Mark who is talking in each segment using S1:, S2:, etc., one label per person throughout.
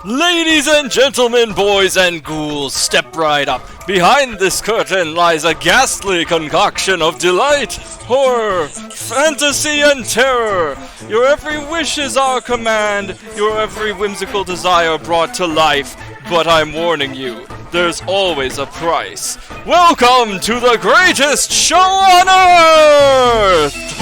S1: Ladies and gentlemen, boys and ghouls, step right up. Behind this curtain lies a ghastly concoction of delight, horror, fantasy, and terror. Your every wish is our command, your every whimsical desire brought to life. But I'm warning you, there's always a price. Welcome to the greatest show on earth!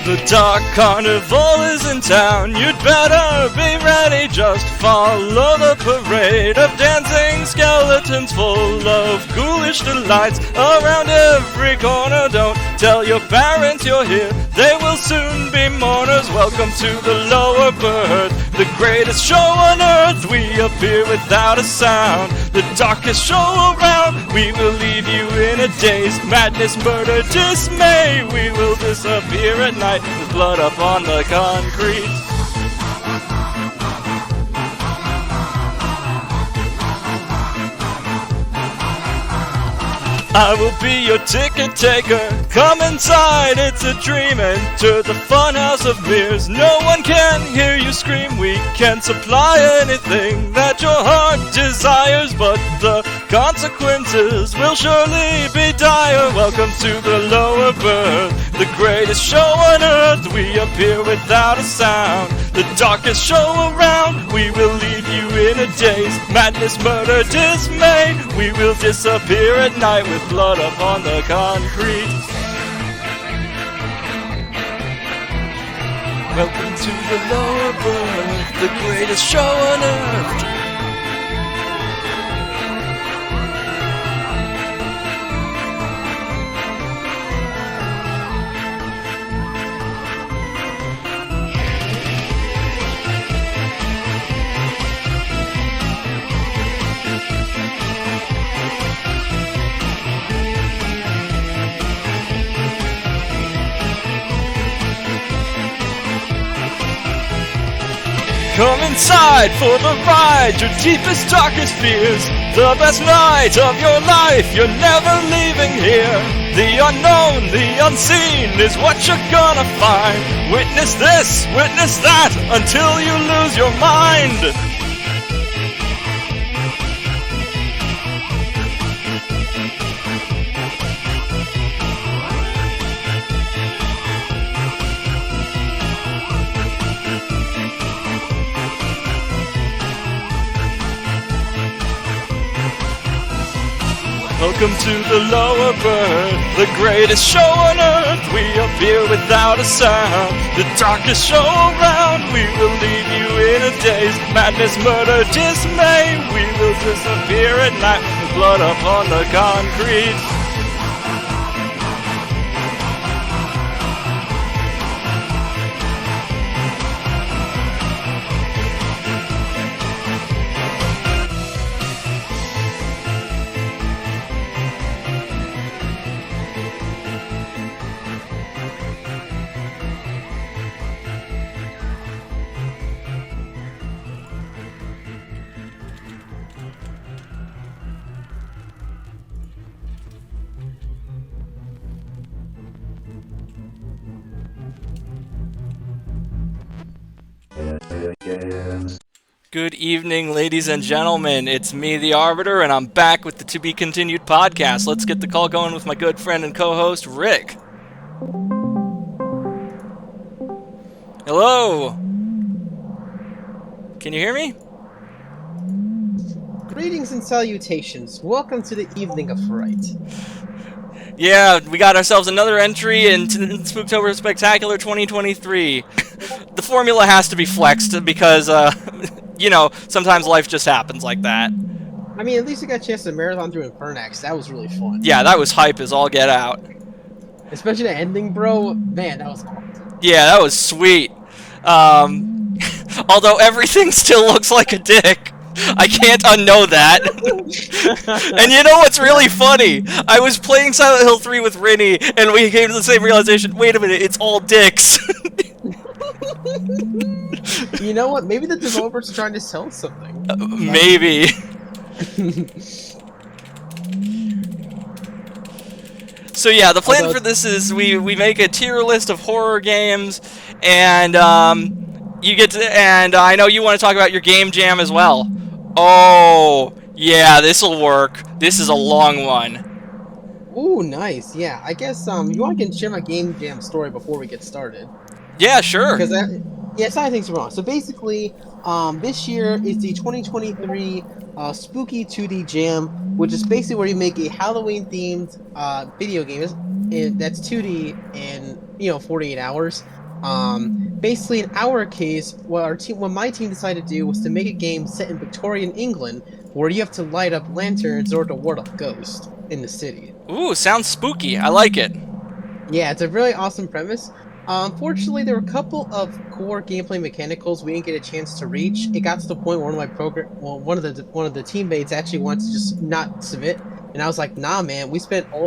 S1: The Dark Carnival is in town, you'd better be ready, just follow the parade of dancing skeletons full of ghoulish delights around every corner. Don't tell your parents you're here, they will soon be mourners. Welcome to the lower berth, the greatest show on earth. We appear without a sound, the darkest show around. We will leave you in a daze, madness, murder, dismay. We will disappear at night with blood up on the concrete. I will be your ticket taker. Come inside, it's a dream. Enter the funhouse of mirrors. No one can hear you scream. We can supply anything that your heart desires, but the consequences will surely be dire. Welcome to the lower berth, the greatest show on earth. We appear without a sound, the darkest show around. We will leave you in a daze, madness, murder, dismay. We will disappear at night with blood up on the concrete. Welcome to the lower berth, the greatest show on earth. Come inside for the ride, your deepest, darkest fears. The best night of your life, you're never leaving here. The unknown, the unseen is what you're gonna find. Witness this, witness that, until you lose your mind. Welcome to the lower berth, the greatest show on earth. We appear without a sound, the darkest show around. We will leave you in a daze, madness, murder, dismay. We will disappear at night with blood up on the concrete. Good evening, ladies and gentlemen. It's me, the Arbiter, and I'm back with the To Be Continued podcast. Let's get the call going with my good friend and co-host, Rick. Hello. Can you hear me?
S2: Greetings and salutations. Welcome to the evening of fright.
S1: Yeah, we got ourselves another entry into Spooktober Spectacular 2023. The formula has to be flexed because, you know, sometimes life just happens like that.
S2: I mean, at least I got a chance to marathon through Infernax. That was really fun.
S1: Yeah, that was hype as all get out.
S2: Especially the ending, bro. Man, that was awesome.
S1: Yeah, that was sweet. Although everything still looks like a dick. I can't unknow that. And you know what's really funny? I was playing Silent Hill 3 with Rinny, and we came to the same realization, wait a minute, it's all dicks.
S2: You know what? Maybe the developers are trying to sell something.
S1: Maybe. So yeah, the plan for this is we make a tier list of horror games, and you get to, and I know you want to talk about your game jam as well. Oh yeah, this'll work. This is a long one.
S2: Ooh, nice. Yeah, I guess you want to share my game jam story before we get started.
S1: Yeah, sure.
S2: Because yeah, some things are wrong. So basically, this year is the 2023 Spooky 2D Jam, which is basically where you make a Halloween-themed video game that's 2D in 48 hours. Basically, in our case, what my team decided to do was to make a game set in Victorian England, where you have to light up lanterns in order to ward off ghosts in the city.
S1: Ooh, sounds spooky. I like it.
S2: Yeah, it's a really awesome premise. Unfortunately, there were a couple of core gameplay mechanicals we didn't get a chance to reach. It got to the point where one of the teammates actually wanted to just not submit, and I was like, "Nah, man,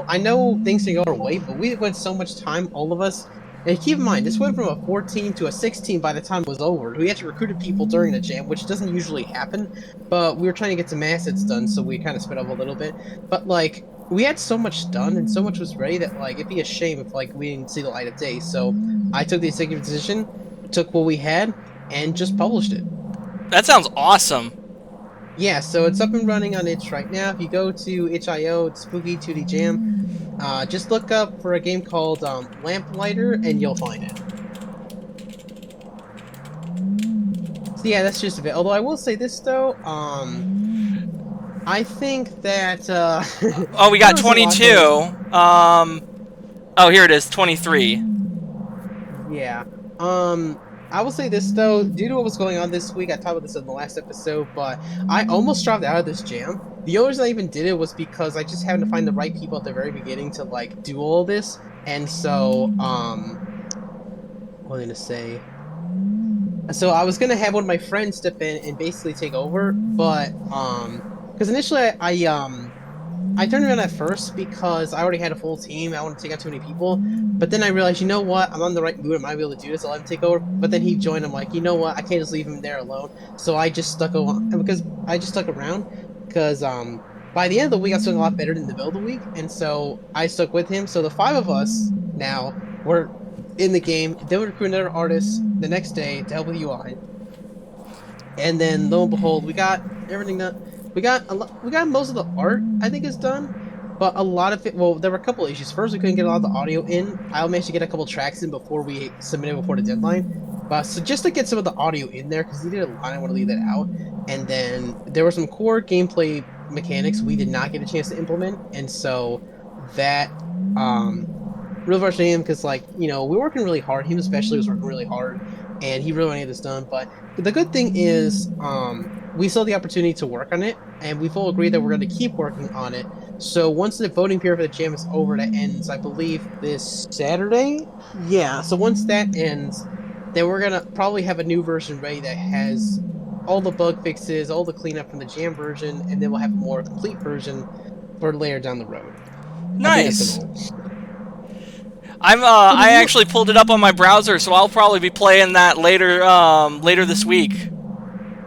S2: I know things can go our way, but we went so much time, all of us." And keep in mind, this went from a 14 to a 16 by the time it was over. We actually recruited people during the jam, which doesn't usually happen, but we were trying to get some assets done, so we kind of sped up a little bit. But like, we had so much done and so much was ready that like it'd be a shame if like we didn't see the light of day. So I took the executive decision, took what we had, and just published it.
S1: That sounds awesome.
S2: Yeah, so it's up and running on itch right now. If you go to itch.io, it's Spooky 2D Jam. Just look up for a game called Lamplighter, and you'll find it. So yeah, that's just a bit. Although I will say this though, I think that
S1: oh, we got 22. Oh, here it is, 23.
S2: Yeah. I will say this though, due to what was going on this week, I talked about this in the last episode, but I almost dropped out of this jam. The only reason I even did it was because I just happened to find the right people at the very beginning to like do all this, and so what was I gonna say? So I was gonna have one of my friends step in and basically take over, but because initially I turned around at first because I already had a full team. I wanted to take out too many people. But then I realized, you know what? I'm on the right mood. I might be able to do this. I'll let him take over. But then he joined. I'm like, you know what? I can't just leave him there alone. So I just stuck around. Because by the end of the week, I was doing a lot better than the middle of the week. And so I stuck with him. So the 5 of us now were in the game. Then we recruited another artist the next day to help with UI. And then lo and behold, we got everything done. We got most of the art, I think, is done, but a lot of it. Well, there were a couple issues. First, we couldn't get a lot of the audio in. I managed to get a couple tracks in before we submitted before the deadline. But so just to get some of the audio in there, because we did a lot, I want to leave that out. And then there were some core gameplay mechanics we did not get a chance to implement, and so that really frustrated him because, like, we were working really hard. Him especially was working really hard, and he really wanted to get this done. But the good thing is, we still have the opportunity to work on it, and we've all agreed that we're going to keep working on it. So once the voting period for the jam is over, that ends, I believe, this Saturday? Yeah, so once that ends, then we're going to probably have a new version ready that has all the bug fixes, all the cleanup from the jam version, and then we'll have a more complete version for later down the road.
S1: Nice. I actually pulled it up on my browser, so I'll probably be playing that later this week.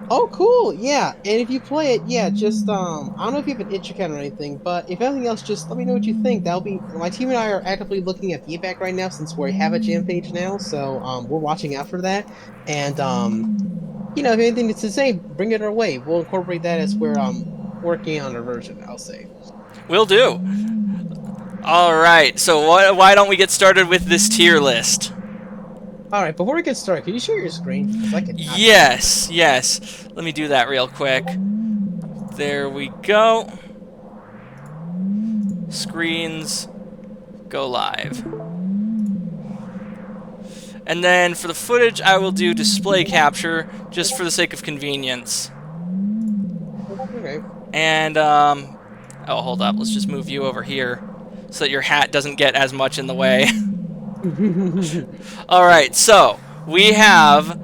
S2: Oh, cool! Yeah, and if you play it, yeah, just I don't know if you have an itch account or anything, but if anything else, just let me know what you think. That'll be my team and I are actively looking at feedback right now since we have a jam page now, so we're watching out for that. And if anything to say, bring it our way. We'll incorporate that as we're working on our version. I'll say.
S1: Will do. All right, so why don't we get started with this tier list?
S2: Alright, before we get started, can you share your screen?
S1: Yes. Let me do that real quick. There we go. Screens, go live. And then for the footage, I will do display capture, just for the sake of convenience.
S2: Okay.
S1: And, oh, hold up, let's just move you over here, so that your hat doesn't get as much in the way. Alright, so we have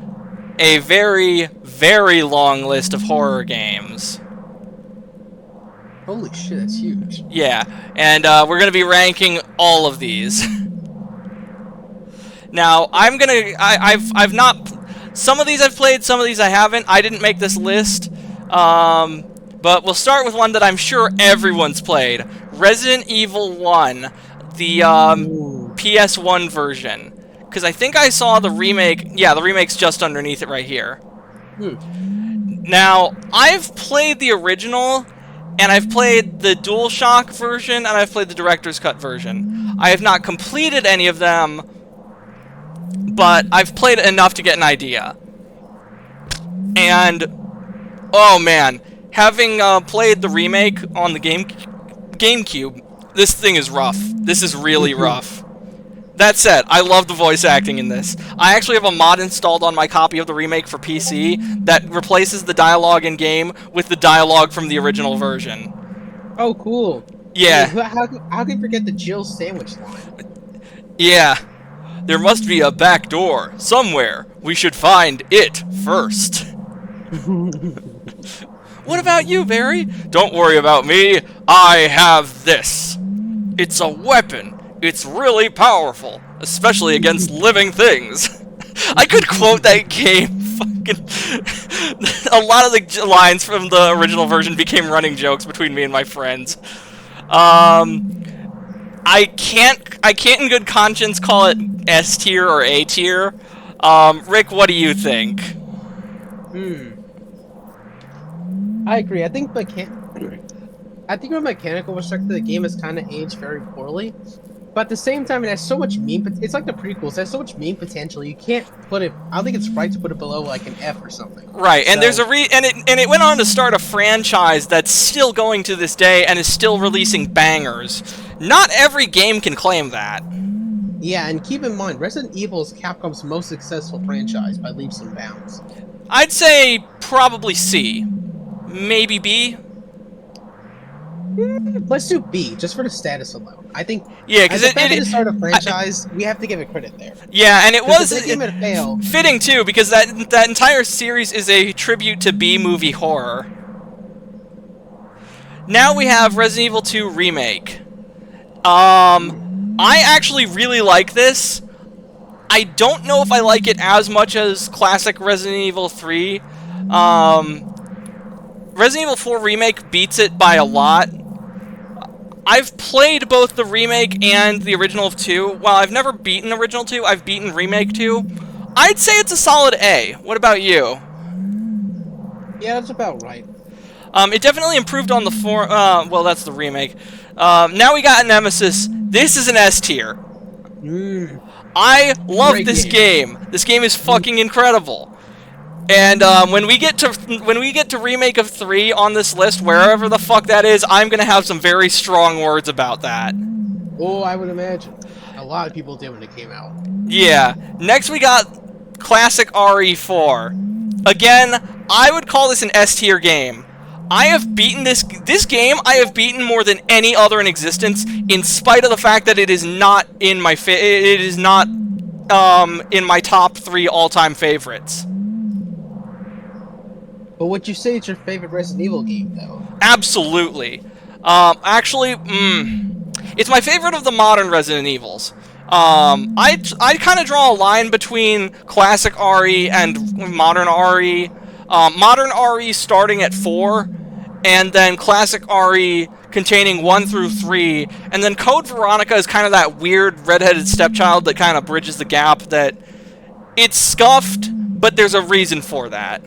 S1: a very, very long list of horror games.
S2: Holy shit, that's huge.
S1: Yeah, and we're going to be ranking all of these. Now, I've not... Some of these I've played, some of these I haven't. I didn't make this list. But we'll start with one that I'm sure everyone's played. Resident Evil 1, the PS1 version. Because I think I saw the remake. Yeah, the remake's just underneath it right here. Now, I've played the original, and I've played the DualShock version, and I've played the Director's Cut version. I have not completed any of them, but I've played enough to get an idea. And, oh man, having played the remake on the GameCube, this thing is rough. This is really rough. That said, I love the voice acting in this. I actually have a mod installed on my copy of the remake for PC that replaces the dialogue in-game with the dialogue from the original version.
S2: Oh, cool.
S1: Yeah.
S2: How can you forget the Jill sandwich line?
S1: Yeah. There must be a back door somewhere. We should find it first. What about you, Barry? Don't worry about me. I have this. It's a weapon. It's really powerful, especially against living things. I could quote that game. Fucking a lot of the lines from the original version became running jokes between me and my friends. I can't in good conscience call it S tier or A tier. Rick, what do you think?
S2: I agree. I think from a mechanical perspective, the game has kind of aged very poorly. But at the same time, it has so much meme. It's like the prequels. It has so much meme potential. You can't put it. I don't think it's right to put it below like an F or something.
S1: Right, and there's it went on to start a franchise that's still going to this day and is still releasing bangers. Not every game can claim that.
S2: Yeah, and keep in mind, Resident Evil is Capcom's most successful franchise by leaps and bounds.
S1: I'd say probably C, maybe B.
S2: Let's do B, just for the status alone. I think.
S1: Yeah, because
S2: it didn't start a franchise. We have to give it credit there.
S1: Yeah, and it was
S2: fitting
S1: too, because that entire series is a tribute to B-movie horror. Now we have Resident Evil 2 Remake. I actually really like this. I don't know if I like it as much as classic Resident Evil 3. Resident Evil 4 Remake beats it by a lot. I've played both the remake and the original of 2. While I've never beaten original 2, I've beaten remake 2. I'd say it's a solid A. What about you?
S2: Yeah, that's about right.
S1: It definitely improved on the well, that's the remake. Now we got Nemesis. This is an S tier. I love this game. This game is fucking incredible. And when we get to remake of 3 on this list, wherever the fuck that is, I'm gonna have some very strong words about that.
S2: Oh, I would imagine. A lot of people did when it came out.
S1: Yeah. Next we got classic RE4. Again, I would call this an S tier game. I have beaten this game. I have beaten more than any other in existence, in spite of the fact that it is not in my in my top 3 all-time favorites.
S2: But would you say it's your favorite Resident Evil game, though?
S1: Absolutely. Actually, it's my favorite of the modern Resident Evils. I kind of draw a line between classic RE and modern RE. Modern RE starting at 4, and then classic RE containing 1 through 3, and then Code Veronica is kind of that weird redheaded stepchild that kind of bridges the gap. That it's scuffed, but there's a reason for that.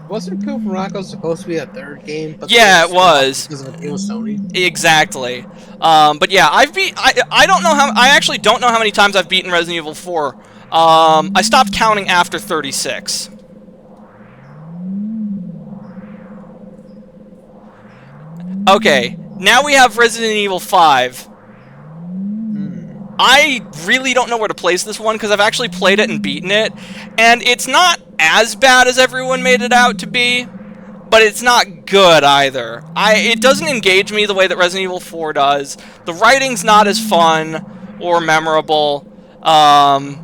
S2: Wasn't Code Veronica supposed to be a third game? But
S1: yeah, it was.
S2: Because of the deal with Sony.
S1: Exactly. But yeah, I don't know how. I actually don't know how many times I've beaten Resident Evil 4. I stopped counting after 36. Okay, now we have Resident Evil 5. I really don't know where to place this one, because I've actually played it and beaten it, and it's not as bad as everyone made it out to be, but it's not good either. It doesn't engage me the way that Resident Evil 4 does. The writing's not as fun or memorable. The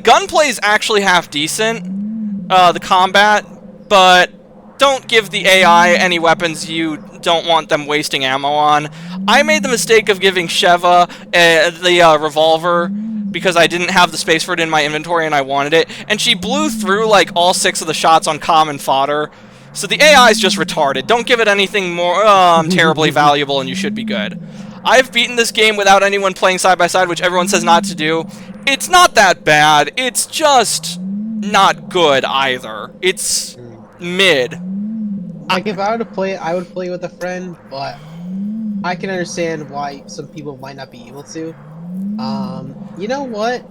S1: gunplay is actually half decent, the combat, but don't give the AI any weapons you don't want them wasting ammo on. I made the mistake of giving Sheva the revolver because I didn't have the space for it in my inventory and I wanted it, and she blew through like all 6 of the shots on common fodder. So the AI is just retarded. Don't give it anything more terribly valuable and you should be good. I've beaten this game without anyone playing side by side, which everyone says not to do. It's not that bad. It's just not good either. It's mid.
S2: Like, if I were to play it, I would play with a friend, but I can understand why some people might not be able to. You know what?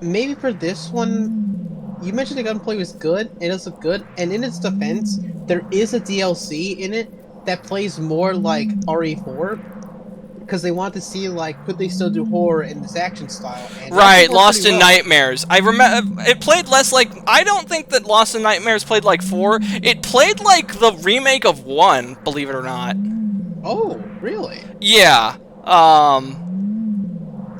S2: Maybe for this one, you mentioned the gunplay was good, and it does look good, and in its defense, there is a DLC in it that plays more like RE4, because they want to see, like, could they still do horror in this action style? And
S1: right, Lost in Nightmares. I remember it played less like. I don't think that Lost in Nightmares played like 4. It played like the remake of 1, believe it or not.
S2: Oh, really?
S1: Yeah.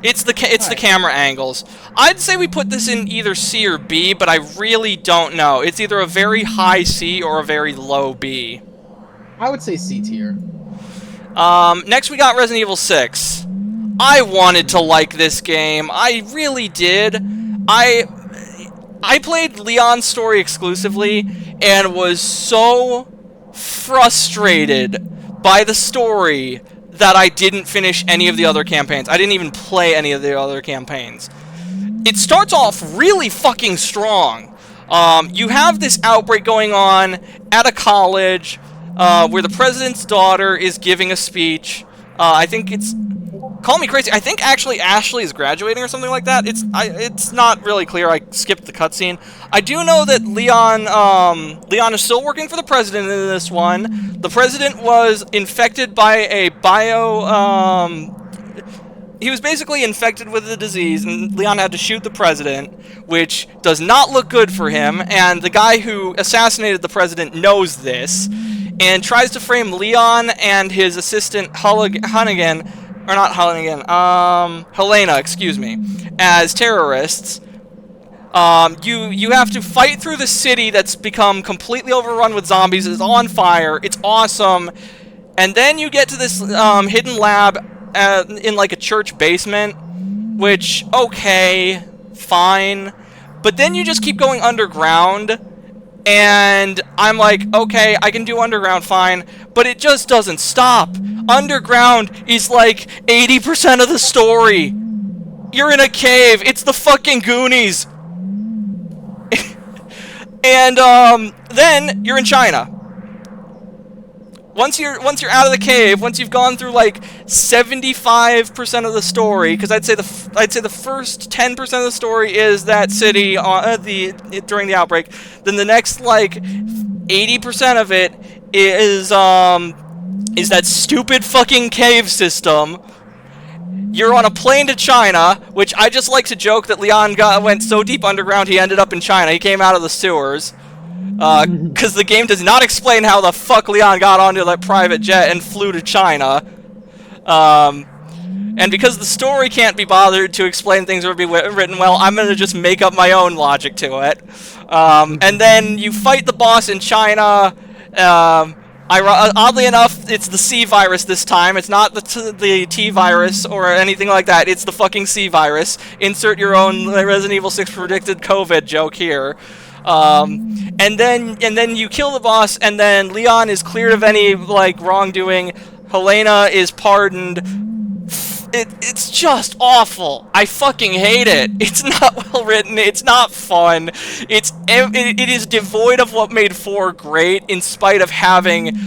S1: It's the camera angles. I'd say we put this in either C or B, but I really don't know. It's either a very high C or a very low B.
S2: I would say C tier.
S1: Next we got Resident Evil 6. I wanted to like this game. I really did. I played Leon's story exclusively and was so frustrated by the story that I didn't finish any of the other campaigns. I didn't even play any of the other campaigns. It starts off really fucking strong. You have this outbreak going on at a college where the president's daughter is giving a speech. I think it's... Call me crazy. I think actually Ashley is graduating or something like that. It's not really clear. I skipped the cutscene. I do know that Leon is still working for the president in this one. The president was infected by a he was basically infected with the disease, and Leon had to shoot the president, which does not look good for him, and the guy who assassinated the president knows this, and tries to frame Leon and his assistant Hunnigan, or not Hunnigan, Helena, excuse me, as terrorists. You have to fight through the city that's become completely overrun with zombies. It's on fire. It's awesome. And then you get to this hidden lab in like a church basement, which, okay, fine. But then you just keep going underground, and I'm like, okay, I can do underground fine, but it just doesn't stop. Underground is like 80% of the story. You're in a cave. It's the fucking Goonies. And then you're in China. Once you're out of the cave, once you've gone through like 75% of the story, because I'd say the first 10% of the story is that city during the outbreak. Then the next like 80% of it is that stupid fucking cave system. You're on a plane to China, which I just like to joke that Leon went so deep underground he ended up in China. He came out of the sewers. Because the game does not explain how the fuck Leon got onto that private jet and flew to China. And because the story can't be bothered to explain things or be written well, I'm going to just make up my own logic to it. And then you fight the boss in China. Oddly enough, it's the C virus this time. It's not the T virus or anything like that. It's the fucking C virus. Insert your own Resident Evil 6 predicted COVID joke here. And then you kill the boss, and then Leon is cleared of any like wrongdoing. Helena is pardoned. It's just awful. I fucking hate it. It's not well written. It's not fun. It is devoid of what made 4 great, in spite of having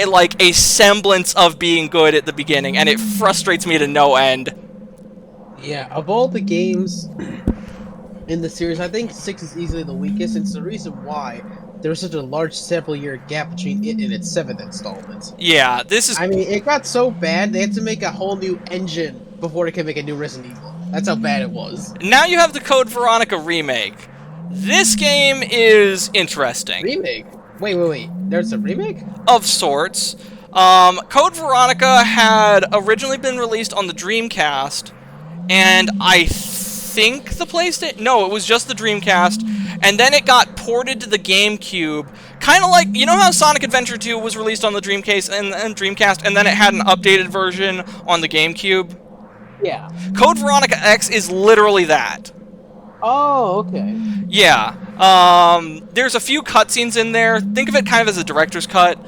S1: like a semblance of being good at the beginning, and it frustrates me to no end.
S2: Yeah, of all the games in the series, I think 6 is easily the weakest. It's the reason why there was such a large several-year gap between it and its 7th installment.
S1: Yeah, this is...
S2: I mean, it got so bad, they had to make a whole new engine before they could make a new Resident Evil. That's how bad it was.
S1: Now you have the Code Veronica remake. This game is interesting.
S2: Remake? Wait. There's a remake?
S1: Of sorts. Code Veronica had originally been released on the Dreamcast, and I think the PlayStation... No, it was just the Dreamcast, and then it got ported to the GameCube. Kind of like, you know how Sonic Adventure 2 was released on the Dreamcast, and then it had an updated version on the GameCube?
S2: Yeah.
S1: Code Veronica X is literally that.
S2: Oh, okay.
S1: Yeah. There's a few cutscenes in there. Think of it kind of as a director's cut.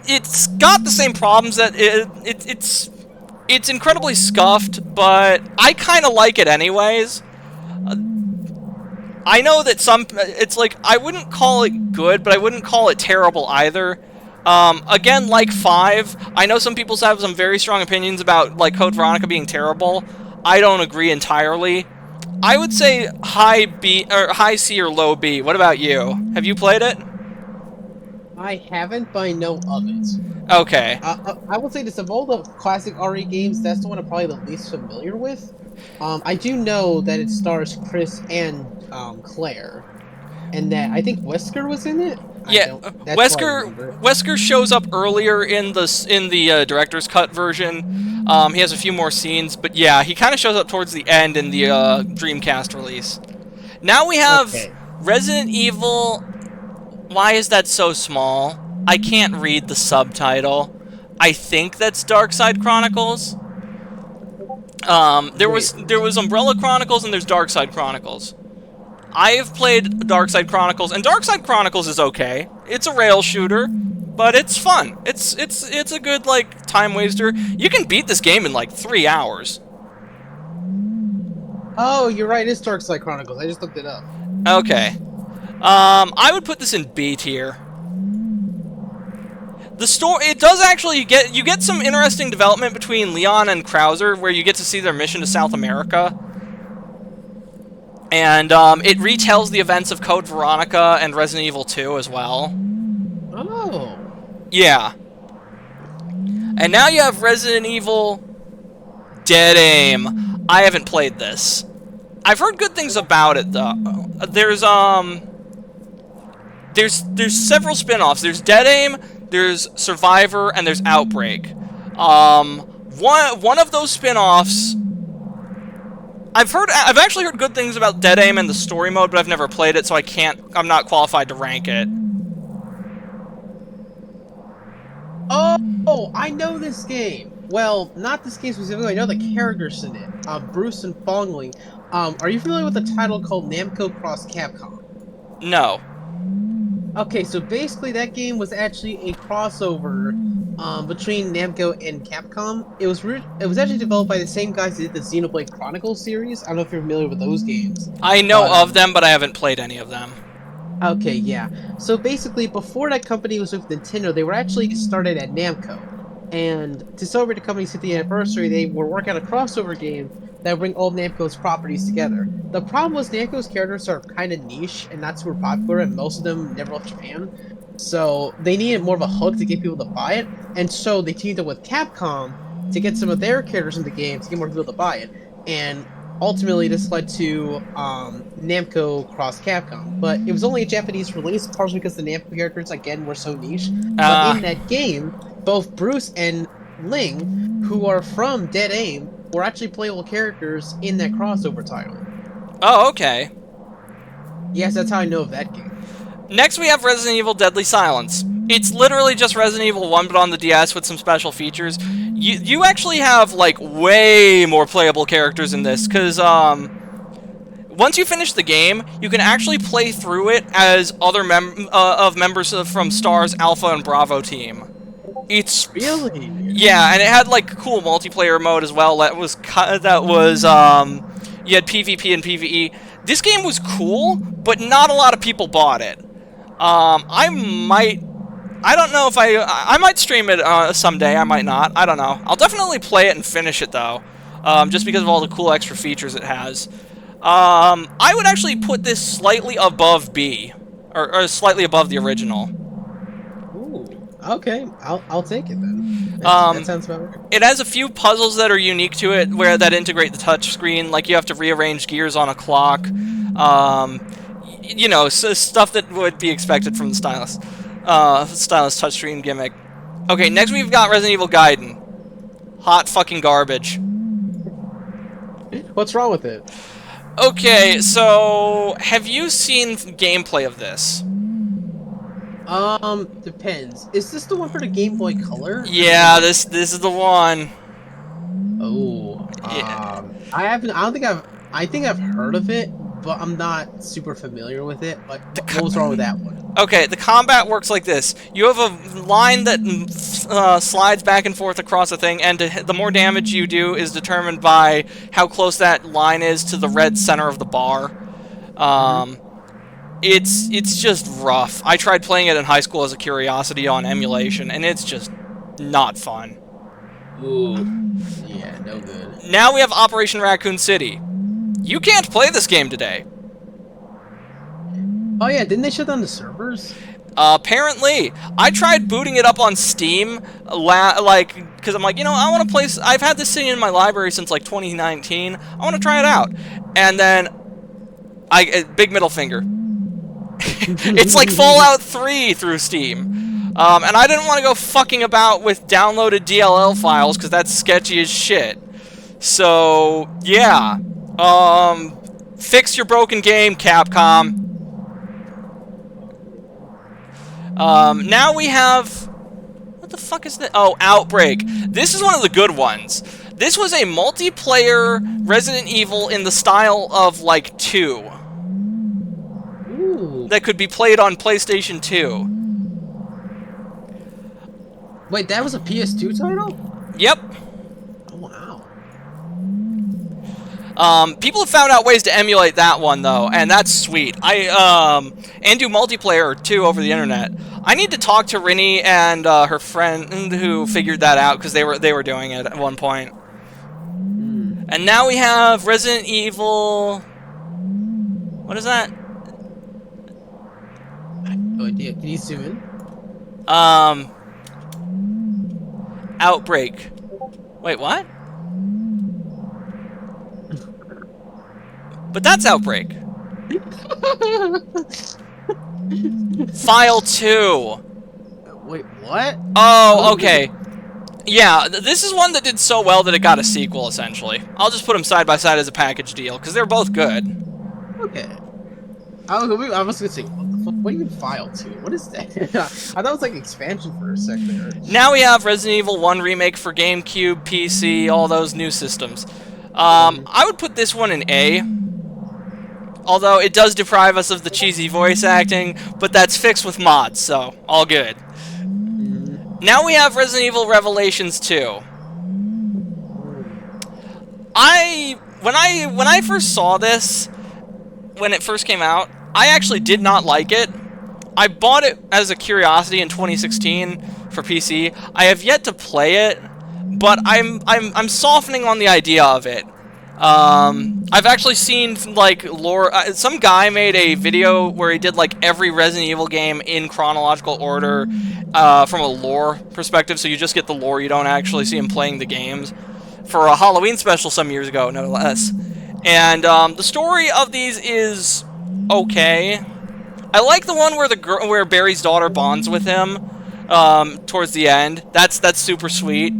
S1: It's got the same problems that it's incredibly scuffed, but I kind of like it anyways. I know that it's like, I wouldn't call it good, but I wouldn't call it terrible either. Again, like 5, I know some people have some very strong opinions about, like, Code Veronica being terrible. I don't agree entirely. I would say high B, or high C or low B. What about you? Have you played it?
S2: I haven't, but I know of it.
S1: Okay.
S2: I will say this, of all the classic RE games, that's the one I'm probably the least familiar with. I do know that it stars Chris and Claire, and that I think Wesker was in it.
S1: Yeah, Wesker shows up earlier in the director's cut version. He has a few more scenes, but yeah, he kind of shows up towards the end in the Dreamcast release. Now we have Resident Evil. Why is that so small? I can't read the subtitle. I think that's Darkside Chronicles. There was Umbrella Chronicles and there's Darkside Chronicles. I have played Darkside Chronicles, and Darkside Chronicles is okay. It's a rail shooter, but it's fun. It's a good, like, time waster. You can beat this game in like 3 hours.
S2: Oh, you're right. It's Darkside Chronicles. I just looked it up.
S1: Okay. I would put this in B tier. The story, it does actually you get some interesting development between Leon and Krauser, where you get to see their mission to South America. And it retells the events of Code Veronica and Resident Evil 2 as well.
S2: Oh.
S1: Yeah. And now you have Resident Evil Dead Aim. I haven't played this. I've heard good things about it though. There's several spin-offs. There's Dead Aim, there's Survivor, and there's Outbreak. One of those spin-offs, I've actually heard good things about Dead Aim and the story mode, but I've never played it, so I'm not qualified to rank it.
S2: Oh, I know this game. Well, not this game specifically. I know the characters in it. Bruce and Fongling. Are you familiar with a title called Namco Cross Capcom?
S1: No.
S2: Okay, so basically that game was actually a crossover between Namco and Capcom. It was actually developed by the same guys that did the Xenoblade Chronicles series. I don't know if you're familiar with those games.
S1: I know of them, but I haven't played any of them.
S2: Okay, yeah. So basically, before that company was with Nintendo, they were actually started at Namco. And to celebrate the company's 50th anniversary, they were working on a crossover game that would bring all Namco's properties together. The problem was Namco's characters are kind of niche and not super popular, and most of them never left Japan. So they needed more of a hook to get people to buy it, and so they teamed up with Capcom to get some of their characters in the game to get more people to buy it. And ultimately, this led to Namco Cross Capcom. But it was only a Japanese release, partially because the Namco characters, again, were so niche. But in that game, both Bruce and Ling, who are from Dead Aim, were actually playable characters in that crossover title.
S1: Oh, okay.
S2: Yes, that's how I know of that game.
S1: Next we have Resident Evil Deadly Silence. It's literally just Resident Evil 1 but on the DS with some special features. You actually have, like, way more playable characters in this, because, once you finish the game, you can actually play through it as other members from STAR's Alpha and Bravo team. It's
S2: really,
S1: yeah, and it had like cool multiplayer mode as well. You had PvP and PvE. This game was cool, but not a lot of people bought it. I don't know if I might stream it someday. I might not. I don't know. I'll definitely play it and finish it though, just because of all the cool extra features it has. I would actually put this slightly above B, or slightly above the original.
S2: Okay, I'll take it then. That sounds about right.
S1: It has a few puzzles that are unique to it, that integrate the touchscreen, like you have to rearrange gears on a clock. You know, stuff that would be expected from the stylus touchscreen gimmick. Okay, next we've got Resident Evil Gaiden. Hot fucking garbage.
S2: What's wrong with it?
S1: Okay, so have you seen gameplay of this?
S2: Depends. Is this the one for the Game Boy Color?
S1: Yeah, this is the one.
S2: Oh.
S1: Yeah.
S2: I haven't. I don't think I've. I think I've heard of it, but I'm not super familiar with it. Like, what was wrong with that one?
S1: Okay, the combat works like this. You have a line that slides back and forth across a thing, and the more damage you do is determined by how close that line is to the red center of the bar. It's just rough. I tried playing it in high school as a curiosity on emulation, and it's just not fun.
S2: Ooh. Yeah, no good.
S1: Now we have Operation Raccoon City. You can't play this game today.
S2: Oh yeah, didn't they shut down the servers?
S1: Apparently, I tried booting it up on Steam, because I'm like, you know, I want to play. I've had this sitting in my library since like 2019. I want to try it out, and then big middle finger. It's like Fallout 3 through Steam, and I didn't want to go fucking about with downloaded DLL files because that's sketchy as shit. So yeah, fix your broken game, Capcom. Now we have... What the fuck is that? Oh, Outbreak. This is one of the good ones. This was a multiplayer Resident Evil in the style of, like, 2.
S2: Ooh.
S1: That could be played on PlayStation 2.
S2: Wait, that was a PS2 title?
S1: Yep.
S2: Oh, wow.
S1: People have found out ways to emulate that one, though, and that's sweet. And do multiplayer, too, over the internet. I need to talk to Rini and her friend who figured that out, because they were doing it at one point. And now we have Resident Evil... What is that?
S2: I have no idea. Can you zoom in?
S1: Outbreak. Wait, what? But that's Outbreak. File 2.
S2: Wait, what?
S1: Oh, okay. Yeah, this is one that did so well that it got a sequel, essentially. I'll just put them side by side as a package deal, because they're both good.
S2: Okay. I was gonna say, what the fuck? What do you mean File 2? What is that? I thought it was like expansion for a second there.
S1: Now we have Resident Evil 1 Remake for GameCube, PC, all those new systems. I would put this one in A. Although it does deprive us of the cheesy voice acting, but that's fixed with mods, so all good. Now we have Resident Evil Revelations 2. When I first saw this, when it first came out, I actually did not like it. I bought it as a curiosity in 2016 for PC. I have yet to play it, but I'm softening on the idea of it. I've actually seen, like, lore... some guy made a video where he did, like, every Resident Evil game in chronological order from a lore perspective, so you just get the lore, you don't actually see him playing the games, for a Halloween special some years ago, no less. And the story of these is okay. I like the one where Barry's daughter bonds with him towards the end. That's super sweet.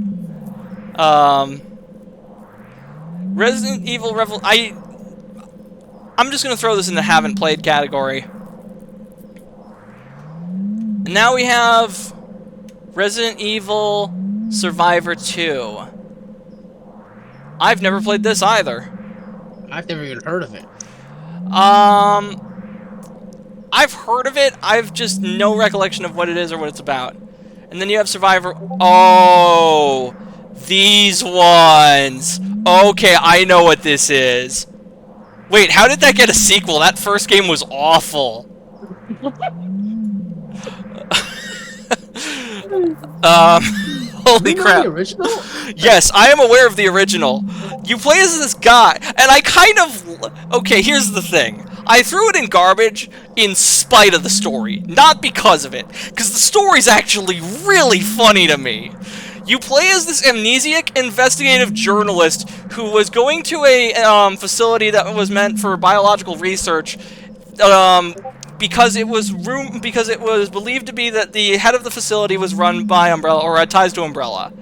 S1: Resident Evil I'm just gonna throw this in the haven't played category. And now we have Resident Evil Survivor 2. I've never played this either.
S2: I've never even heard of it.
S1: I've heard of it. I've just no recollection of what it is or what it's about. And then you have Survivor. Oh, these ones. Okay, I know what this is. Wait, how did that get a sequel? That first game was awful. Holy crap.
S2: The original?
S1: Yes, I am aware of the original. You play as this guy, and I kind of... Okay, here's the thing. I threw it in garbage in spite of the story, not because of it. Because the story's actually really funny to me. You play as this amnesiac investigative journalist who was going to a facility that was meant for biological research because it was believed to be that the head of the facility was run by Umbrella or had ties to Umbrella.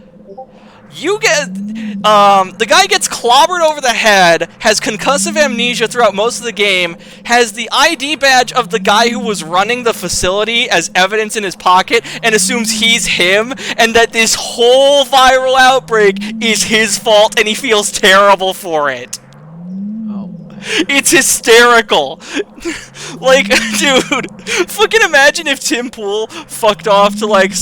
S1: You get, the guy gets clobbered over the head, has concussive amnesia throughout most of the game, has the ID badge of the guy who was running the facility as evidence in his pocket, and assumes he's him, and that this whole viral outbreak is his fault, and he feels terrible for it. It's hysterical. Like, dude, fucking imagine if Tim Pool fucked off to like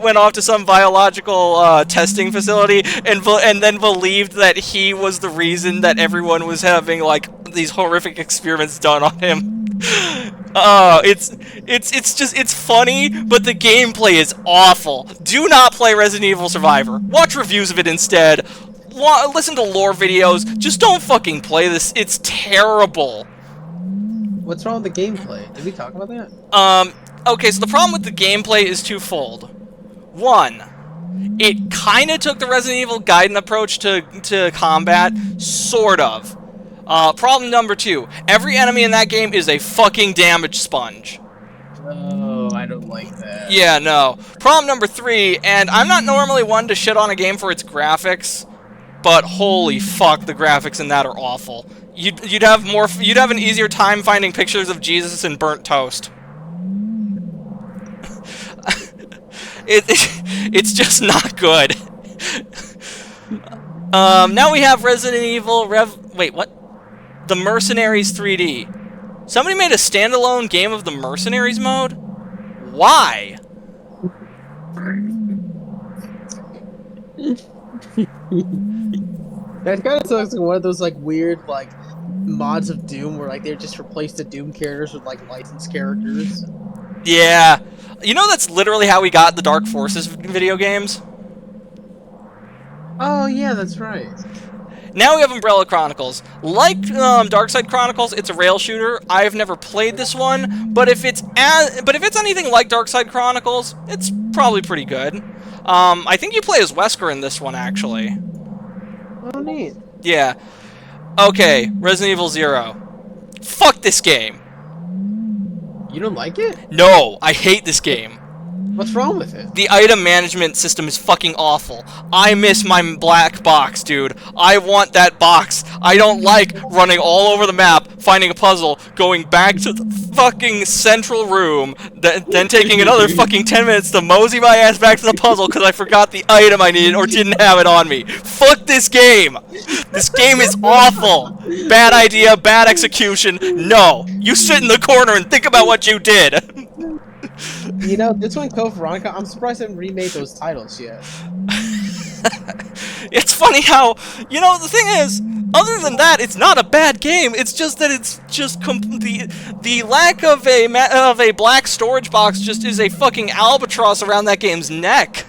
S1: went off to some biological testing facility and then believed that he was the reason that everyone was having like these horrific experiments done on him. It's funny, but the gameplay is awful. Do not play Resident Evil Survivor. Watch reviews of it instead. Listen to lore videos. Just don't fucking play this. It's terrible.
S2: What's wrong with the gameplay? Did we talk about that?
S1: Okay, so the problem with the gameplay is twofold. One, it kind of took the Resident Evil Gaiden approach to combat, sort of. Problem number two, every enemy in that game is a fucking damage sponge.
S2: Oh, I don't like that.
S1: Yeah, no. Problem number three, and I'm not normally one to shit on a game for its graphics, but holy fuck, the graphics in that are awful. You'd have an easier time finding pictures of Jesus in burnt toast. It's just not good. Now we have Resident Evil wait, what? The Mercenaries 3D. Somebody made a standalone game of the Mercenaries mode? Why?
S2: That kind of sounds like one of those like weird like mods of Doom where like they just replaced the Doom characters with like licensed characters.
S1: Yeah. You know that's literally how we got the Dark Forces video games?
S2: Oh yeah, that's right.
S1: Now we have Umbrella Chronicles. Like Darkside Chronicles, it's a rail shooter. I've never played this one, but if it's anything like Darkside Chronicles, it's probably pretty good. I think you play as Wesker in this one, actually.
S2: Oh, neat.
S1: Yeah. Okay, Resident Evil 0. Fuck this game.
S2: You don't like it?
S1: No, I hate this game.
S2: What's wrong with it?
S1: The item management system is fucking awful. I miss my black box, dude. I want that box. I don't like running all over the map, finding a puzzle, going back to the fucking central room, then taking another fucking 10 minutes to mosey my ass back to the puzzle because I forgot the item I needed or didn't have it on me. Fuck this game. This game is awful. Bad idea, bad execution. No. You sit in the corner and think about what you did.
S2: You know, this one, Code Veronica, I'm surprised they haven't remade those titles yet.
S1: It's funny how, you know, the thing is, other than that, it's not a bad game. It's just that it's just the lack of a black storage box just is a fucking albatross around that game's neck.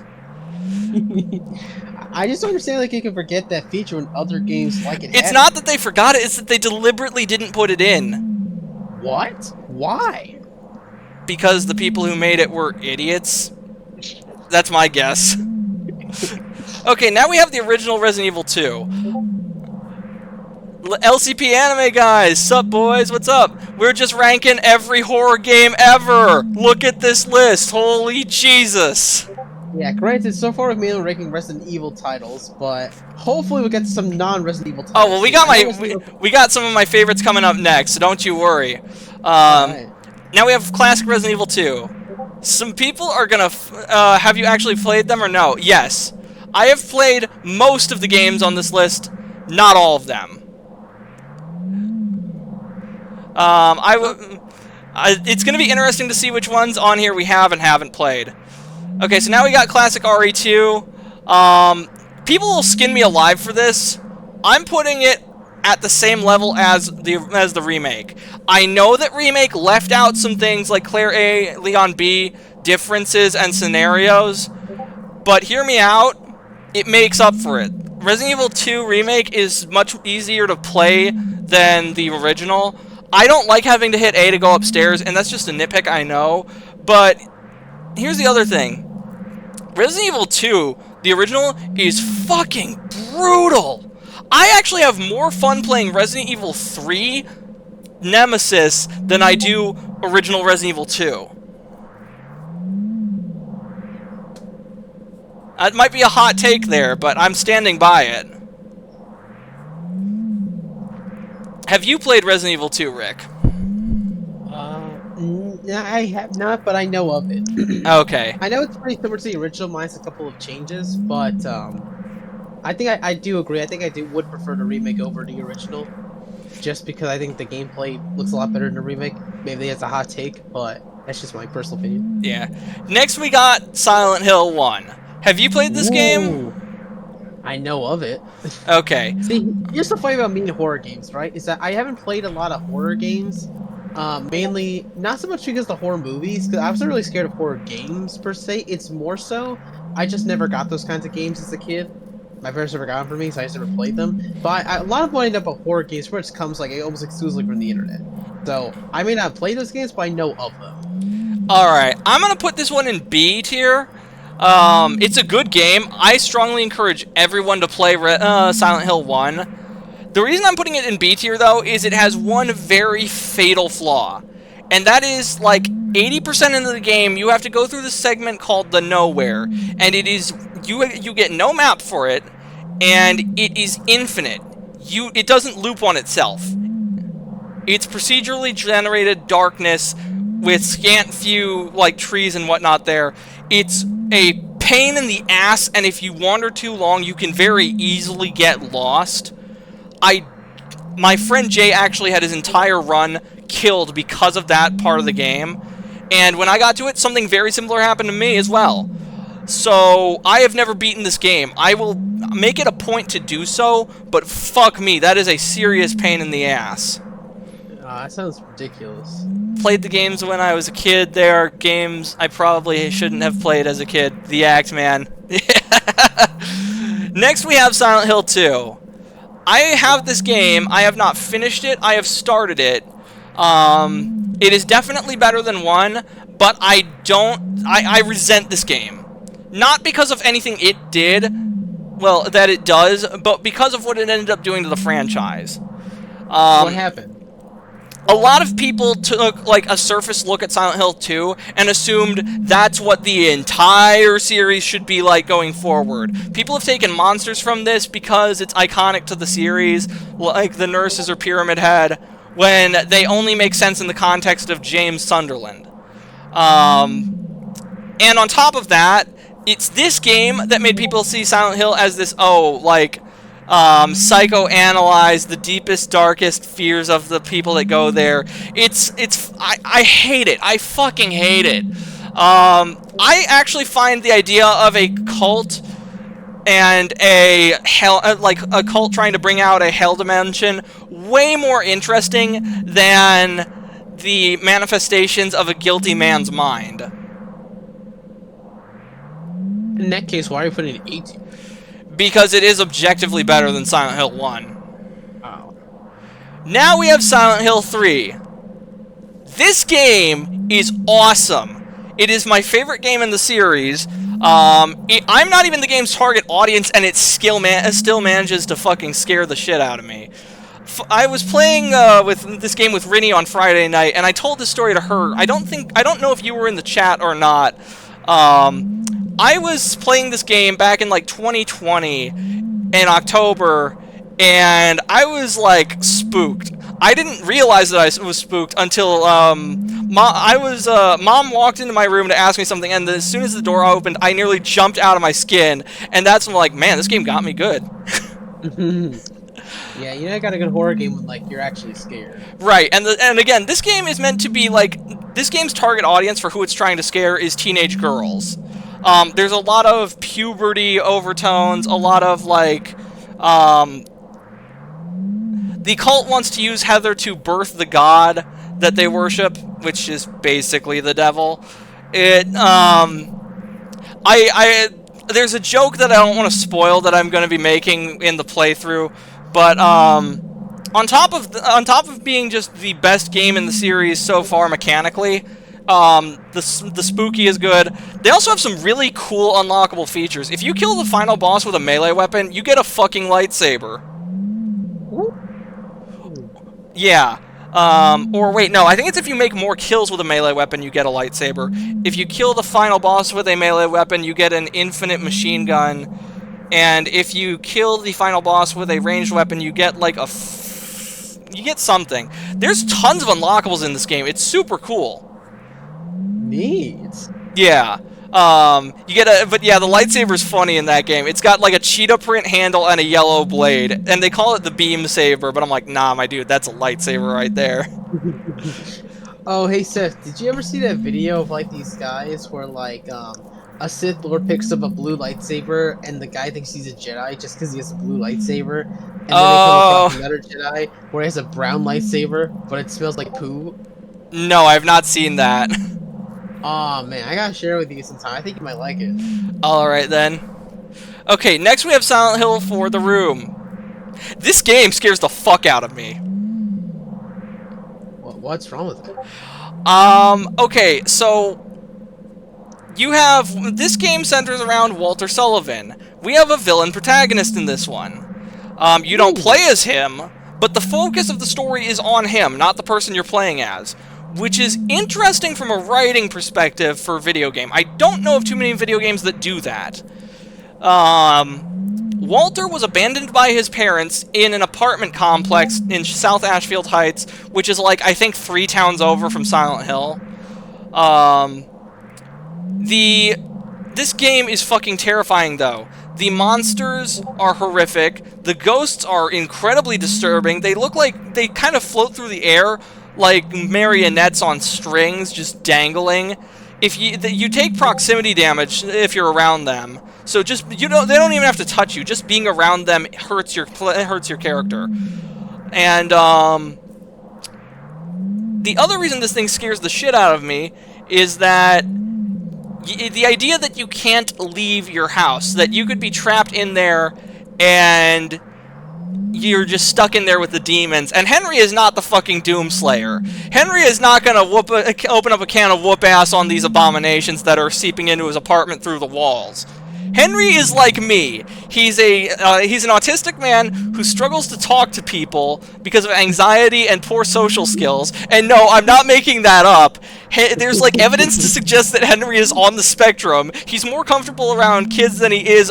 S2: I just don't understand like you can forget that feature when other games like it.
S1: It's not that they forgot it, it's that they deliberately didn't put it in.
S2: What? Why?
S1: Because the people who made it were idiots. That's my guess. Okay, now we have the original Resident Evil 2. LCP Anime guys, sup boys, what's up? We're just ranking every horror game ever. Look at this list, holy Jesus.
S2: Yeah, granted, so far we've mainly ranking Resident Evil titles, but hopefully we'll get to some non-Resident Evil titles.
S1: Oh, well, we got some of my favorites coming up next, so don't you worry.
S2: Right.
S1: Now we have classic Resident Evil 2. Some people are gonna have you actually played them or no? Yes. I have played most of the games on this list, not all of them. It's gonna be interesting to see which ones on here we have and haven't played. Okay, so now we got classic RE2. People will skin me alive for this. I'm putting it at the same level as the remake. I know that remake left out some things like Claire A, Leon B, differences and scenarios, but hear me out, it makes up for it. Resident Evil 2 remake is much easier to play than the original. I don't like having to hit A to go upstairs, and that's just a nitpick, I know, but here's the other thing. Resident Evil 2, the original, is fucking brutal. I actually have more fun playing Resident Evil 3 Nemesis than I do original Resident Evil 2. It might be a hot take there, but I'm standing by it. Have you played Resident Evil 2, Rick?
S2: I have not, but I know of it.
S1: Okay.
S2: I know it's pretty similar to the original, minus a couple of changes, but I think I do agree. I think I would prefer the remake over the original, just because I think the gameplay looks a lot better in the remake. Maybe that's a hot take, but that's just my personal opinion.
S1: Yeah. Next we got Silent Hill 1. Have you played this game?
S2: I know of it.
S1: Okay.
S2: See, here's the funny about me in horror games, right? Is that I haven't played a lot of horror games. Mainly, not so much because of the horror movies, because I wasn't really scared of horror games per se. It's more so, I just never got those kinds of games as a kid. My parents never got them for me, so I just never played them. But a lot of what I end up with horror games, where it comes like almost exclusively from the internet. So I may not play those games, but I know of them.
S1: Alright, I'm gonna put this one in B tier. It's a good game. I strongly encourage everyone to play Silent Hill 1. The reason I'm putting it in B tier, though, is it has one very fatal flaw. And that is, like, 80% into the game, you have to go through this segment called the Nowhere. And it is, you get no map for it, and it is infinite. It doesn't loop on itself. It's procedurally generated darkness with scant few, like, trees and whatnot there. It's a pain in the ass, and if you wander too long, you can very easily get lost. My friend Jay actually had his entire run killed because of that part of the game, and when I got to it, something very similar happened to me as well. So, I have never beaten this game. I will make it a point to do so, but fuck me, that is a serious pain in the ass.
S2: That sounds ridiculous.
S1: Played the games when I was a kid. They are games I probably shouldn't have played as a kid. The Act Man. Next we have Silent Hill 2. I have this game. I have not finished it. I have started it. It is definitely better than 1, but I resent this game. Not because of anything it did, well, that it does, but because of what it ended up doing to the franchise.
S2: What happened?
S1: A lot of people took, like, a surface look at Silent Hill 2 and assumed that's what the entire series should be like going forward. People have taken monsters from this because it's iconic to the series, like the nurses or Pyramid Head, when they only make sense in the context of James Sunderland. And on top of that, it's this game that made people see Silent Hill as this, psychoanalyze the deepest, darkest fears of the people that go there. I hate it. I fucking hate it. I actually find the idea of a cult and a cult trying to bring out a hell dimension way more interesting than the manifestations of a guilty man's mind.
S2: In that case, why are you putting it 18?
S1: Because it is objectively better than Silent Hill 1.
S2: Oh.
S1: Now we have Silent Hill 3. This game is awesome. It is my favorite game in the series. I'm not even the game's target audience, and it still manages to fucking scare the shit out of me. I was playing with this game with Rinny on Friday night, and I told this story to her. I don't know if you were in the chat or not. I was playing this game back in, like, 2020 in October, and I was, like, spooked. I didn't realize that I was spooked until, Mom walked into my room to ask me something, and as soon as the door opened, I nearly jumped out of my skin, and that's when I'm like, man, this game got me good.
S2: Yeah, you know, I got a good horror game when, like, you're actually scared.
S1: Right, and again, this game is meant to be, like, this game's target audience for who it's trying to scare is teenage girls. There's a lot of puberty overtones, a lot of, like, the cult wants to use Heather to birth the god that they worship, which is basically the devil. There's a joke that I don't want to spoil that I'm going to be making in the playthrough, but, on top of being just the best game in the series so far mechanically, the spooky is good. They also have some really cool unlockable features. If you kill the final boss with a melee weapon, you get a fucking lightsaber. Yeah. Or wait, no, I think it's if you make more kills with a melee weapon, you get a lightsaber. If you kill the final boss with a melee weapon, you get an infinite machine gun. And if you kill the final boss with a ranged weapon, you get like you get something. There's tons of unlockables in this game. It's super cool.
S2: Neat.
S1: Yeah. You get but yeah, the lightsaber's funny in that game. It's got like a cheetah print handle and a yellow blade, and they call it the beam saber, but I'm like, nah, my dude, that's a lightsaber right there.
S2: Oh, hey Seth, did you ever see that video of like these guys where like a Sith Lord picks up a blue lightsaber and the guy thinks he's a Jedi just because he has a blue lightsaber, and then they come across another Jedi where he has a brown lightsaber but it smells like poo?
S1: No, I've not seen that.
S2: Oh man, I gotta share it with you sometime. I think you might like it.
S1: Alright then. Okay, next we have Silent Hill 4: The Room. This game scares the fuck out of me.
S2: What's wrong with it?
S1: Okay, so this game centers around Walter Sullivan. We have a villain protagonist in this one. You don't play as him, but the focus of the story is on him, not the person you're playing as. Which is interesting from a writing perspective for a video game. I don't know of too many video games that do that. Walter was abandoned by his parents in an apartment complex in South Ashfield Heights, which is like, I think, 3 towns over from Silent Hill. This game is fucking terrifying, though. The monsters are horrific. The ghosts are incredibly disturbing. They look like they kind of float through the air like marionettes on strings, just dangling. If you take proximity damage if you're around them, so just they don't even have to touch you. Just being around them hurts your character. And the other reason this thing scares the shit out of me is that the idea that you can't leave your house, that you could be trapped in there and you're just stuck in there with the demons. And Henry is not the fucking Doomslayer. Henry is not gonna open up a can of whoop ass on these abominations that are seeping into his apartment through the walls. Henry is like me. He's an autistic man who struggles to talk to people because of anxiety and poor social skills. And no, I'm not making that up. There's like evidence to suggest that Henry is on the spectrum. He's more comfortable around kids than he is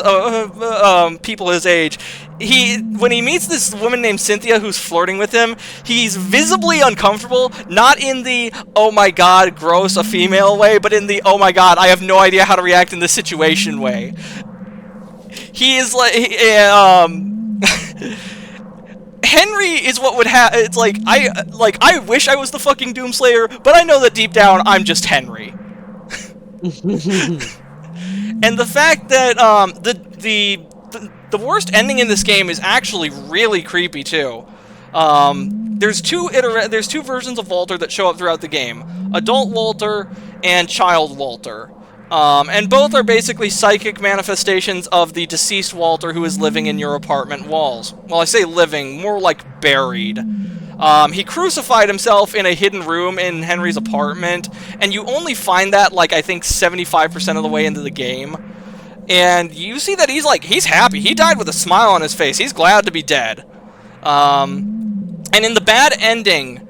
S1: people his age. When he meets this woman named Cynthia who's flirting with him, he's visibly uncomfortable, not in the, oh my god, gross, a female way, but in the, oh my god, I have no idea how to react in this situation way. He is like, Henry is what would happen. It's like, I wish I was the fucking Doomslayer, but I know that deep down, I'm just Henry. And the fact that, the worst ending in this game is actually really creepy too. There's two versions of Walter that show up throughout the game: Adult Walter and Child Walter, and both are basically psychic manifestations of the deceased Walter who is living in your apartment walls. Well, I say living, more like buried. He crucified himself in a hidden room in Henry's apartment, and you only find that like I think 75% of the way into the game. And you see that he's happy. He died with a smile on his face. He's glad to be dead. And in the bad ending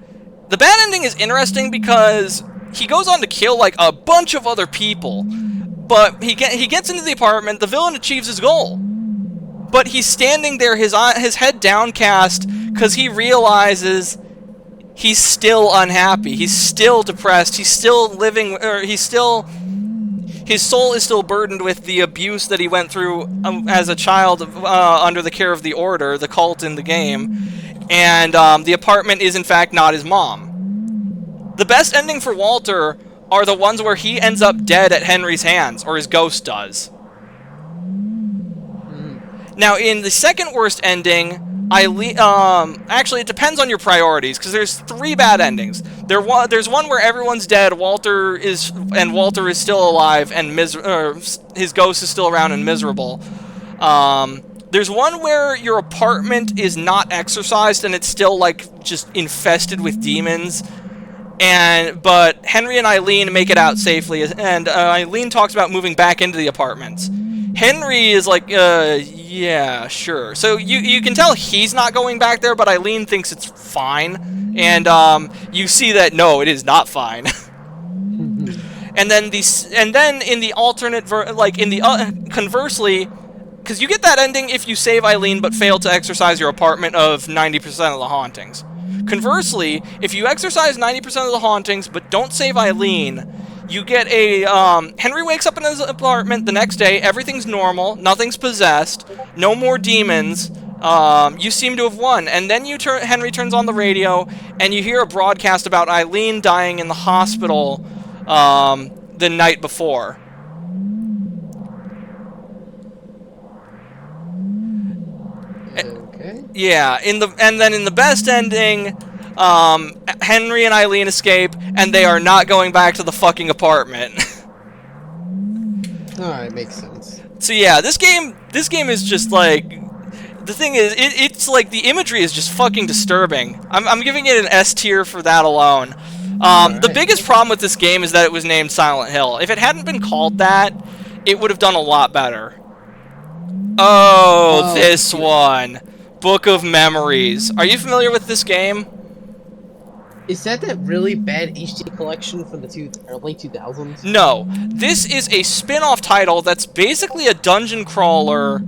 S1: is interesting because he goes on to kill like a bunch of other people. But he gets into the apartment, the villain achieves his goal. But he's standing there, his head downcast, because he realizes he's still unhappy. He's still depressed. He's still living, or his soul is still burdened with the abuse that he went through as a child under the care of the Order, the cult in the game. And the apartment is, in fact, not his mom. The best ending for Walter are the ones where he ends up dead at Henry's hands, or his ghost does. Now, in the second worst ending, actually, it depends on your priorities, because there's 3 bad endings. There's one where everyone's dead, Walter is still alive, and his ghost is still around and miserable. There's one where your apartment is not exorcised, and it's still, like, just infested with demons. But Henry and Eileen make it out safely, and Eileen talks about moving back into the apartments. Henry is like, Yeah, sure. So you can tell he's not going back there, but Eileen thinks it's fine, and you see that no, it is not fine. And then in the alternate conversely, because you get that ending if you save Eileen but fail to exercise your apartment of 90% of the hauntings. Conversely, if you exercise 90% of the hauntings but don't save Eileen, you get a Henry wakes up in his apartment the next day. Everything's normal. Nothing's possessed. No more demons. You seem to have won. And then Henry turns on the radio, and you hear a broadcast about Eileen dying in the hospital the night before.
S2: Okay.
S1: Yeah. And then in the best ending, Henry and Eileen escape, and they are not going back to the fucking apartment.
S2: Alright, makes sense.
S1: So yeah, this game is just like, the thing is, it's like the imagery is just fucking disturbing. I'm giving it an S tier for that alone. The biggest problem with this game is that it was named Silent Hill. If it hadn't been called that, it would have done a lot better. Oh, this one. Book of Memories. Are you familiar with this game?
S2: Is that really bad HD collection from the late 2000s?
S1: No. This is a spin-off title that's basically a dungeon crawler,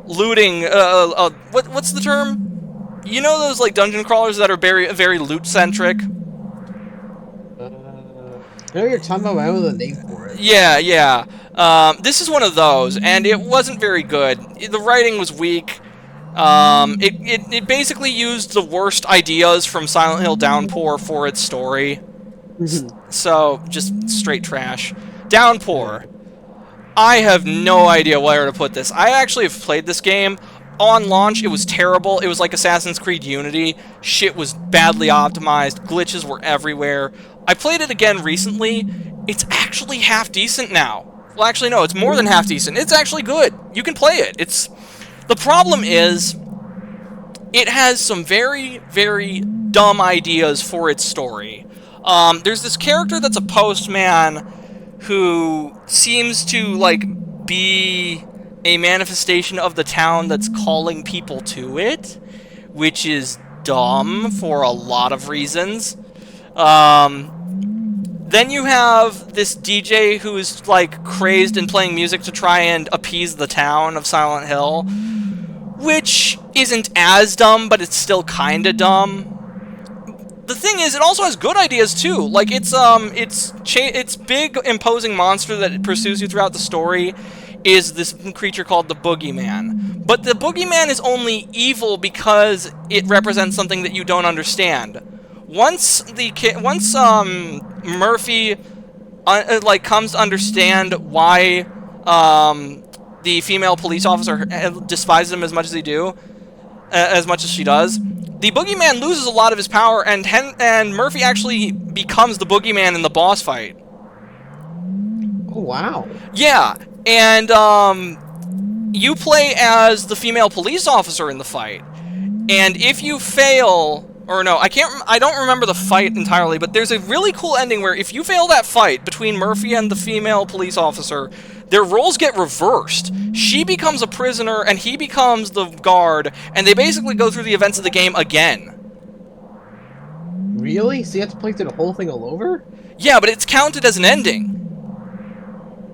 S1: looting, what's the term? You know those, like, dungeon crawlers that are very, very loot-centric?
S2: I know you're talking about, but I don't know the name for it.
S1: Yeah. This is one of those, and it wasn't very good. The writing was weak. It basically used the worst ideas from Silent Hill Downpour for its story. So, just straight trash. Downpour. I have no idea where to put this. I actually have played this game. On launch, it was terrible. It was like Assassin's Creed Unity. Shit was badly optimized. Glitches were everywhere. I played it again recently. It's actually half decent now. Well, actually, no, it's more than half decent. It's actually good. You can play it. The problem is, it has some very, very dumb ideas for its story. There's this character that's a postman who seems to, like, be a manifestation of the town that's calling people to it, which is dumb for a lot of reasons. Then you have this DJ who's, like, crazed and playing music to try and appease the town of Silent Hill, which isn't as dumb, but it's still kinda dumb. The thing is, it also has good ideas, too. Like, it's big, imposing monster that pursues you throughout the story is this creature called the Boogeyman. But the Boogeyman is only evil because it represents something that you don't understand. Once Murphy comes to understand why the female police officer despises him as much as she does, the Boogeyman loses a lot of his power, and Murphy actually becomes the Boogeyman in the boss fight.
S2: Oh wow!
S1: Yeah, and you play as the female police officer in the fight, and if you fail. Or no, I don't remember the fight entirely, but there's a really cool ending where if you fail that fight between Murphy and the female police officer, their roles get reversed. She becomes a prisoner, and he becomes the guard, and they basically go through the events of the game again.
S2: Really? So you have to play through the whole thing all over?
S1: Yeah, but it's counted as an ending.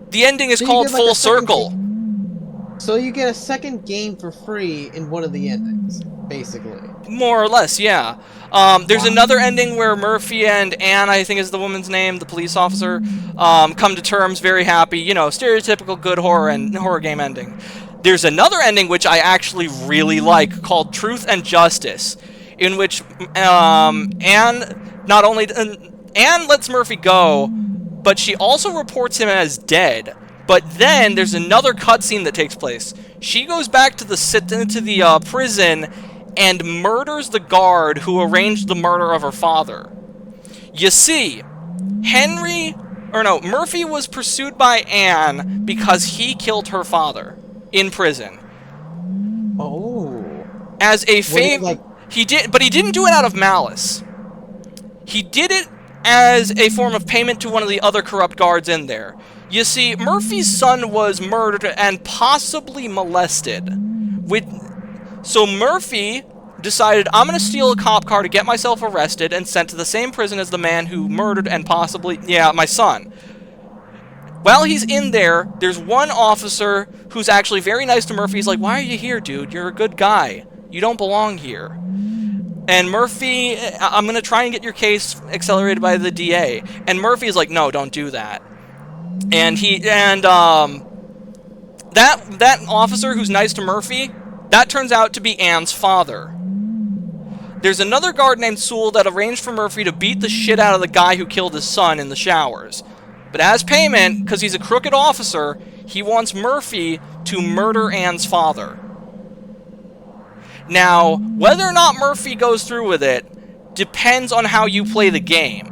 S1: The ending is called Full Circle.
S2: So you get a second game for free in one of the endings, basically.
S1: More or less, yeah. There's another ending where Murphy and Anne, I think is the woman's name, the police officer, come to terms, very happy, you know, stereotypical good horror game ending. There's another ending which I actually really like, called Truth and Justice, in which Anne lets Murphy go, but she also reports him as dead. But then there's another cutscene that takes place. She goes back to the prison and murders the guard who arranged the murder of her father. You see, Murphy was pursued by Anne because he killed her father in prison.
S2: Oh.
S1: As a favor, he didn't do it out of malice. He did it as a form of payment to one of the other corrupt guards in there. You see, Murphy's son was murdered and possibly molested. So Murphy decided, I'm going to steal a cop car to get myself arrested and sent to the same prison as the man who murdered and possibly, my son. While he's in there, there's one officer who's actually very nice to Murphy. He's like, why are you here, dude? You're a good guy. You don't belong here. And Murphy, I'm going to try and get your case accelerated by the DA. And Murphy is like, no, don't do that. And that officer who's nice to Murphy, that turns out to be Ann's father. There's another guard named Sewell that arranged for Murphy to beat the shit out of the guy who killed his son in the showers. But as payment, because he's a crooked officer, he wants Murphy to murder Ann's father. Now, whether or not Murphy goes through with it depends on how you play the game.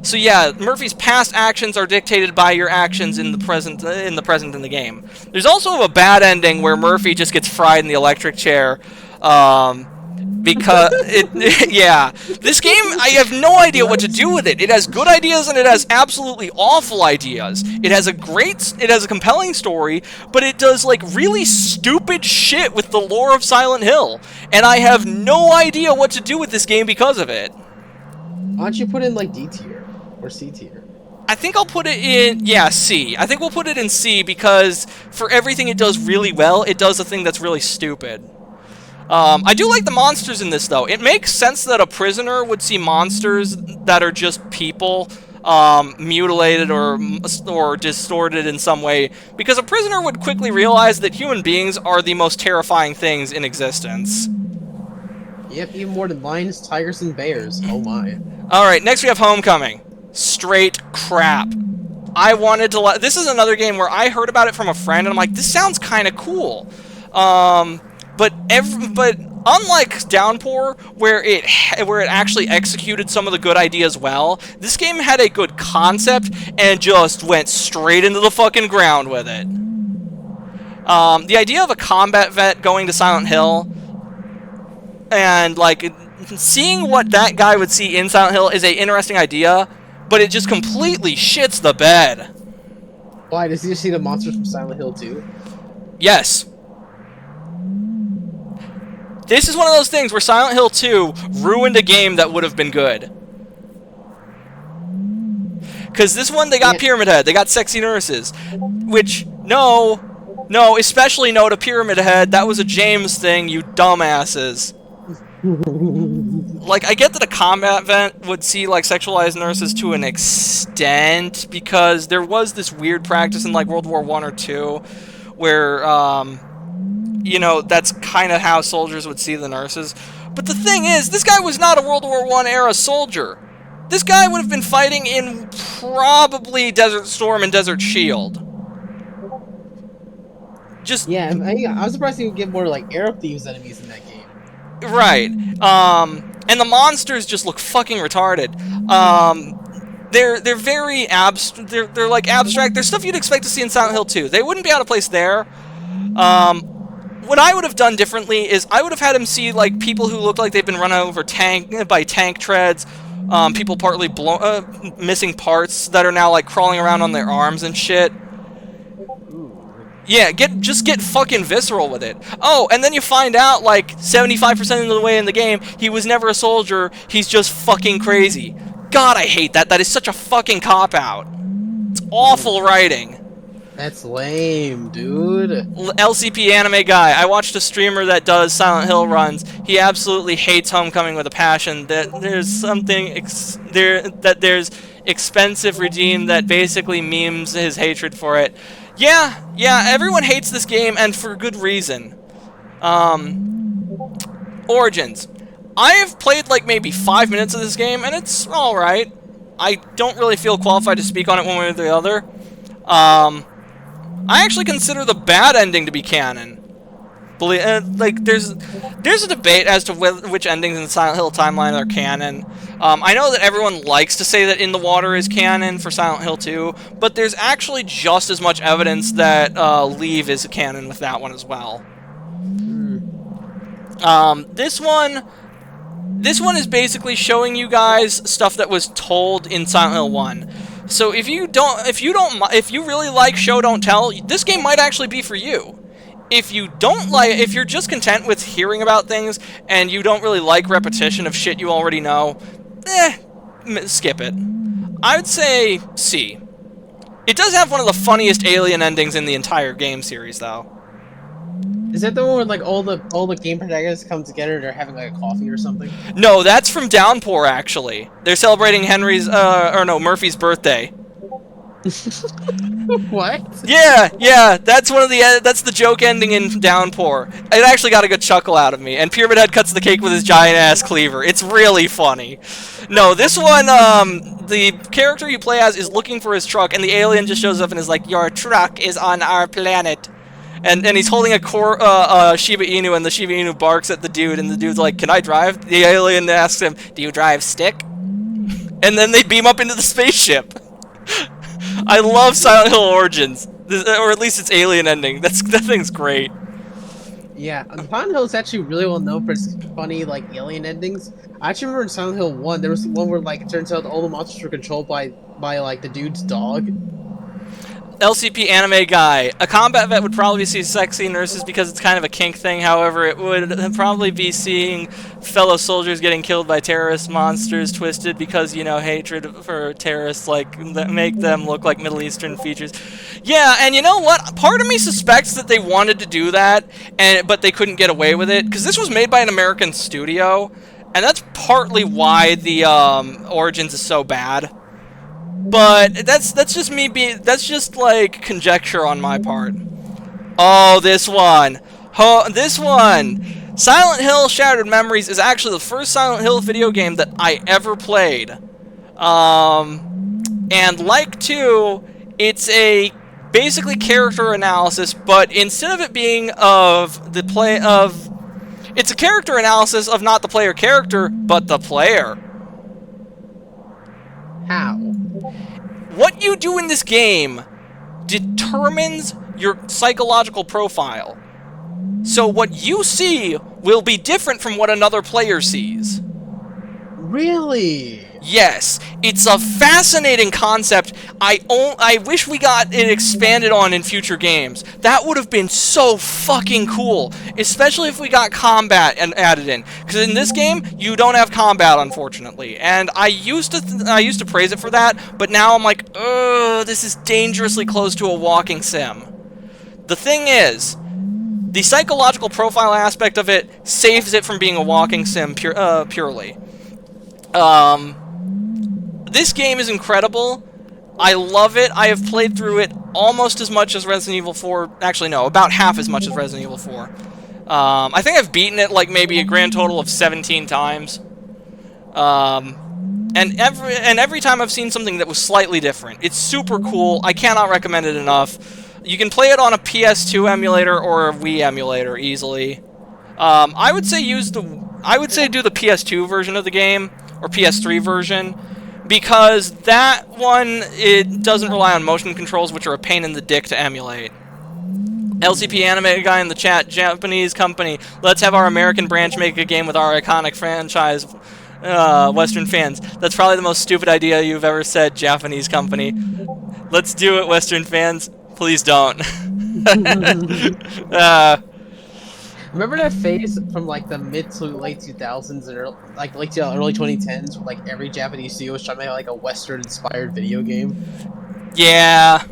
S1: So yeah, Murphy's past actions are dictated by your actions in the present in the game. There's also a bad ending where Murphy just gets fried in the electric chair. Because this game, I have no idea what to do with it. It has good ideas and it has absolutely awful ideas. It has a compelling story, but it does like really stupid shit with the lore of Silent Hill, and I have no idea what to do with this game because of it.
S2: Why don't you put in like D tier or C tier?
S1: I think I'll put it in, C. I think we'll put it in C because for everything it does really well, it does a thing that's really stupid. I do like the monsters in this, though. It makes sense that a prisoner would see monsters that are just people, mutilated or distorted in some way, because a prisoner would quickly realize that human beings are the most terrifying things in existence.
S2: Yep, even more than lions, tigers, and bears. Oh my.
S1: Alright, next we have Homecoming. Straight crap. I wanted to this is another game where I heard about it from a friend, and I'm like, this sounds kind of cool. But unlike Downpour, where it actually executed some of the good ideas well, this game had a good concept and just went straight into the fucking ground with it. The idea of a combat vet going to Silent Hill and like seeing what that guy would see in Silent Hill is an interesting idea, but it just completely shits the bed.
S2: Why? Does he just see the monsters from Silent Hill 2?
S1: Yes. This is one of those things where Silent Hill 2 ruined a game that would have been good. Because this one, they got Pyramid Head, they got sexy nurses. Which, no, especially no to Pyramid Head, that was a James thing, you dumbasses. Like, I get that a combat vet would see, like, sexualized nurses to an extent, because there was this weird practice in, like, World War I or II, where, you know, that's kind of how soldiers would see the nurses. But the thing is, this guy was not a World War I era soldier. This guy would have been fighting in probably Desert Storm and Desert Shield. Just...
S2: Yeah, I was surprised he would get more, like, Arab Thieves enemies in that game.
S1: Right. And the monsters just look fucking retarded. They're very they're like abstract. They're stuff you'd expect to see in Silent Hill 2. They wouldn't be out of place there. What I would have done differently is I would have had him see like people who look like they've been run over by tank treads, people partly missing parts that are now like crawling around on their arms and shit. Yeah, just get fucking visceral with it. Oh, and then you find out like 75% of the way in the game he was never a soldier. He's just fucking crazy. God, I hate that. That is such a fucking cop-out. It's awful writing.
S2: That's lame, dude.
S1: LCP anime guy. I watched a streamer that does Silent Hill runs. He absolutely hates Homecoming with a passion. That there's something there's expensive redeem that basically memes his hatred for it. Yeah, everyone hates this game, and for good reason. Origins. I have played like maybe 5 minutes of this game, and it's alright. I don't really feel qualified to speak on it one way or the other. I actually consider the bad ending to be canon. Like, there's a debate as to which endings in the Silent Hill timeline are canon. I know that everyone likes to say that In the Water is canon for Silent Hill 2, but there's actually just as much evidence that Leave is canon with that one as well. This one, This one is basically showing you guys stuff that was told in Silent Hill 1. So if you really like show don't tell, this game might actually be for you. If you're just content with hearing about things and you don't really like repetition of shit you already know, skip it. I would say C. It does have one of the funniest alien endings in the entire game series, though.
S2: Is that the one where like all the game protagonists come together and they're having like a coffee or something?
S1: No, that's from Downpour, actually. They're celebrating Murphy's birthday.
S2: What?
S1: Yeah, that's that's the joke ending in Downpour. It actually got a good chuckle out of me. And Pyramid Head cuts the cake with his giant ass cleaver. It's really funny. No, this one, the character you play as is looking for his truck, and the alien just shows up and is like, "Your truck is on our planet." And he's holding a Shiba Inu, and the Shiba Inu barks at the dude, and the dude's like, "Can I drive?" The alien asks him, "Do you drive stick?" And then they beam up into the spaceship. I love Silent Hill Origins, or at least its alien ending. That thing's great.
S2: Yeah, Silent Hill is actually really well known for its funny like alien endings. I actually remember in Silent Hill 1, there was one where like it turns out all the monsters were controlled by like the dude's dog.
S1: LCP anime guy. A combat vet would probably see sexy nurses because it's kind of a kink thing. However, it would probably be seeing fellow soldiers getting killed by terrorist monsters twisted because, you know, hatred for terrorists like make them look like Middle Eastern features. Yeah, and you know what? Part of me suspects that they wanted to do that, but they couldn't get away with it because this was made by an American studio, and that's partly why the Origins is so bad. But that's just me that's just like conjecture on my part. Oh, this one. Silent Hill Shattered Memories is actually the first Silent Hill video game that I ever played. And like 2, it's a basically character analysis, but instead of it being it's a character analysis of not the player character, but the player.
S2: How?
S1: What you do in this game determines your psychological profile. So what you see will be different from what another player sees.
S2: Really?
S1: Yes, it's a fascinating concept. I wish we got it expanded on in future games. That would have been so fucking cool, especially if we got combat and added in. Because in this game, you don't have combat, unfortunately. And I used to praise it for that, but now I'm like, oh, this is dangerously close to a walking sim. The thing is, the psychological profile aspect of it saves it from being a walking sim purely. This game is incredible. I love it. I have played through it almost as much as Resident Evil 4. Actually, no, about half as much as Resident Evil 4. I think I've beaten it like maybe a grand total of 17 times. And every time I've seen something that was slightly different. It's super cool. I cannot recommend it enough. You can play it on a PS2 emulator or a Wii emulator easily. I would say do the PS2 version of the game or PS3 version, because that one, it doesn't rely on motion controls, which are a pain in the dick to emulate. LCP anime guy in the chat, Japanese company, let's have our American branch make a game with our iconic franchise, Western fans. That's probably the most stupid idea you've ever said, Japanese company. Let's do it, Western fans. Please don't.
S2: Remember that phase from like the mid to late 2000s and early 2010s where like every Japanese studio was trying to make like a Western inspired video game?
S1: Yeah.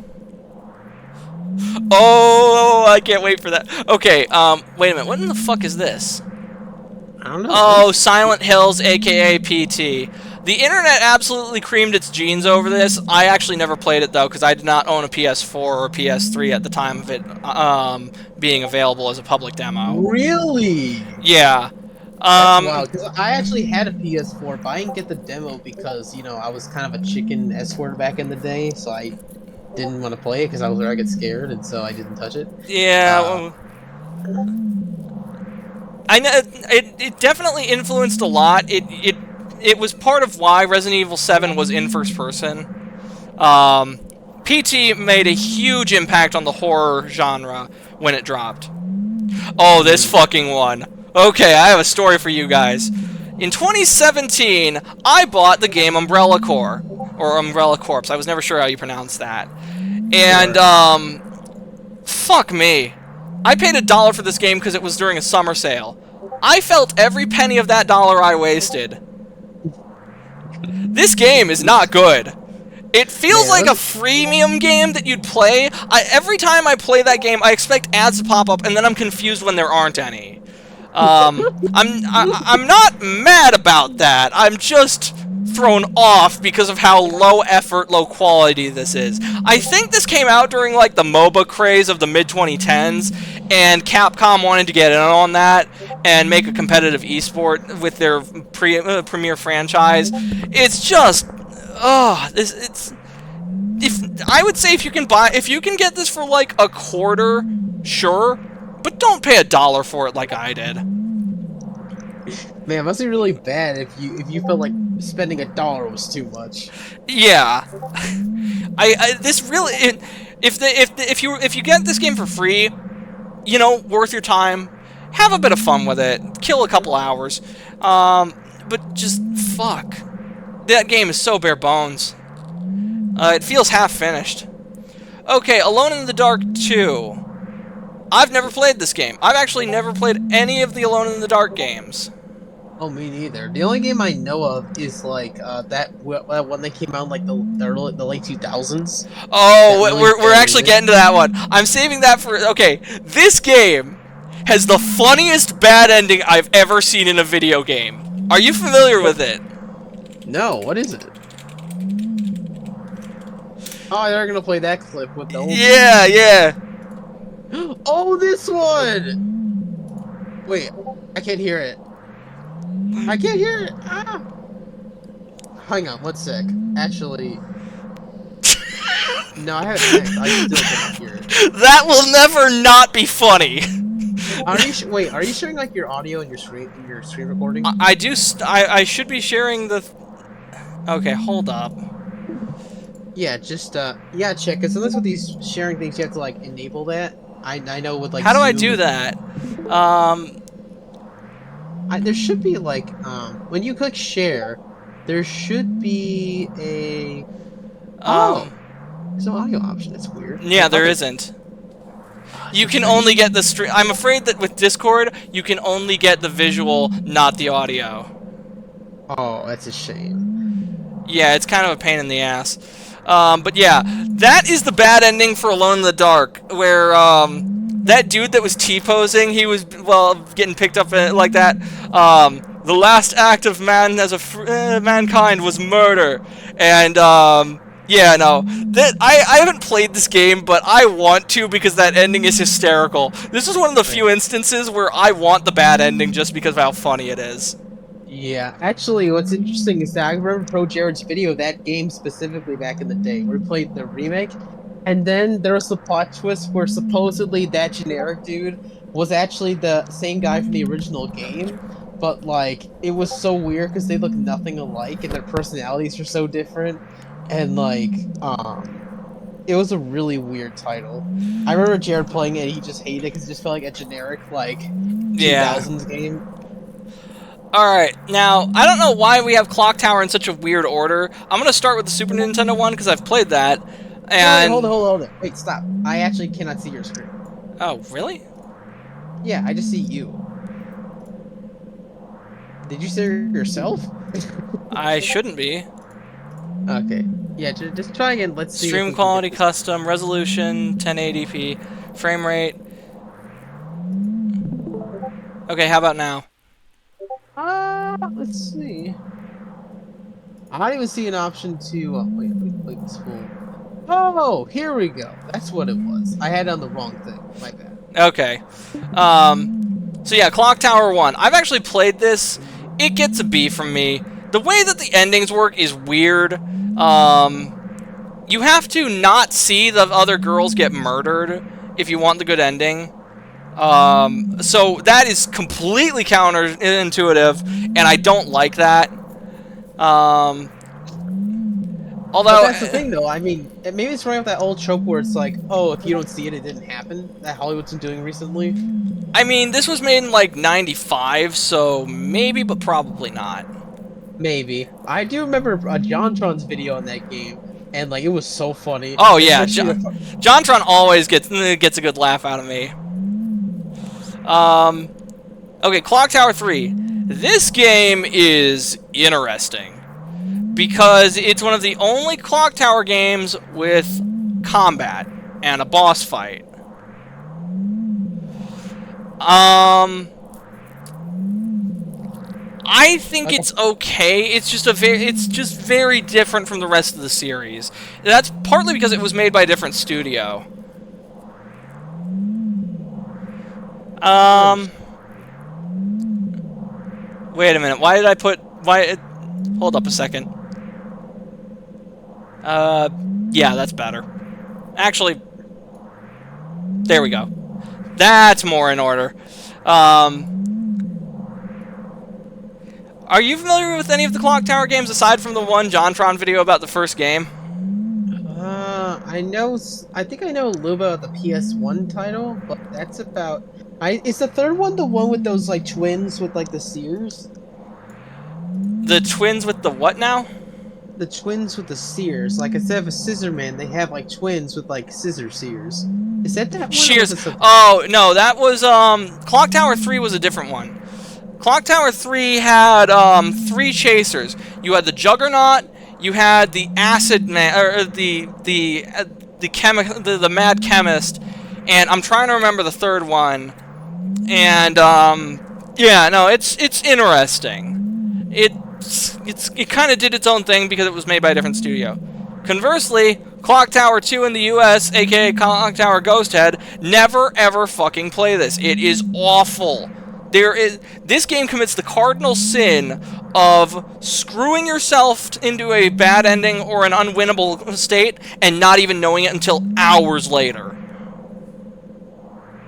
S1: Oh, I can't wait for that. Okay, wait a minute. What in the fuck is this?
S2: I don't know.
S1: Oh, Silent Hills, aka PT. The internet absolutely creamed its jeans over this. I actually never played it, though, because I did not own a PS4 or a PS3 at the time of it being available as a public demo.
S2: Really?
S1: Yeah.
S2: That's wild, because I actually had a PS4, but I didn't get the demo because, you know, I was kind of a chicken escort back in the day, so I didn't want to play it because I was worried I'd get scared, and so I didn't touch it.
S1: Yeah. I know it definitely influenced a lot. It was part of why Resident Evil 7 was in first person. PT made a huge impact on the horror genre when it dropped. Oh, this fucking one. Okay, I have a story for you guys. In 2017, I bought the game Umbrella Corps, or Umbrella Corps. I was never sure how you pronounce that. And, fuck me. I paid $1 for this game because it was during a summer sale. I felt every penny of that dollar I wasted. This game is not good. It feels like a freemium game that you'd play. Every time I play that game, I expect ads to pop up, and then I'm confused when there aren't any. I'm not mad about that. I'm just thrown off because of how low effort, low quality this is. I think this came out during like the MOBA craze of the mid-2010s, and Capcom wanted to get in on that and make a competitive esport with their premier franchise. It's just, I would say if you can get this for like a quarter, sure, but don't pay $1 for it like I did.
S2: Man, it must be really bad if you felt like spending $1 was too much.
S1: Yeah, if you get this game for free, you know, worth your time, have a bit of fun with it, kill a couple hours, but just fuck, that game is so bare bones. It feels half finished. Okay, Alone in the Dark 2. I've never played this game. I've actually never played any of the Alone in the Dark games.
S2: Oh, me neither. The only game I know of is like that one that came out in like the late 2000s.
S1: Oh, we're actually getting to that one. I'm saving that for... Okay, this game has the funniest bad ending I've ever seen in a video game. Are you familiar with it?
S2: No, what is it? Oh, they're gonna play that clip with the old...
S1: Yeah.
S2: Oh, this one! Wait, I can't hear it. I can't hear it! Ah! Hang on, one sec. Actually... No, I haven't. I still can't hear it.
S1: That will never not be funny.
S2: Wait, are you showing like your audio and your screen recording?
S1: I do. I should be sharing the... Okay, hold up.
S2: Yeah, just yeah, check. Cause sometimes with these sharing things, you have to like enable that. I know with like.
S1: How do I do that?
S2: There should be like when you click share, there should be a there's no audio option. That's weird.
S1: Yeah, there isn't. You can only get the stream. I'm afraid that with Discord, you can only get the visual, not the audio.
S2: Oh, that's a shame.
S1: Yeah, it's kind of a pain in the ass. But yeah, that is the bad ending for Alone in the Dark, where that dude that was T-posing, he was, well, getting picked up like that. The last act of man as mankind was murder, and yeah, no, I haven't played this game, but I want to because that ending is hysterical. This is one of the few instances where I want the bad ending just because of how funny it is.
S2: Yeah, actually, what's interesting is that I remember Pro Jared's video of that game specifically back in the day, where he played the remake, and then there was the plot twist where supposedly that generic dude was actually the same guy from the original game, but like, it was so weird because they look nothing alike and their personalities are so different, and like, it was a really weird title. I remember Jared playing it and he just hated it because it just felt like a generic, like, 2000s game.
S1: Alright, now, I don't know why we have Clock Tower in such a weird order. I'm gonna start with the Super Nintendo one, because I've played that, and...
S2: Wait, hold it. Wait, stop. I actually cannot see your screen.
S1: Oh, really?
S2: Yeah, I just see you. Did you see yourself?
S1: I shouldn't be.
S2: Okay. Yeah, just try again. Let's see.
S1: Stream quality, custom, resolution, 1080p, frame rate. Okay, how about now?
S2: Let's see. I don't even see an option to. Wait, it's full. Oh, here we go. That's what it was. I had on the wrong thing. My bad.
S1: Okay. So yeah, Clock Tower 1. I've actually played this. It gets a B from me. The way that the endings work is weird. You have to not see the other girls get murdered if you want the good ending. So that is completely counterintuitive, and I don't like that. Although,
S2: But that's the thing, though. I mean, maybe it's running off that old trope where it's like, oh, if you don't see it, it didn't happen. That Hollywood's been doing recently.
S1: I mean, this was made in like '95, so maybe, but probably not.
S2: Maybe. I do remember JonTron's video on that game, and like it was so funny.
S1: Oh yeah,
S2: Especially
S1: JonTron always gets a good laugh out of me. Okay, Clock Tower 3. This game is interesting because it's one of the only Clock Tower games with combat and a boss fight. I think it's okay. It's just very different from the rest of the series. That's partly because it was made by a different studio. Wait a minute. Hold up a second. Yeah, that's better. Actually, there we go. That's more in order. Are you familiar with any of the Clock Tower games aside from the one JonTron video about the first game?
S2: I think I know a little bit about the PS1 title, but that's about. Is the third one the one with those like twins with like the seers?
S1: The twins with the what now?
S2: The twins with the seers. Like instead of a scissor man, they have like twins with like scissor seers. Is that one?
S1: Shears. Oh no, that was Clock Tower 3 was a different one. Clock Tower 3 had 3 chasers. You had the Juggernaut, you had the Acid Man, or the Mad Chemist, and I'm trying to remember the third one. And yeah, no, it's interesting. It kind of did its own thing because it was made by a different studio. Conversely, Clock Tower 2 in the US, aka Clock Tower Ghost Head, never ever fucking play this. It is awful. This game commits the cardinal sin of screwing yourself into a bad ending or an unwinnable state and not even knowing it until hours later.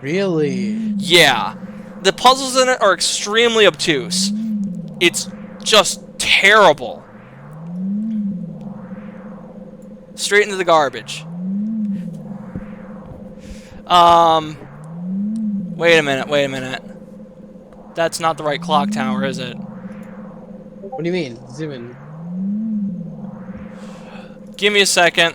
S2: Really?
S1: Yeah. The puzzles in it are extremely obtuse. It's just terrible. Straight into the garbage. Wait a minute. That's not the right clock tower, is it?
S2: What do you mean? Zoom in.
S1: Give me a second.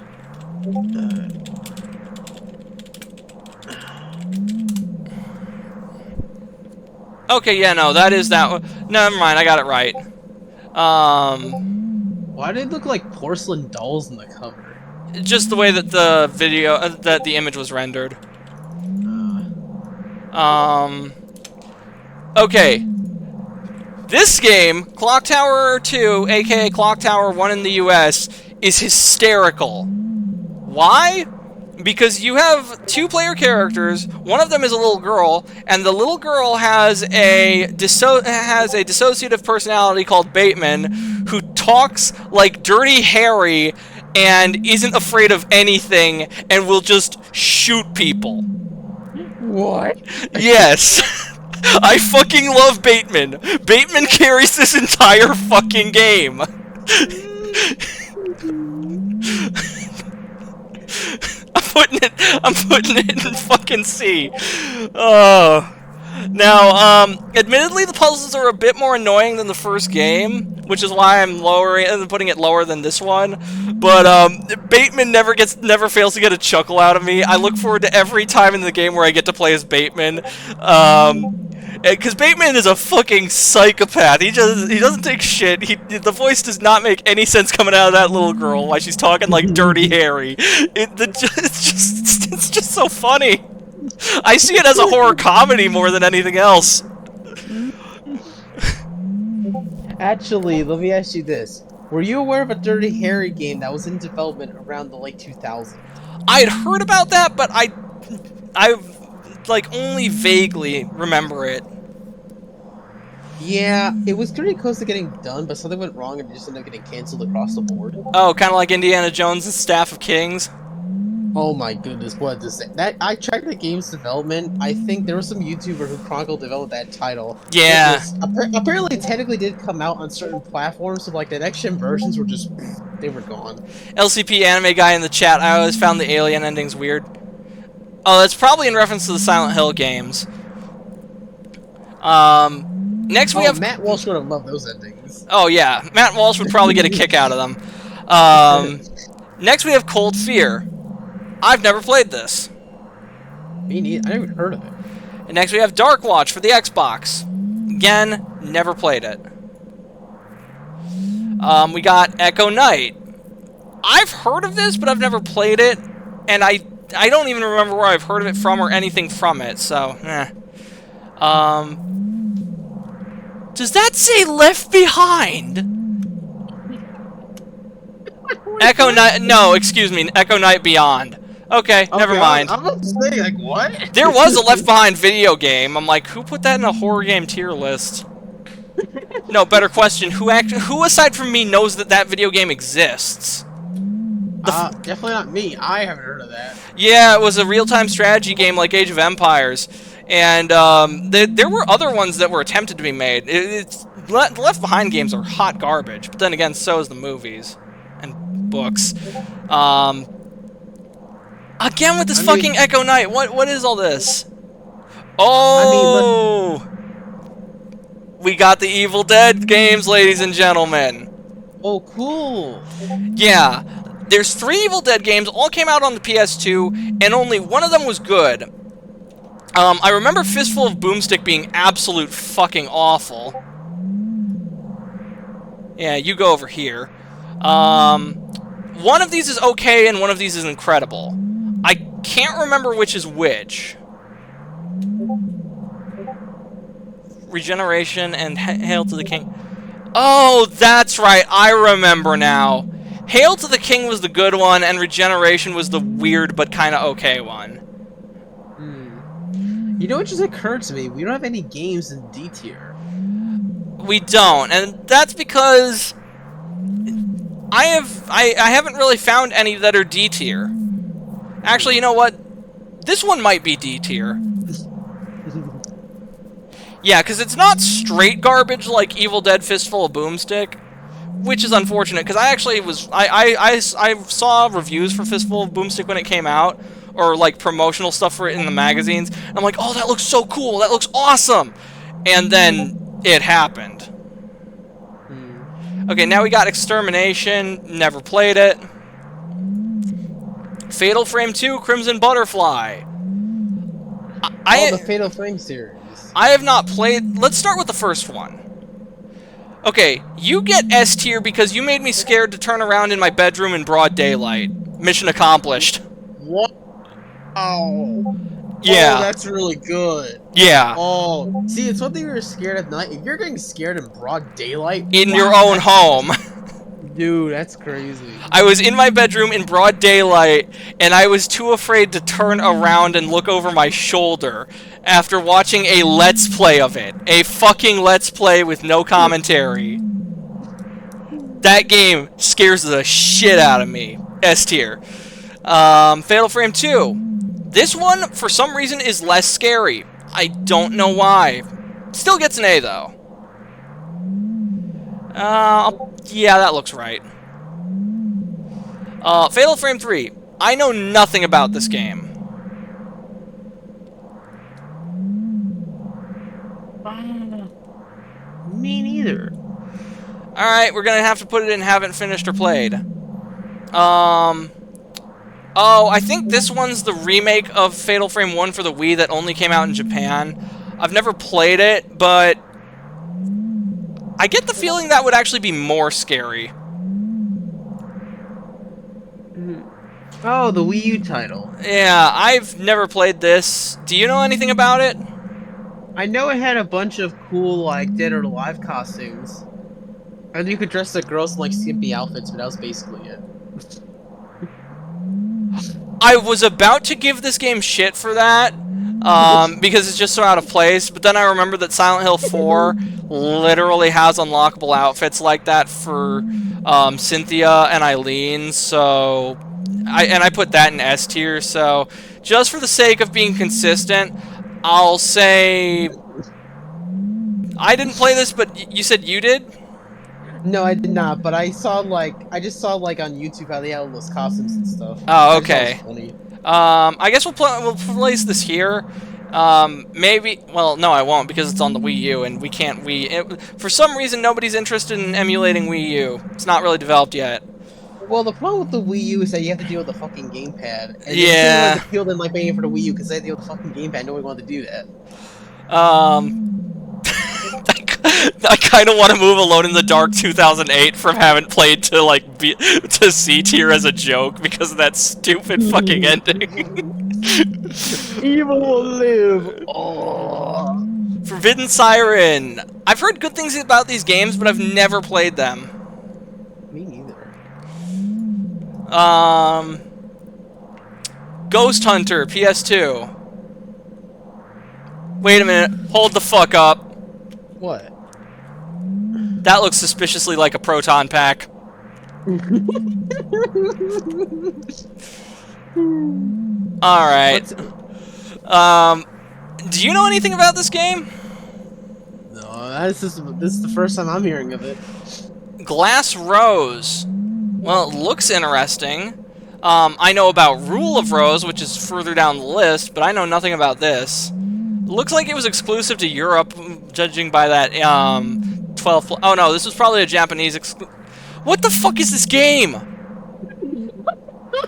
S1: Okay, yeah, no, that is that one. No, never mind, I got it right.
S2: Why do they look like porcelain dolls in the cover?
S1: Just the way that the video, that the image was rendered. Okay. This game, Clock Tower 2, aka Clock Tower 1 in the US, is hysterical. Why? Because you have 2 player characters, one of them is a little girl, and the little girl has a dissociative personality called Bateman, who talks like Dirty Harry and isn't afraid of anything and will just shoot people.
S2: What?
S1: Yes. I fucking love Bateman. Bateman carries this entire fucking game. I'm putting it in fucking C. Oh. Now, admittedly, the puzzles are a bit more annoying than the first game, which is why I'm putting it lower than this one. But Bateman never fails to get a chuckle out of me. I look forward to every time in the game where I get to play as Bateman. Because Bateman is a fucking psychopath. He doesn't take shit. The voice does not make any sense coming out of that little girl while she's talking like Dirty Harry. It's just so funny. I see it as a horror comedy more than anything else.
S2: Actually, let me ask you this. Were you aware of a Dirty Harry game that was in development around the late 2000s?
S1: I had heard about that, but I like only vaguely remember it.
S2: Yeah, it was pretty close to getting done, but something went wrong and it just ended up getting canceled across the board.
S1: Oh, kind of like Indiana Jones' Staff of Kings?
S2: Oh my goodness, what is this? That I checked the game's development. I think there was some YouTuber who chronicled developed that title.
S1: Yeah.
S2: Apparently, technically did come out on certain platforms, so like the next gen versions were just they were gone.
S1: LCP anime guy in the chat, I always found the alien endings weird. Oh, that's probably in reference to the Silent Hill games. Next we have...
S2: Matt Walsh would have loved those endings.
S1: Oh yeah, Matt Walsh would probably get a kick out of them. Next we have Cold Fear. I've never played this.
S2: Me neither. I never even heard of it.
S1: And next we have Dark Watch for the Xbox. Again, never played it. We got Echo Knight. I've heard of this, but I've never played it, and I don't even remember where I've heard of it from or anything from it, so, eh. Does that say Left Behind? Echo Knight, no, excuse me, Echo Knight Beyond. Okay, never mind.
S2: I'm about to say, like, what?
S1: There was a Left Behind video game. I'm like, who put that in a horror game tier list? No, better question. Who aside from me knows that video game exists?
S2: Definitely not me. I haven't heard of that.
S1: Yeah, it was a real-time strategy game like Age of Empires, and there were other ones that were attempted to be made. The Left Behind games are hot garbage, but then again, so is the movies and books. Again with this fucking Echo Knight. What is all this? Oh, we got the Evil Dead games, ladies and gentlemen.
S2: Oh, cool.
S1: Yeah, there's 3 Evil Dead games. All came out on the PS2, and only one of them was good. I remember Fistful of Boomstick being absolute fucking awful. Yeah, you go over here. One of these is okay, and one of these is incredible. I can't remember which is which. Regeneration and Hail to the King. Oh, that's right. I remember now. Hail to the King was the good one, and Regeneration was the weird but kind of okay one.
S2: You know what just occurred to me? We don't have any games in D tier.
S1: We don't, and that's because I haven't really found any that are D tier. Actually, you know what? This one might be D tier. Yeah, because it's not straight garbage like Evil Dead Fistful of Boomstick, which is unfortunate, because I actually was... I saw reviews for Fistful of Boomstick when it came out, or like promotional stuff for it in the magazines, and I'm like, oh, that looks so cool, that looks awesome! And then it happened. Okay, now we got Extermination, never played it. Fatal Frame 2, Crimson Butterfly.
S2: The Fatal Frame series.
S1: I have not played... Let's start with the first one. Okay, you get S tier because you made me scared to turn around in my bedroom in broad daylight. Mission accomplished.
S2: What? Oh.
S1: Yeah.
S2: Oh, that's really good.
S1: Yeah.
S2: Oh. See, it's one thing you're scared at night. If you're getting scared in broad daylight...
S1: In your own home.
S2: Dude, that's crazy.
S1: I was in my bedroom in broad daylight, and I was too afraid to turn around and look over my shoulder after watching a Let's Play of it. A fucking Let's Play with no commentary. That game scares the shit out of me. S tier. Fatal Frame 2. This one, for some reason, is less scary. I don't know why. Still gets an A, though. Yeah, that looks right. Fatal Frame 3. I know nothing about this game.
S2: Me neither.
S1: Alright, we're gonna have to put it in haven't finished or played. Oh, I think this one's the remake of Fatal Frame 1 for the Wii that only came out in Japan. I've never played it, but I get the feeling that would actually be more scary.
S2: Oh, the Wii U title.
S1: Yeah, I've never played this. Do you know anything about it?
S2: I know it had a bunch of cool, like, Dead or Alive costumes. And you could dress the girls in, like, skimpy outfits, but that was basically it.
S1: I was about to give this game shit for that, because it's just so out of place, but then I remember that Silent Hill 4 literally has unlockable outfits like that for Cynthia and Eileen, so I put that in S tier. So just for the sake of being consistent, I'll say I didn't play this, but you said you did.
S2: No, I did not, but I just saw like on YouTube how they had all those costumes and stuff.
S1: Oh,
S2: I just thought
S1: okay.
S2: it was funny.
S1: I guess we'll place this here. Maybe. Well, no, I won't because it's on the Wii U, and we can't for some reason, nobody's interested in emulating Wii U. It's not really developed yet.
S2: Well, the problem with the Wii U is that you have to deal with the fucking gamepad. And
S1: Yeah.
S2: the appeal than like paying for the Wii U because they deal with the fucking gamepad. Nobody wanted to do that.
S1: I kind of want to move Alone in the Dark 2008 from haven't played to like to C tier as a joke because of that stupid fucking ending.
S2: Evil will live. Oh.
S1: Forbidden Siren. I've heard good things about these games, but I've never played them.
S2: Me neither.
S1: Ghost Hunter PS2. Wait a minute. Hold the fuck up.
S2: What?
S1: That looks suspiciously like a proton pack. Alright. Do you know anything about this game?
S2: No, this is the first time I'm hearing of it.
S1: Glass Rose. Well, it looks interesting. I know about Rule of Rose, which is further down the list, but I know nothing about this. Looks like it was exclusive to Europe, judging by that 12. Oh no, this was probably a Japanese What the fuck is this game?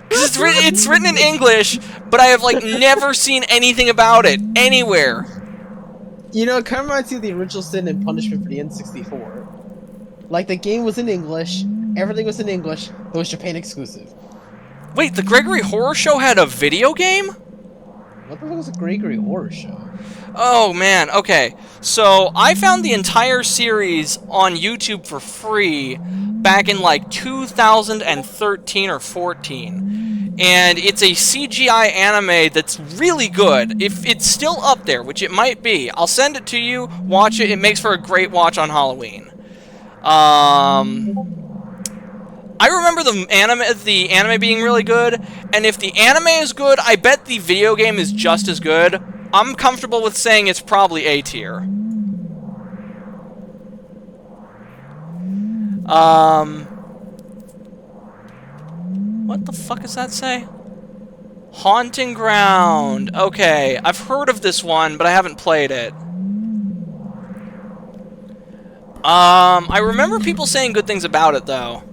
S1: 'Cause it's written in English, but I have like never seen anything about it anywhere.
S2: You know, it kind of reminds me of the original Sin and Punishment for the N64. Like the game was in English, everything was in English, but it was Japan exclusive.
S1: Wait, the Gregory Horror Show had a video game?
S2: What the fuck was a Gregory Horror Show?
S1: Oh man, okay. So I found the entire series on YouTube for free back in like 2013 or 14. And it's a CGI anime that's really good. If it's still up there, which it might be, I'll send it to you, watch it. It makes for a great watch on Halloween. I remember the anime being really good, and if the anime is good, I bet the video game is just as good. I'm comfortable with saying it's probably A tier. What the fuck does that say? Haunting Ground. Okay, I've heard of this one, but I haven't played it. I remember people saying good things about it, though.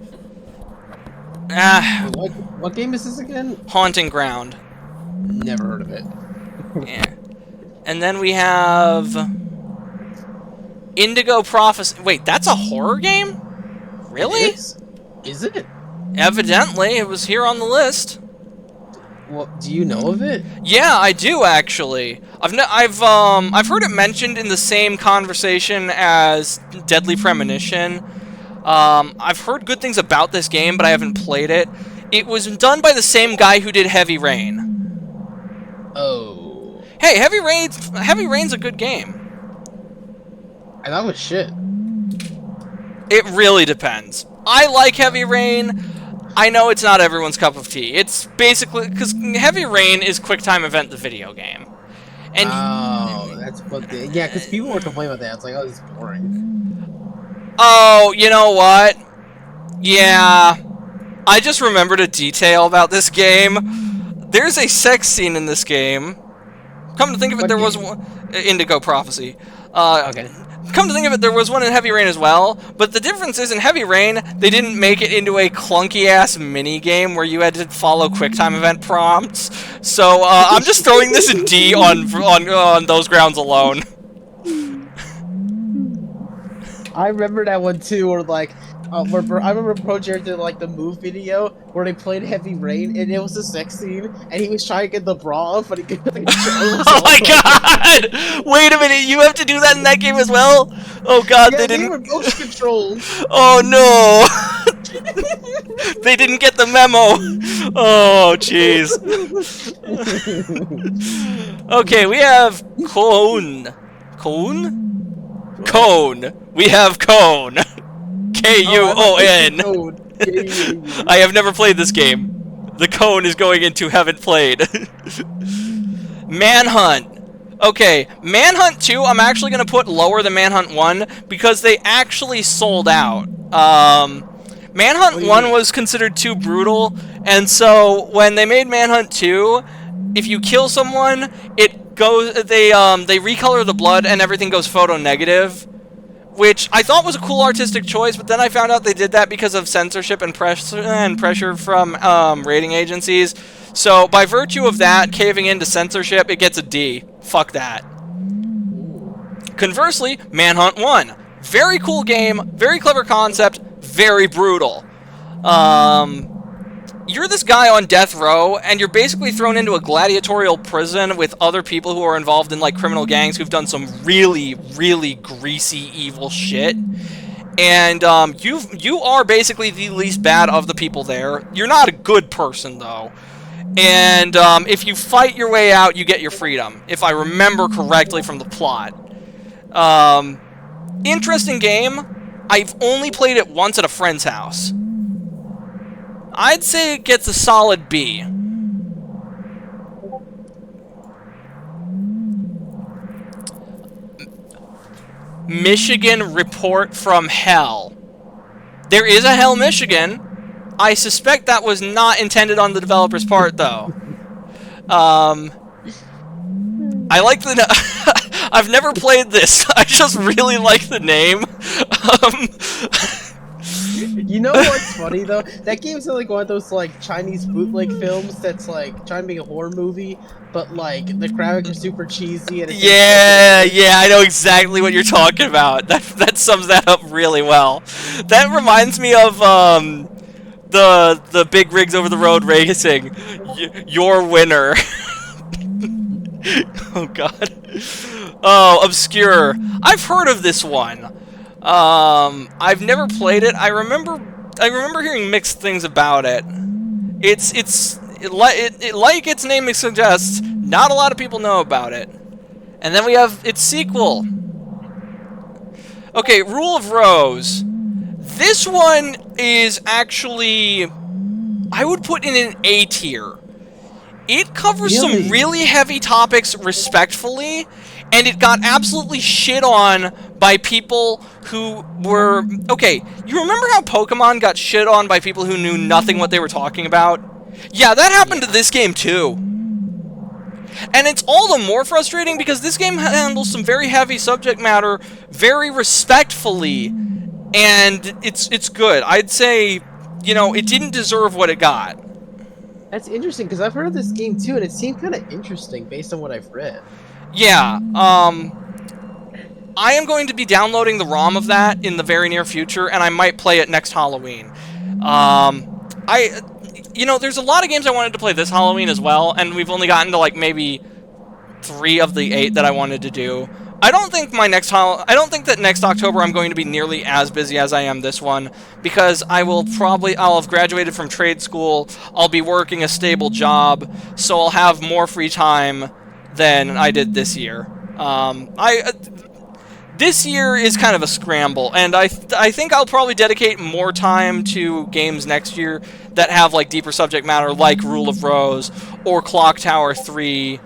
S2: What game is this again?
S1: Haunting Ground.
S2: Never heard of it.
S1: Yeah. And then we have Indigo Prophecy. Wait, that's a horror game? Really?
S2: Is it?
S1: Evidently, it was here on the list.
S2: Well, do you know of it?
S1: Yeah, I do actually. I've heard it mentioned in the same conversation as Deadly Premonition. I've heard good things about this game, but I haven't played it. It was done by the same guy who did Heavy Rain.
S2: Oh.
S1: Hey, Heavy Rain's a good game.
S2: And that was shit.
S1: It really depends. I like Heavy Rain. I know it's not everyone's cup of tea. It's basically because Heavy Rain is QuickTime Event, the video game. And
S2: that's what. Yeah, because people were complaining about that. It's like, oh, this is boring.
S1: Oh, you know what? Yeah, I just remembered a detail about this game. There's a sex scene in this game. Come to think of it, there was one. Indigo Prophecy.
S2: Okay.
S1: Come to think of it, there was one in Heavy Rain as well, but the difference is in Heavy Rain, they didn't make it into a clunky-ass mini-game where you had to follow QuickTime Event prompts. So, I'm just throwing this in D on those grounds alone.
S2: I remember that one too, or like, I remember Project did like the move video where they played Heavy Rain, and it was a sex scene, and he was trying to get the bra off, but he couldn't control himself.
S1: Oh my god! Wait a minute, you have to do that in that game as well? Oh god,
S2: Yeah,
S1: they
S2: they
S1: didn't.
S2: were motion controlled.
S1: Oh no! They didn't get the memo. Oh jeez. Okay, we have Cone. Cone? Cone. We have Cone. K-U-O-N.
S2: Oh,
S1: I have never played this game. The cone is going into haven't played. Manhunt. Okay, Manhunt 2 I'm actually going to put lower than Manhunt 1 because they actually sold out. Manhunt 1 was considered too brutal, and so when they made Manhunt 2, if you kill someone, it goes they recolor the blood and everything goes photo negative, which I thought was a cool artistic choice, but then I found out they did that because of censorship and pressure from rating agencies. So by virtue of that caving into censorship, it gets a D. Fuck that. Conversely, Manhunt 1. Very cool game, very clever concept, very brutal. You're this guy on death row, and you're basically thrown into a gladiatorial prison with other people who are involved in, like, criminal gangs who've done some really, really greasy, evil shit. And, you are basically the least bad of the people there. You're not a good person, though. And, if you fight your way out, you get your freedom, if I remember correctly from the plot. Interesting game. I've only played it once at a friend's house. I'd say it gets a solid B. Michigan Report from Hell. There is a Hell, Michigan. I suspect that was not intended on the developer's part, though. I like the... I've never played this. I just really like the name.
S2: You know what's funny though? That game's like one of those like Chinese bootleg films that's like trying to make a horror movie, but like the graphics are super cheesy and it's
S1: yeah, I know exactly what you're talking about. That sums that up really well. That reminds me of the big rigs over the road racing. Your winner. Oh god. Oh, Obscure. I've heard of this one. I've never played it. I remember hearing mixed things about it. Like its name suggests, not a lot of people know about it. And then we have its sequel. Okay, Rule of Rose. This one is actually, I would put in an A tier. It covers some really heavy topics respectfully, and it got absolutely shit on by people who were... Okay, you remember how Pokemon got shit on by people who knew nothing what they were talking about? Yeah, that happened to this game too. And it's all the more frustrating because this game handles some very heavy subject matter very respectfully, and it's good. I'd say, you know, it didn't deserve what it got.
S2: That's interesting, because I've heard of this game too, and it seemed kind of interesting based on what I've read.
S1: Yeah, I am going to be downloading the ROM of that in the very near future, and I might play it next Halloween. You know, there's a lot of games I wanted to play this Halloween as well, and we've only gotten to, like, maybe 3 of the 8 that I wanted to do. I don't think that next October I'm going to be nearly as busy as I am this one, because I'll have graduated from trade school, I'll be working a stable job, so I'll have more free time than I did this year. This year is kind of a scramble, and I think I'll probably dedicate more time to games next year that have, like, deeper subject matter, like Rule of Rose, or Clock Tower 3,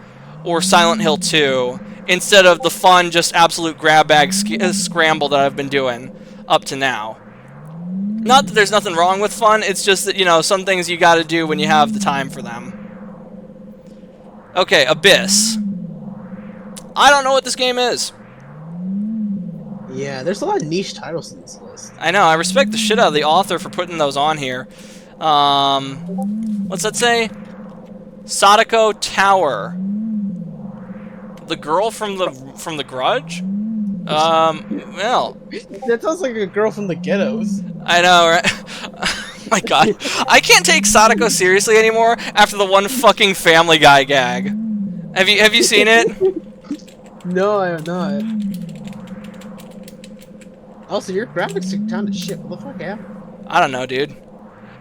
S1: or Silent Hill 2, instead of the fun, just absolute grab bag scramble that I've been doing up to now. Not that there's nothing wrong with fun, it's just that, you know, some things you gotta do when you have the time for them. Okay, Abyss. I don't know what this game is.
S2: Yeah, there's a lot of niche titles in this list.
S1: I know, I respect the shit out of the author for putting those on here. What's that say? Sadako Tower. The girl from the Grudge? Well.
S2: That sounds like a girl from the ghettos.
S1: I know, right? Oh my god. I can't take Sadako seriously anymore after the one fucking Family Guy gag. Have you seen it?
S2: No, I have not. Also, your graphics are kind of shit. What the fuck happened?
S1: I don't know, dude.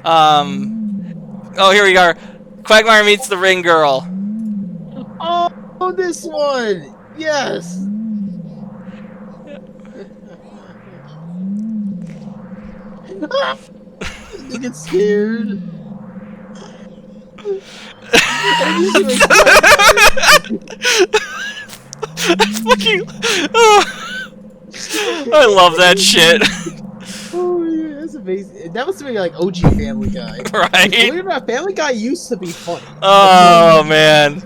S1: Oh, here we are. Quagmire meets the Ring Girl.
S2: Oh, this one! Yes! I get scared. And you just like,
S1: Fucking. I love that shit.
S2: oh yeah, that's amazing. That must be like OG Family Guy.
S1: Right?
S2: Believe it or not, Family Guy used to be funny.
S1: Oh man.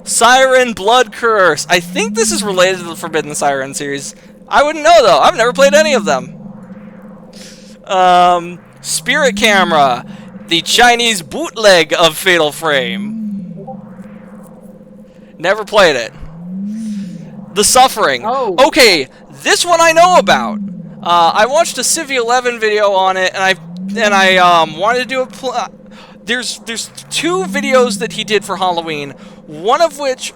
S1: Siren Blood Curse. I think this is related to the Forbidden Siren series. I wouldn't know though. I've never played any of them. Spirit Camera. The Chinese bootleg of Fatal Frame. Never played it. The Suffering.
S2: Oh.
S1: Okay, this one I know about. I watched a Civ 11 video on it, and I wanted to do a. There's 2 videos that he did for Halloween. One of which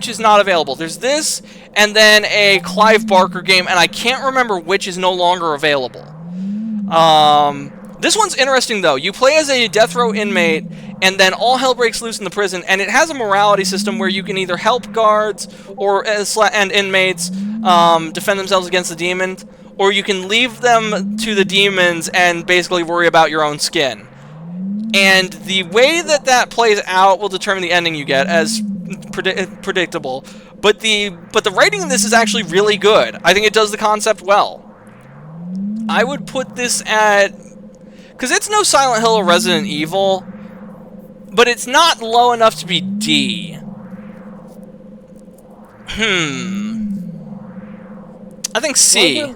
S1: is not available. There's this, and then a Clive Barker game, and I can't remember which is no longer available. This one's interesting though. You play as a death row inmate, and then all hell breaks loose in the prison, and it has a morality system where you can either help guards or and inmates defend themselves against the demons, or you can leave them to the demons and basically worry about your own skin. And the way that plays out will determine the ending you get, as predictable. But the writing in this is actually really good. I think it does the concept well. I would put this at... Because it's no Silent Hill or Resident Evil, but it's not low enough to be D. I think C.
S2: Well,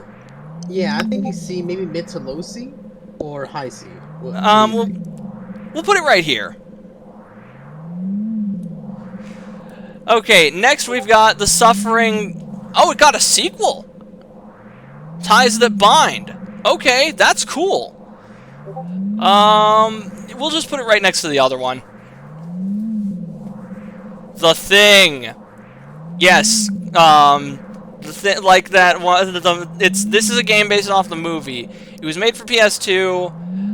S2: yeah, I think it's C, maybe mid to low C, or high C.
S1: We'll put it right here. Okay, next we've got The Suffering... Oh, it got a sequel! Ties That Bind. Okay, that's cool. We'll just put it right next to the other one. The Thing. Yes. Like that one. This is a game based off the movie. It was made for PS2.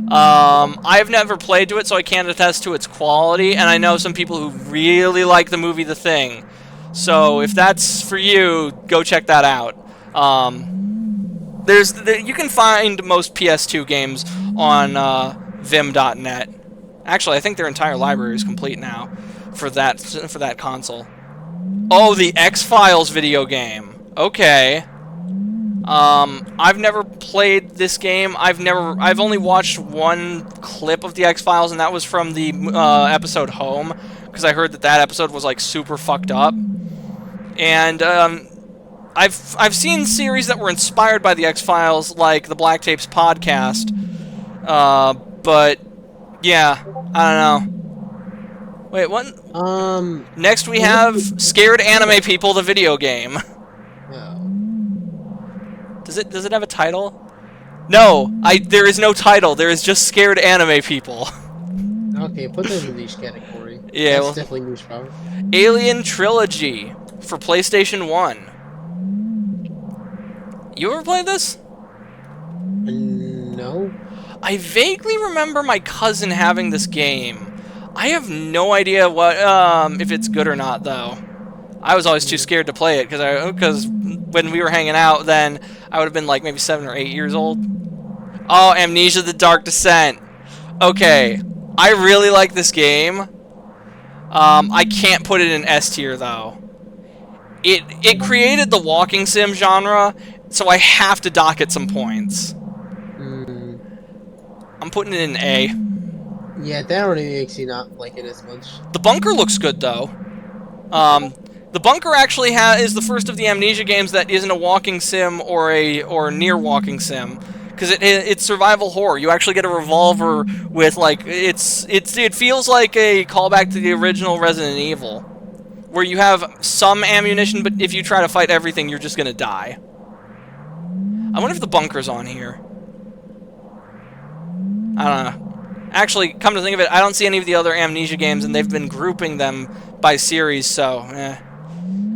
S1: I've never played to it, so I can't attest to its quality. And I know some people who really like the movie The Thing. So if that's for you, go check that out. You can find most PS2 games on Vim.net. Actually, I think their entire library is complete now for that console. Oh, the X-Files video game. Okay. I've never played this game. I've only watched one clip of the X-Files, and that was from the episode Home, because I heard that episode was like super fucked up. And I've seen series that were inspired by the X-Files, like the Black Tapes podcast. But yeah, I don't know. Wait, what? Next we have Scared Anime People, the video game.
S2: Oh.
S1: Does it have a title? No, there is no title. There is just Scared Anime People.
S2: Okay, put that in the niche category.
S1: Yeah,
S2: that's definitely niche power.
S1: Alien Trilogy for PlayStation 1. You ever played this?
S2: No.
S1: I vaguely remember my cousin having this game. I have no idea what if it's good or not though. I was always too scared to play it because when we were hanging out then I would have been like maybe 7 or 8 years old. Oh, Amnesia: The Dark Descent. Okay, I really like this game. I can't put it in S tier though. It created the walking sim genre, so I have to dock it some points. I'm putting it in A.
S2: Yeah, that already makes you not like it as much.
S1: The Bunker looks good though. The Bunker actually is the first of the Amnesia games that isn't a walking sim or near walking sim, because it's survival horror. You actually get a revolver with like it feels like a callback to the original Resident Evil, where you have some ammunition, but if you try to fight everything, you're just gonna die. I wonder if the Bunker's on here. I don't know. Actually, come to think of it, I don't see any of the other Amnesia games, and they've been grouping them by series, so, eh.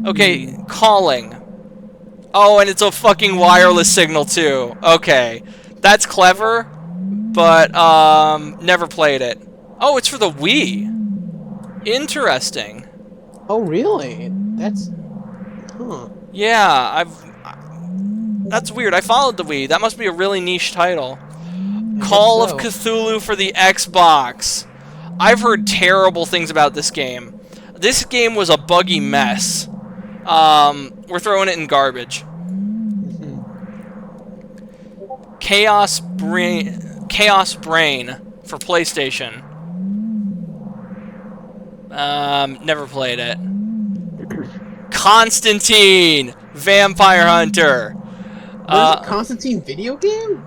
S1: Okay, Calling. Oh, and it's a fucking wireless signal, too. Okay. That's clever, but, never played it. Oh, it's for the Wii. Interesting.
S2: Oh, really? That's... Huh.
S1: Yeah, that's weird. I followed the Wii. That must be a really niche title. Call of Cthulhu for the Xbox. I've heard terrible things about this game. This game was a buggy mess. We're throwing it in garbage. Chaos Brain for PlayStation. Never played it. Constantine, Vampire Hunter.
S2: Was it Constantine video game?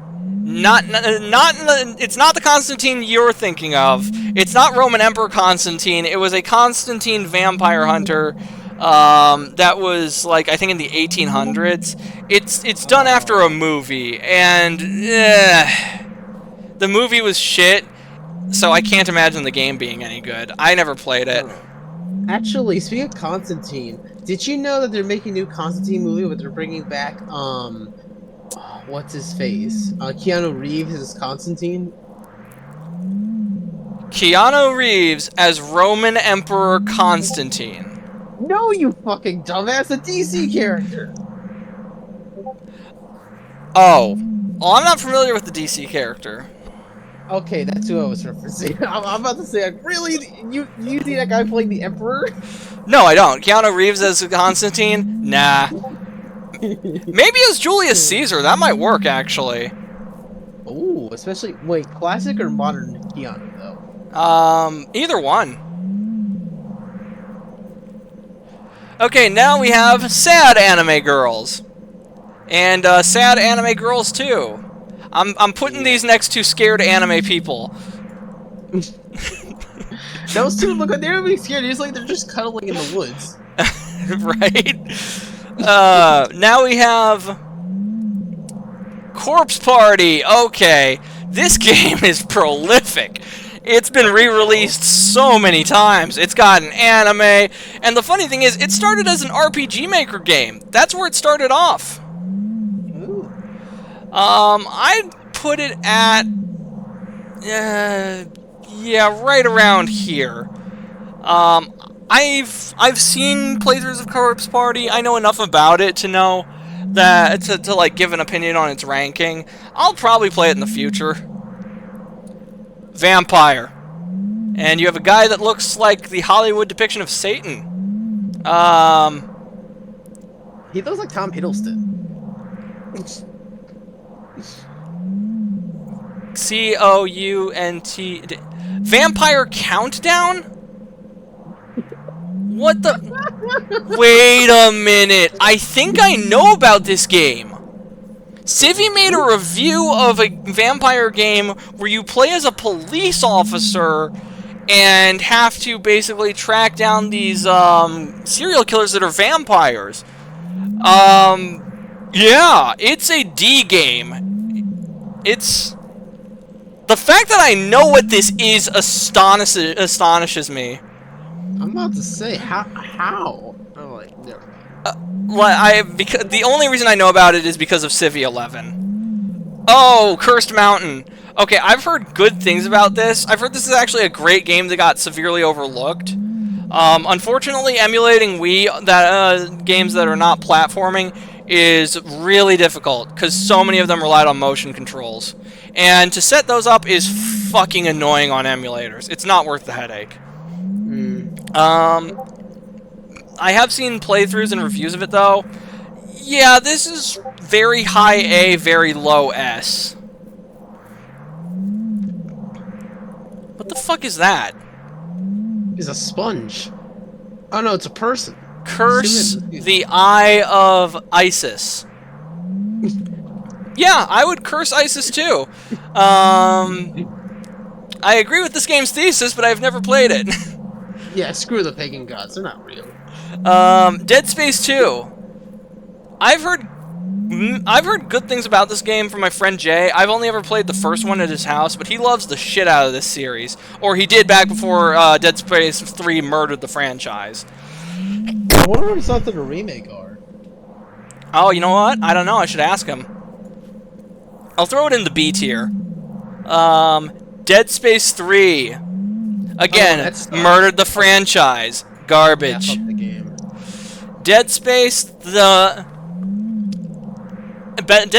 S1: It's not the Constantine you're thinking of. It's not Roman Emperor Constantine. It was a Constantine Vampire Hunter that was, like, I think in the 1800s. It's done after a movie, and the movie was shit, so I can't imagine the game being any good. I never played it.
S2: Actually, speaking of Constantine, did you know that they're making a new Constantine movie, but they're bringing back, what's his face? Keanu Reeves as Constantine?
S1: Keanu Reeves as Roman Emperor Constantine.
S2: No, you fucking dumbass, a DC character!
S1: Oh. Well, I'm not familiar with the DC character.
S2: Okay, that's who I was referencing. I'm about to say, like, really? You see that guy playing the Emperor?
S1: No, I don't. Keanu Reeves as Constantine? Nah. Maybe as Julius Caesar. That might work, actually.
S2: Ooh, especially... Wait, classic or modern Keanu, though?
S1: Either one. Okay, now we have sad anime girls. And, sad anime girls, too. I'm putting these next to scared anime people.
S2: Those two look like they're really scared. It's like they're just cuddling in the woods.
S1: Right? Now we have Corpse Party. Okay, this game is prolific. It's been re-released so many times. It's got an anime, and the funny thing is, it started as an RPG Maker game. That's where it started off.
S2: Ooh.
S1: I'd put it at, yeah, right around here. I've seen playthroughs of Corpse Party. I know enough about it to know that to like give an opinion on its ranking. I'll probably play it in the future. Vampire, and you have a guy that looks like the Hollywood depiction of Satan.
S2: He looks like Tom Hiddleston.
S1: COUNT. Vampire Countdown? What the? Wait a minute. I think I know about this game. Civi made a review of a vampire game where you play as a police officer and have to basically track down these serial killers that are vampires. Yeah, it's a D game. It's... The fact that I know what this is astonishes me.
S2: I'm about to say, how? I'm like, never mind.
S1: Because the only reason I know about it is because of Civi 11. Oh, Cursed Mountain. Okay, I've heard good things about this. I've heard this is actually a great game that got severely overlooked. Unfortunately, emulating Wii games that are not platforming is really difficult because so many of them relied on motion controls. And to set those up is fucking annoying on emulators. It's not worth the headache. I have seen playthroughs and reviews of it, though. Yeah, this is very high A, very low S. What the fuck is that?
S2: He's a sponge. Oh no, it's a person.
S1: Curse the Eye of Isis. Yeah, I would curse ISIS too. I agree with this game's thesis, but I've never played it.
S2: Yeah, screw the pagan gods. They're not real.
S1: Dead Space 2. I've heard good things about this game from my friend Jay. I've only ever played the first one at his house, but he loves the shit out of this series. Or he did back before Dead Space 3 murdered the franchise.
S2: I wonder what his thoughts of the remake are.
S1: Oh, you know what? I don't know. I should ask him. I'll throw it in the B tier. Dead Space 3. Again, murdered the franchise. Garbage.
S2: Yeah, fuck the game.
S1: Dead Space, Dead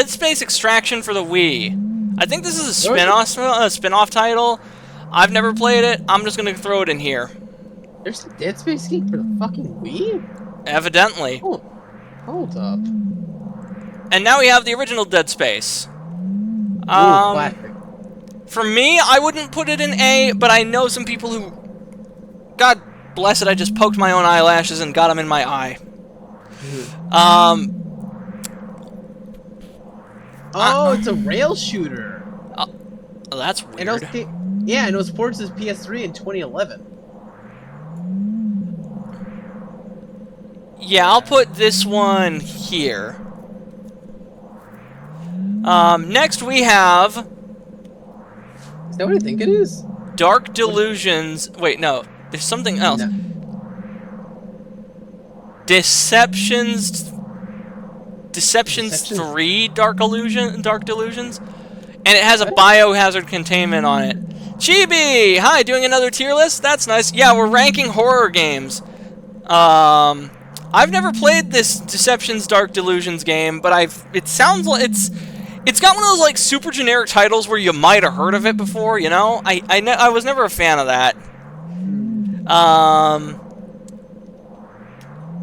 S1: Space Extraction for the Wii. I think this is a spin-off title. I've never played it. I'm just gonna throw it in here.
S2: There's a Dead Space game for the fucking Wii?
S1: Evidently.
S2: Hold up.
S1: And now we have the original Dead Space.
S2: Ooh, classic.
S1: For me, I wouldn't put it in A, but I know some people who... God bless it, I just poked my own eyelashes and got them in my eye.
S2: Oh, it's a rail shooter.
S1: Oh, that's weird.
S2: And it was ported to PS3 in 2011.
S1: Yeah, I'll put this one here. Next we have...
S2: Is that what I think it is?
S1: Dark Delusions... Wait, no. There's something else.
S2: No.
S1: Deceptions 3 Dark Delusions, and it has a biohazard containment on it. Chibi, hi, doing another tier list? That's nice. Yeah, we're ranking horror games. I've never played this Deceptions Dark Delusions game, but it sounds like it's got one of those like super generic titles where you might have heard of it before, you know? I was never a fan of that.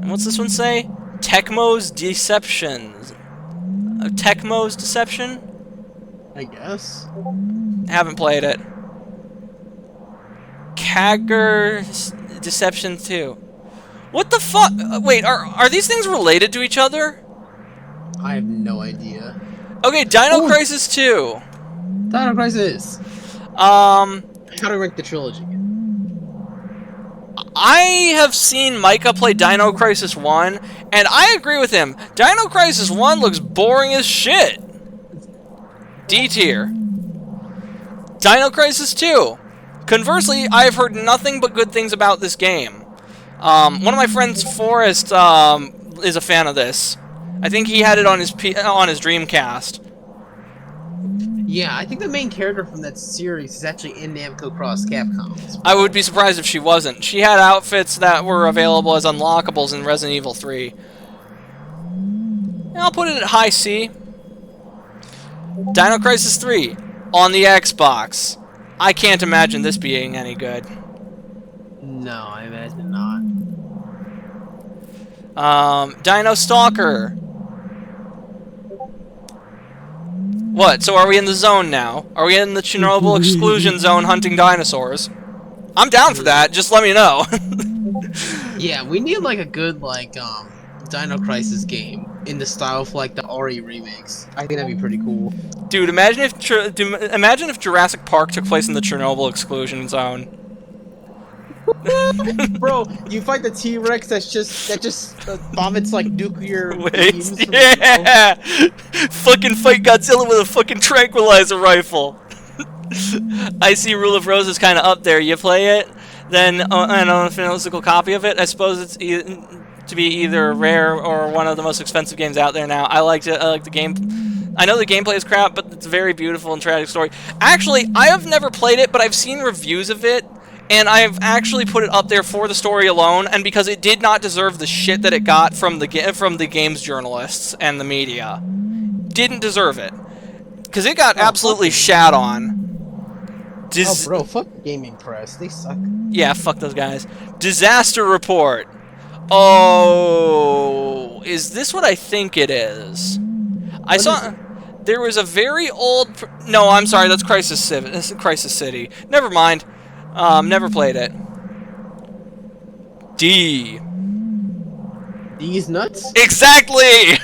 S1: What's this one say? Tecmo's Deceptions. Tecmo's Deception?
S2: I guess.
S1: Haven't played it. Kagger Deception 2. What the fuck? Wait, are these things related to each other?
S2: I have no idea.
S1: Okay, Dino Crisis 2.
S2: Dino Crisis.
S1: How
S2: do I rank the trilogy?
S1: I have seen Micah play Dino Crisis 1, and I agree with him. Dino Crisis 1 looks boring as shit. D tier. Dino Crisis 2. Conversely, I've heard nothing but good things about this game. One of my friends, Forrest, is a fan of this. I think he had it on his Dreamcast.
S2: Yeah, I think the main character from that series is actually in Namco Cross Capcom.
S1: I would be surprised if she wasn't. She had outfits that were available as unlockables in Resident Evil 3. And I'll put it at high C. Dino Crisis 3 on the Xbox. I can't imagine this being any good.
S2: No, I imagine not.
S1: Dino Stalker. What? So are we in the zone now? Are we in the Chernobyl exclusion zone hunting dinosaurs? I'm down for that. Just let me know.
S2: Yeah, we need like a good Dino Crisis game in the style of like the RE remakes. I think that'd be pretty cool.
S1: Dude, imagine if Jurassic Park took place in the Chernobyl exclusion zone.
S2: Bro, you fight the T-Rex that just vomits like nuclear beams from
S1: yeah! Fucking fight Godzilla with a fucking tranquilizer rifle. I see Rule of Rose is kind of up there. You play it, then and own a physical copy of it. I suppose it's to be either rare or one of the most expensive games out there now. I like it. I like the game. I know the gameplay is crap, but it's a very beautiful and tragic story. Actually, I have never played it, but I've seen reviews of it. And I've actually put it up there for the story alone, and because it did not deserve the shit that it got from the games journalists and the media. Didn't deserve it. Because it got absolutely shat on.
S2: Bro, fuck the gaming press. They suck.
S1: Yeah, fuck those guys. Disaster Report. Oh, is this what I think it is? There was a very old... No, I'm sorry, that's Crisis City. Never mind. Never played it. D.
S2: D's nuts?
S1: Exactly!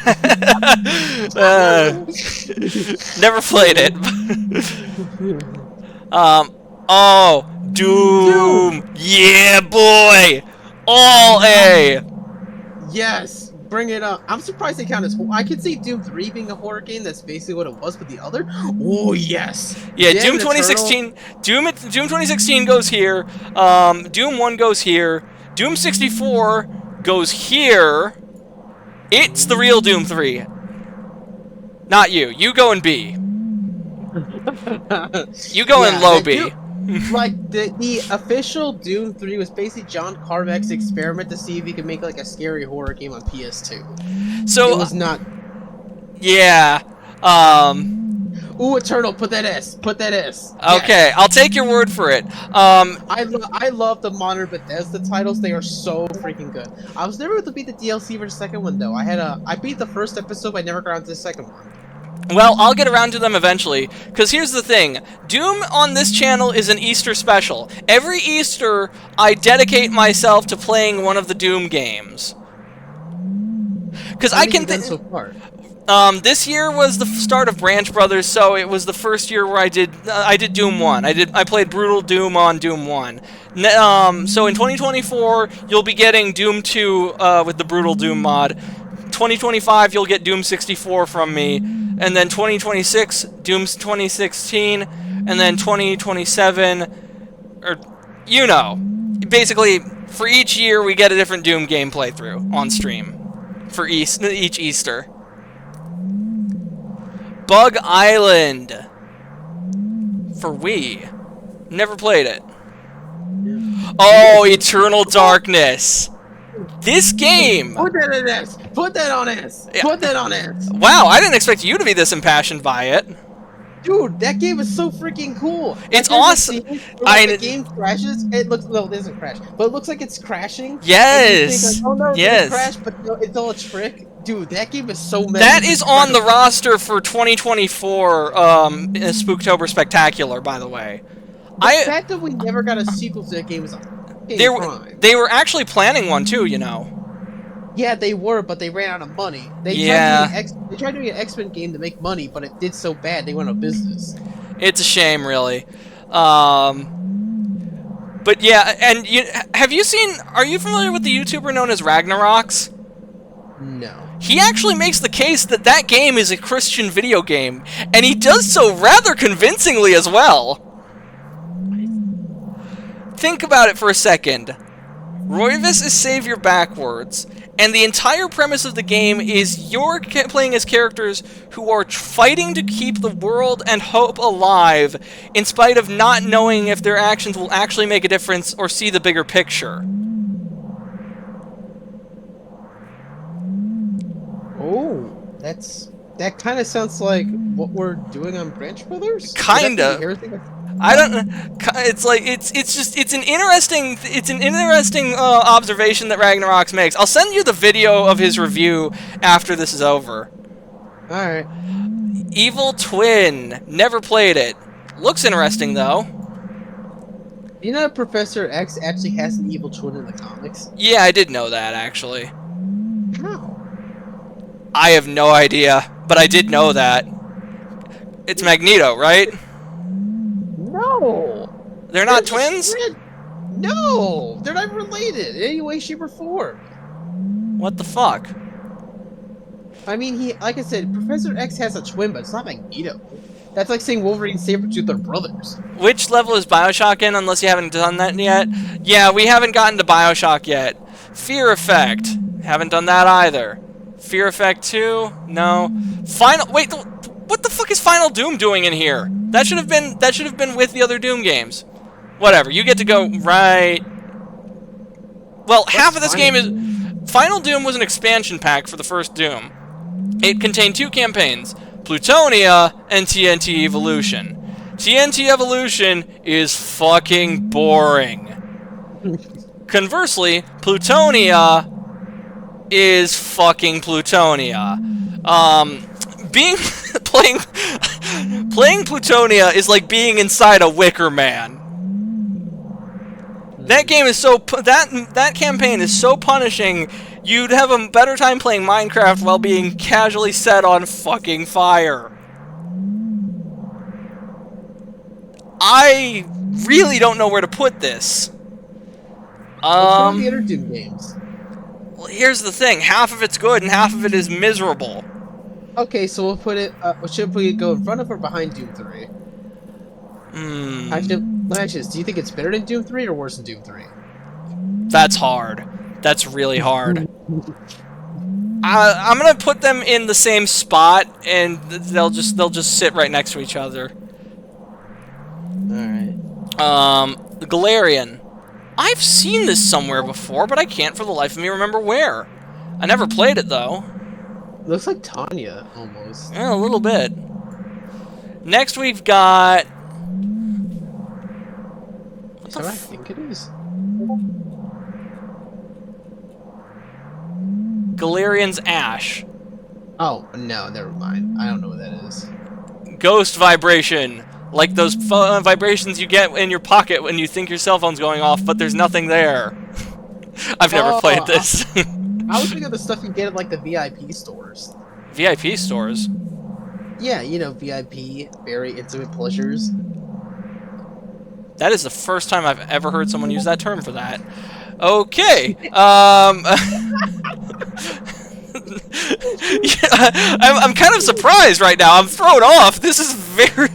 S1: Never played it. Oh, Doom! Yeah, boy! All A!
S2: Yes! Bring it up. I'm surprised they count as... I could see Doom 3 being a horror game. That's basically what it was, but the other... Oh, yes!
S1: Yeah, Doom 2016... Doom 2016 goes here. Doom 1 goes here. Doom 64 goes here. It's the real Doom 3. Not you. You go in B. You go in low B.
S2: Like, the official Doom 3 was basically John Carmack's experiment to see if he could make, like, a scary horror game on PS2.
S1: So...
S2: It was not...
S1: Yeah.
S2: Ooh, Eternal, put that S. Put that S.
S1: Okay,
S2: Yes.
S1: I'll take your word for it.
S2: I love the modern Bethesda titles. They are so freaking good. I was never able to beat the DLC for the second one though. I beat the first episode, but I never got onto the second one.
S1: Well, I'll get around to them eventually, because here's the thing. Doom on this channel is an Easter special. Every Easter, I dedicate myself to playing one of the Doom games. Because I can...
S2: so far.
S1: This year was the start of Branch Brothers, so it was the first year where I did Doom 1. I played Brutal Doom on Doom 1. So in 2024, you'll be getting Doom 2 with the Brutal Doom mod. 2025, you'll get Doom 64 from me. And then 2026, Doom 2016. And then 2027, or, you know. Basically, for each year, we get a different Doom game playthrough on stream. For each Easter. Bug Island for Wii. Never played it. Oh, Eternal Darkness. This game.
S2: Put that on S. Put that on S. Put that on S.
S1: Wow, I didn't expect you to be this impassioned by it.
S2: Dude, that game is so freaking cool.
S1: It's awesome.
S2: The game crashes. It looks it doesn't crash, but it looks like it's crashing.
S1: Yes.
S2: Like, oh no,
S1: yes.
S2: It's crash, but no, it's all a trick. Dude, that game is so meta.
S1: That is on the roster for 2024 Spooktober Spectacular, by the way.
S2: The fact that we never got a sequel to that game is a crime.
S1: They were actually planning one too, you know.
S2: Yeah, they were, but they ran out of money. They tried doing an X-Men game to make money, but it did so bad they went out of business.
S1: It's a shame, really. But yeah, and are you familiar with the YouTuber known as Ragnarox?
S2: No.
S1: He actually makes the case that that game is a Christian video game, and he does so rather convincingly as well. Think about it for a second. Roivus is Savior backwards, and the entire premise of the game is you're playing as characters who are fighting to keep the world and hope alive, in spite of not knowing if their actions will actually make a difference or see the bigger picture.
S2: Oh, that kind of sounds like what we're doing on Branch Brothers.
S1: Kinda. I don't. It's like it's an interesting observation that Ragnarox makes. I'll send you the video of his review after this is over.
S2: All right.
S1: Evil Twin. Never played it. Looks interesting though.
S2: You know, Professor X actually has an evil twin in the comics.
S1: Yeah, I did know that actually.
S2: How?
S1: I have no idea, but I did know that. It's Magneto, right?
S2: No.
S1: They're not twins?
S2: No, they're not related in any way, shape, or form.
S1: What the fuck?
S2: I mean, like I said, Professor X has a twin, but it's not Magneto. That's like saying Wolverine and Sabretooth are brothers.
S1: Which level is Bioshock in, unless you haven't done that yet? Yeah, we haven't gotten to Bioshock yet. Fear Effect. Haven't done that either. Fear Effect 2? No. Wait, what the fuck is Final Doom doing in here? That should have been with the other Doom games. Whatever, you get to go right. Well, half of this game is Final Doom was an expansion pack for the first Doom. It contained 2 campaigns, Plutonia and TNT Evolution. TNT Evolution is fucking boring. Conversely, Plutonia is fucking Plutonia. Playing Plutonia is like being inside a Wicker Man. That game is that campaign is so punishing. You'd have a better time playing Minecraft while being casually set on fucking fire. I really don't know where to put this.
S2: What's the other Doom games?
S1: Well, here's the thing. Half of it's good and half of it is miserable.
S2: Okay, so we'll put it. Should we go in front of or behind Doom 3? Actually, let me ask you this: do you think it's better than Doom 3 or worse than Doom 3?
S1: That's hard. That's really hard. I'm gonna put them in the same spot, and they'll just sit right next to each other.
S2: All right.
S1: The Galarian. I've seen this somewhere before, but I can't for the life of me remember where. I never played it though.
S2: Looks like Tanya almost.
S1: Yeah, a little bit. Next we've got...
S2: Is that what I think it is?
S1: Galarian's Ash.
S2: Oh, no, never mind. I don't know what that is.
S1: Ghost vibration. Like those vibrations you get in your pocket when you think your cell phone's going off, but there's nothing there. I've never played this.
S2: I was thinking of the stuff you get at, like, the VIP stores.
S1: VIP stores?
S2: Yeah, you know, VIP, very intimate pleasures.
S1: That is the first time I've ever heard someone use that term for that. Okay. Yeah, I'm kind of surprised right now. I'm thrown off. This is very...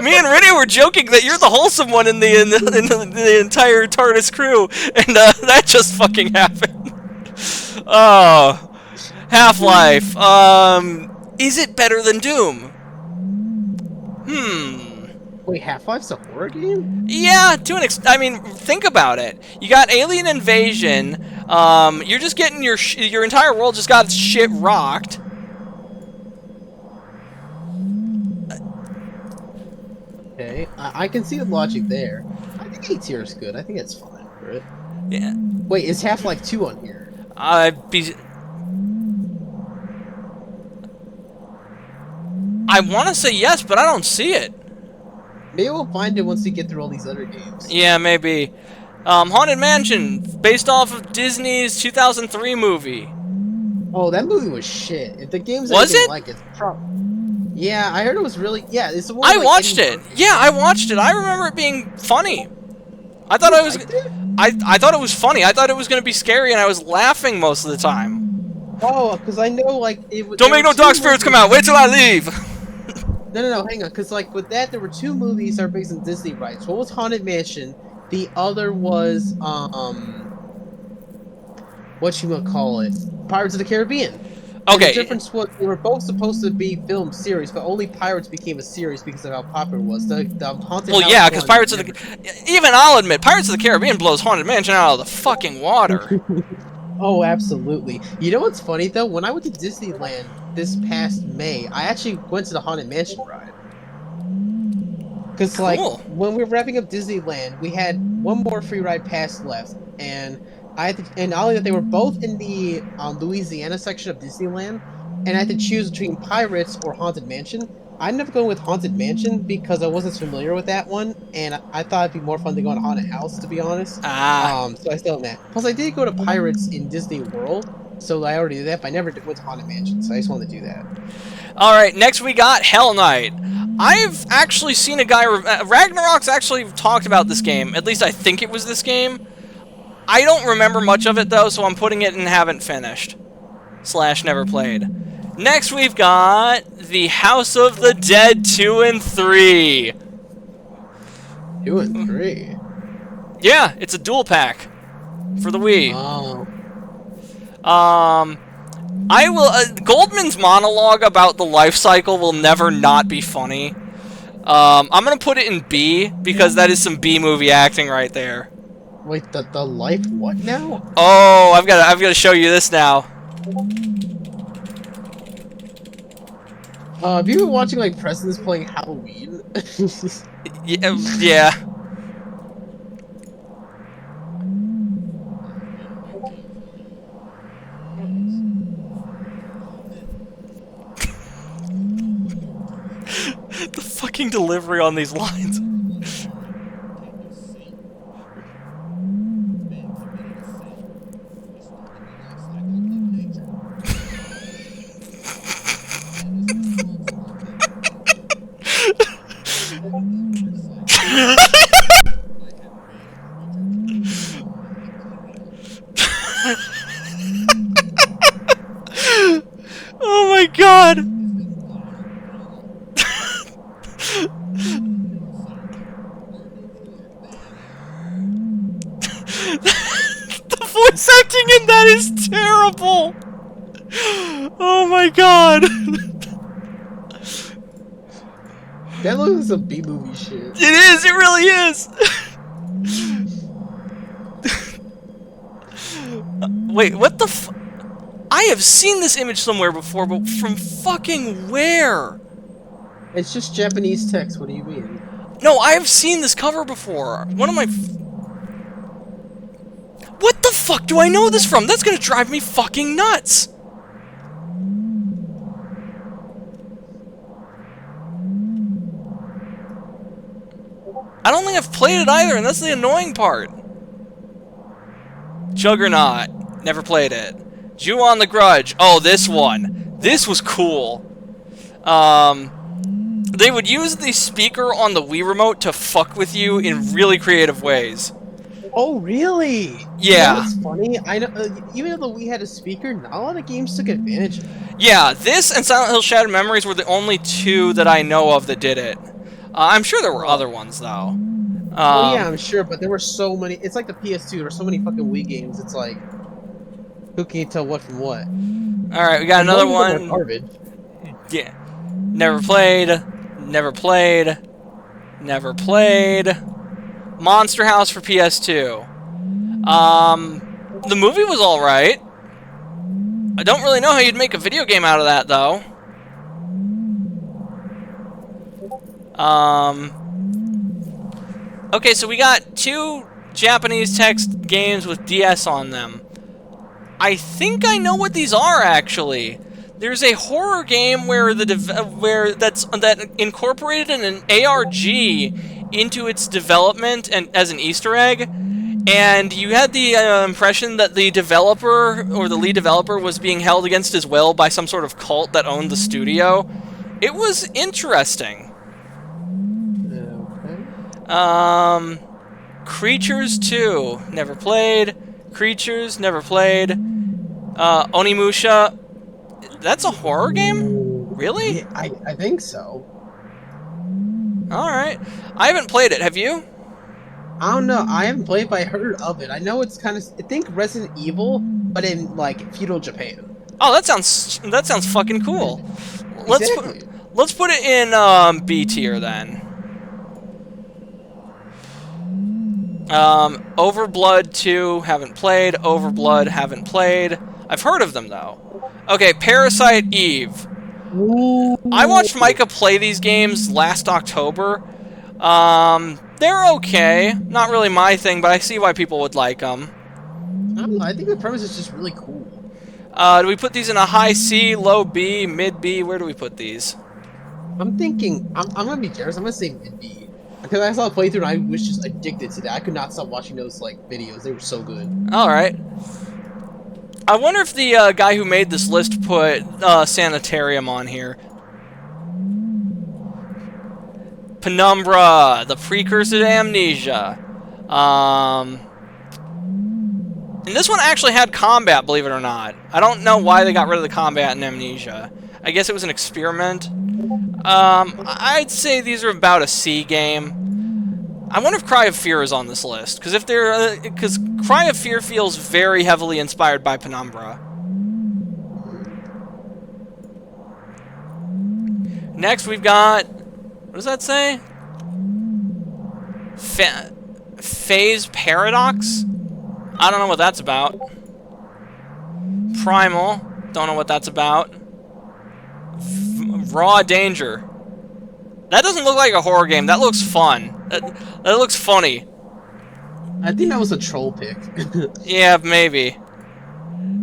S1: Me and Rennie were joking that you're the wholesome one in the entire TARDIS crew, and that just fucking happened. Oh, Half-Life. Is it better than Doom?
S2: Wait, Half-Life's a horror game?
S1: Yeah, to an I mean, think about it. You got alien invasion. You're just getting your entire world just got shit rocked.
S2: Okay, I can see the logic there. I think A tier is good. I think it's fine for it.
S1: Yeah.
S2: Wait, is Half-Life 2 on here?
S1: I want to say yes, but I don't see it.
S2: Maybe we'll find it once we get through all these other games.
S1: Yeah, maybe. Haunted Mansion, based off of Disney's 2003 movie.
S2: Oh, that movie was shit. If the game's
S1: Was
S2: anything
S1: it?
S2: like it, yeah, I heard it was really. Yeah, it's the one.
S1: I
S2: like
S1: watched
S2: Eddie
S1: it.
S2: Murphy.
S1: Yeah, I watched it. I remember it being funny. I thought it was. I thought it was funny. I thought it was going to be scary, and I was laughing most of the time.
S2: Oh, because I know like it was.
S1: Don't make no dark spirits come out. Wait till I leave.
S2: No, hang on. Because like with that, there were two movies that are based on Disney rights. One was Haunted Mansion. The other was whatchamacallit, Pirates of the Caribbean. And
S1: Okay.
S2: the difference was they were both supposed to be film series, but only Pirates became a series because of how popular it was. The Haunted
S1: Well,
S2: House
S1: yeah, because
S2: one
S1: Pirates of
S2: never-
S1: the... Even I'll admit, Pirates of the Caribbean blows Haunted Mansion out of the fucking water.
S2: Oh, absolutely. You know what's funny though? When I went to Disneyland this past May, I actually went to the Haunted Mansion ride. Because like
S1: Cool.
S2: when we were wrapping up Disneyland, we had one more free ride pass left, and I had to, and not only that they were both in the Louisiana section of Disneyland, and I had to choose between Pirates or Haunted Mansion. I ended up going with Haunted Mansion because I wasn't familiar with that one, and I thought it'd be more fun to go on Haunted House, to be honest. So I still that. Plus, I did go to Pirates in Disney World, so I already did that, but I never went to Haunted Mansion, so I just wanted to do that.
S1: Alright, next we got Hell Knight. I've actually seen a guy... Ragnarok's actually talked about this game. At least I think it was this game. I don't remember much of it, though, so I'm putting it in haven't finished. / never played. Next we've got the House of the Dead 2 and 3.
S2: 2 and 3?
S1: Yeah, it's a dual pack for the Wii.
S2: Oh.
S1: I will... Goldman's monologue about the life cycle will never not be funny. I'm gonna put it in B, because that is some B-movie acting right there.
S2: Wait, the life what now?
S1: Oh, I've got to show you this now.
S2: Have you been watching like Presidents playing Halloween?
S1: Yeah. The fucking delivery on these lines. Oh my god! The voice acting in that is terrible! Oh my god!
S2: That looks like some B-movie shit.
S1: It is, it really is! Wait, what the f- I have seen this image somewhere before, but from fucking where?
S2: It's just Japanese text. What do you mean?
S1: No, I have seen this cover before. One of my... What the fuck do I know this from? That's gonna drive me fucking nuts! I don't think I've played it either, and that's the annoying part. Juggernaut. Never played it. Ju-On the Grudge. Oh, this one. This was cool. They would use the speaker on the Wii Remote to fuck with you in really creative ways.
S2: Oh, really?
S1: Yeah.
S2: That's funny. I know. Even though we had a speaker, not a lot of games took advantage of it.
S1: Yeah, this and Silent Hill Shattered Memories were the only two that I know of that did it. I'm sure there were other ones, though.
S2: Oh, yeah, I'm sure, but there were so many. It's like the PS2. There were so many fucking Wii games. It's like, who can you tell what from what?
S1: Alright, we got another one.
S2: Garbage.
S1: Yeah. Never played. Never played. Never played. Monster House for PS2. The movie was alright. I don't really know how you'd make a video game out of that, though. Okay, so we got 2 Japanese text games with DS on them. I think I know what these are, actually. There's a horror game where that incorporated an ARG into its development and as an Easter egg, and you had the impression that the developer or the lead developer was being held against his will by some sort of cult that owned the studio. It was interesting.
S2: Okay.
S1: Creatures 2, never played. Creatures, never played. Onimusha, that's a horror game? Really?
S2: Yeah, I think so.
S1: Alright. I haven't played it, have you?
S2: I don't know. I haven't played, but I heard of it. I know it's kind of. I think Resident Evil, but in like feudal Japan.
S1: Oh, that sounds fucking cool.
S2: Exactly.
S1: Let's put it in B tier then. Overblood 2, haven't played. Overblood, haven't played. I've heard of them though. Okay, Parasite Eve.
S2: Ooh.
S1: I watched Micah play these games last October. They're okay. Not really my thing, but I see why people would like them.
S2: I don't know. I think the premise is just really cool.
S1: Do we put these in a high C, low B, mid B? Where do we put these?
S2: I'm thinking. I'm gonna be generous. I'm gonna say mid B. Because I saw a playthrough and I was just addicted to that. I could not stop watching those like videos. They were so good.
S1: Alright. I wonder if the guy who made this list put Sanitarium on here. Penumbra, the precursor to Amnesia. And this one actually had combat, believe it or not. I don't know why they got rid of the combat in Amnesia. I guess it was an experiment. I'd say these are about a C game. I wonder if Cry of Fear is on this list, because if they're, because Cry of Fear feels very heavily inspired by Penumbra. Next, we've got, what does that say? Phase Paradox? I don't know what that's about. Primal, don't know what that's about. Raw Danger. That doesn't look like a horror game. That looks fun. That looks funny.
S2: I think that was a troll pick.
S1: Yeah, maybe.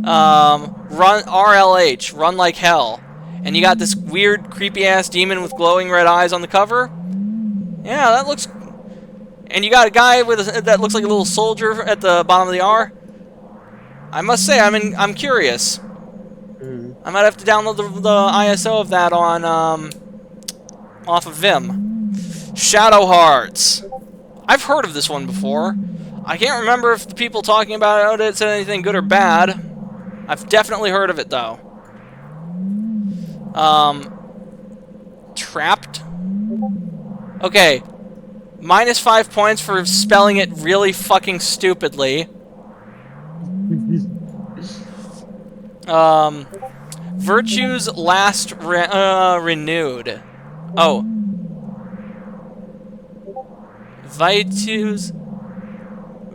S1: Run RLH, Run Like Hell. And you got this weird, creepy-ass demon with glowing red eyes on the cover. Yeah, that looks... And you got a guy with that looks like a little soldier at the bottom of the R. I must say, I'm curious. I might have to download the ISO of that on off of Vim. Shadow Hearts. I've heard of this one before. I can't remember if the people talking about it said anything good or bad. I've definitely heard of it though. Trapped. Okay. -5 points for spelling it really fucking stupidly. Virtues Last Renewed. Oh. Virtues.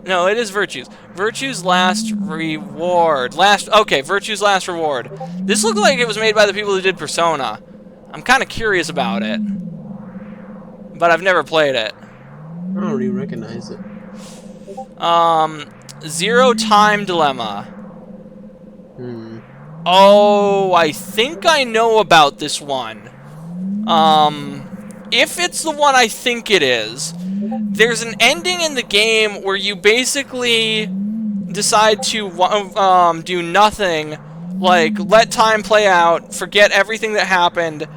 S1: No, it is Virtues. Virtues Last Reward. Okay, Virtues Last Reward. This looked like it was made by the people who did Persona. I'm kind of curious about it. but I've never played it.
S2: I don't even recognize it.
S1: Zero Time Dilemma.
S2: Hmm.
S1: Oh, I think I know about this one. If it's the one I think it is, there's an ending in the game where you basically decide to do nothing, like let time play out, forget everything that happened,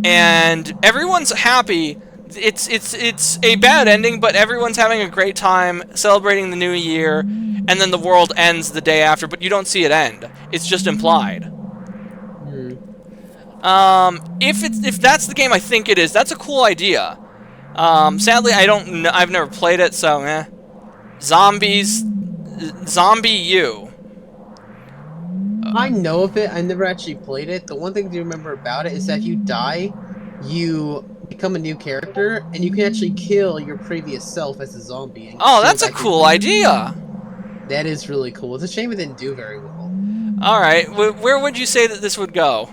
S1: and everyone's happy. It's a bad ending, but everyone's having a great time celebrating the new year, and then the world ends the day after, but you don't see it end. It's just implied.
S2: Hmm.
S1: If that's the game I think it is, that's a cool idea. Sadly, I've never played it, so eh. Zombie U.
S2: I know of it. I never actually played it. The one thing to remember about it is that if you die, you become a new character, and you can actually kill your previous self as a zombie. And
S1: Oh,
S2: go
S1: that's a
S2: back
S1: cool idea.
S2: That is really cool. It's a shame it didn't do very well.
S1: Alright, where would you say that this would go?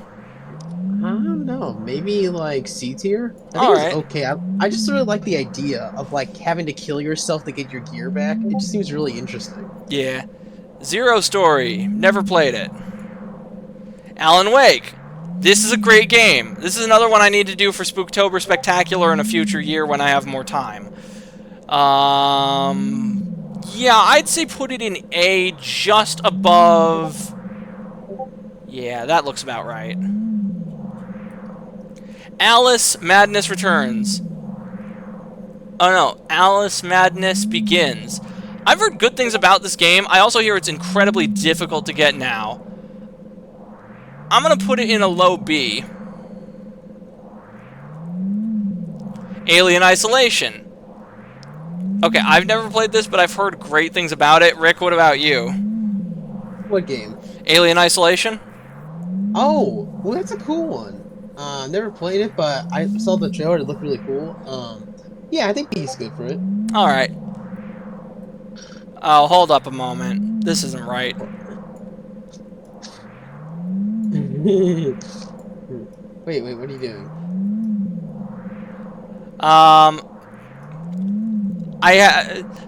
S2: I don't know. Maybe like C tier. I think
S1: Alright.
S2: it's okay. I just really like the idea of like having to kill yourself to get your gear back. It just seems really interesting.
S1: Yeah. Zero Story. Never played it. Alan Wake. This is a great game. This is another one I need to do for Spooktober Spectacular in a future year when I have more time. Yeah, I'd say put it in A, just above... Yeah, that looks about right. Alice Madness Returns. Oh no, Alice Madness Begins. I've heard good things about this game. I also hear it's incredibly difficult to get now. I'm gonna put it in a low B. Alien Isolation. Okay, I've never played this, but I've heard great things about it. Rick, what about you?
S2: What game?
S1: Alien Isolation?
S2: Oh, well, that's a cool one. Never played it, but I saw the trailer. It looked really cool. Yeah, I think he's good for it.
S1: Alright. Oh, hold up a moment. This isn't right.
S2: Wait, what are you doing?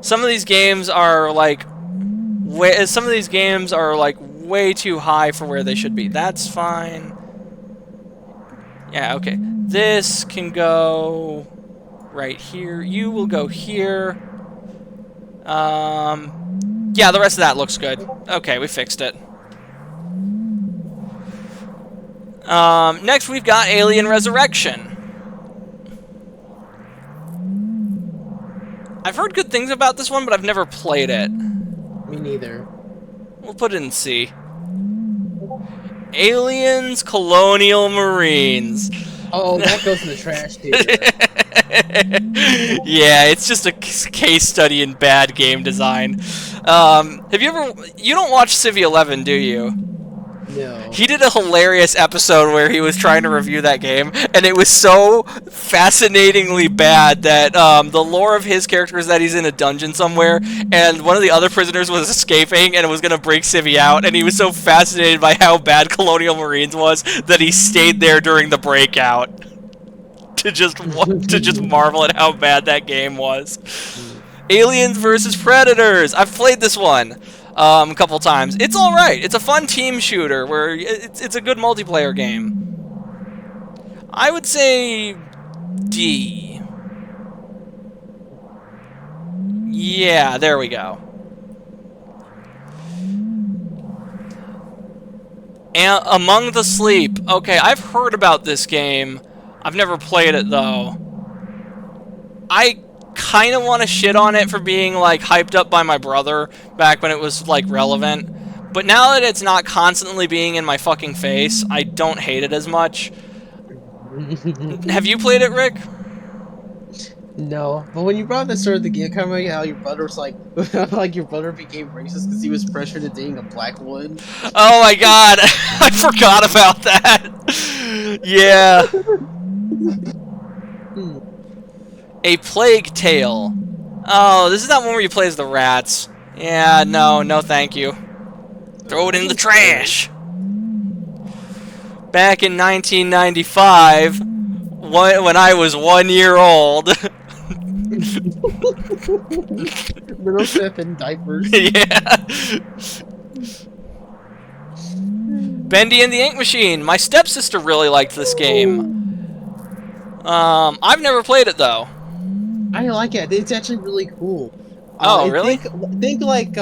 S1: Some of these games are like way too high for where they should be. That's fine. Yeah, okay. This can go right here. You will go here. Yeah, the rest of that looks good. Okay, we fixed it. Next we've got Alien Resurrection. I've heard good things about this one, but I've never played it.
S2: Me neither.
S1: We'll put it in C. Aliens Colonial Marines.
S2: Oh, that goes in the trash, dude.
S1: Yeah, it's just a case study in bad game design. Have you ever... You don't watch Civ 11, do you?
S2: No.
S1: He did a hilarious episode where he was trying to review that game, and it was so fascinatingly bad that the lore of his character is that he's in a dungeon somewhere, and one of the other prisoners was escaping and was going to break Civvy out, and he was so fascinated by how bad Colonial Marines was that he stayed there during the breakout to just marvel at how bad that game was. Aliens vs. Predators. I've played this one. A couple times. It's alright. It's a fun team shooter where it's a good multiplayer game. I would say D. Yeah, there we go. And Among the Sleep. Okay, I've heard about this game. I've never played it though. I kind of want to shit on it for being like hyped up by my brother back when it was like relevant, but now that it's not constantly being in my fucking face, I don't hate it as much. Have you played it, Rick?
S2: No, but when you brought the story of the game, kind of like how your brother was like, like your brother became racist because he was pressured into dating a black woman.
S1: Oh my god, I forgot about that. Yeah. A Plague Tale. Oh, this is that one where you play as the rats. Yeah, no thank you. Throw it in the trash. Back in 1995, when I was 1 year old.
S2: Little Seth in diapers.
S1: Yeah. Bendy and the Ink Machine. My stepsister really liked this game. I've never played it though.
S2: I like it. It's actually really cool.
S1: Oh, really?
S2: Think like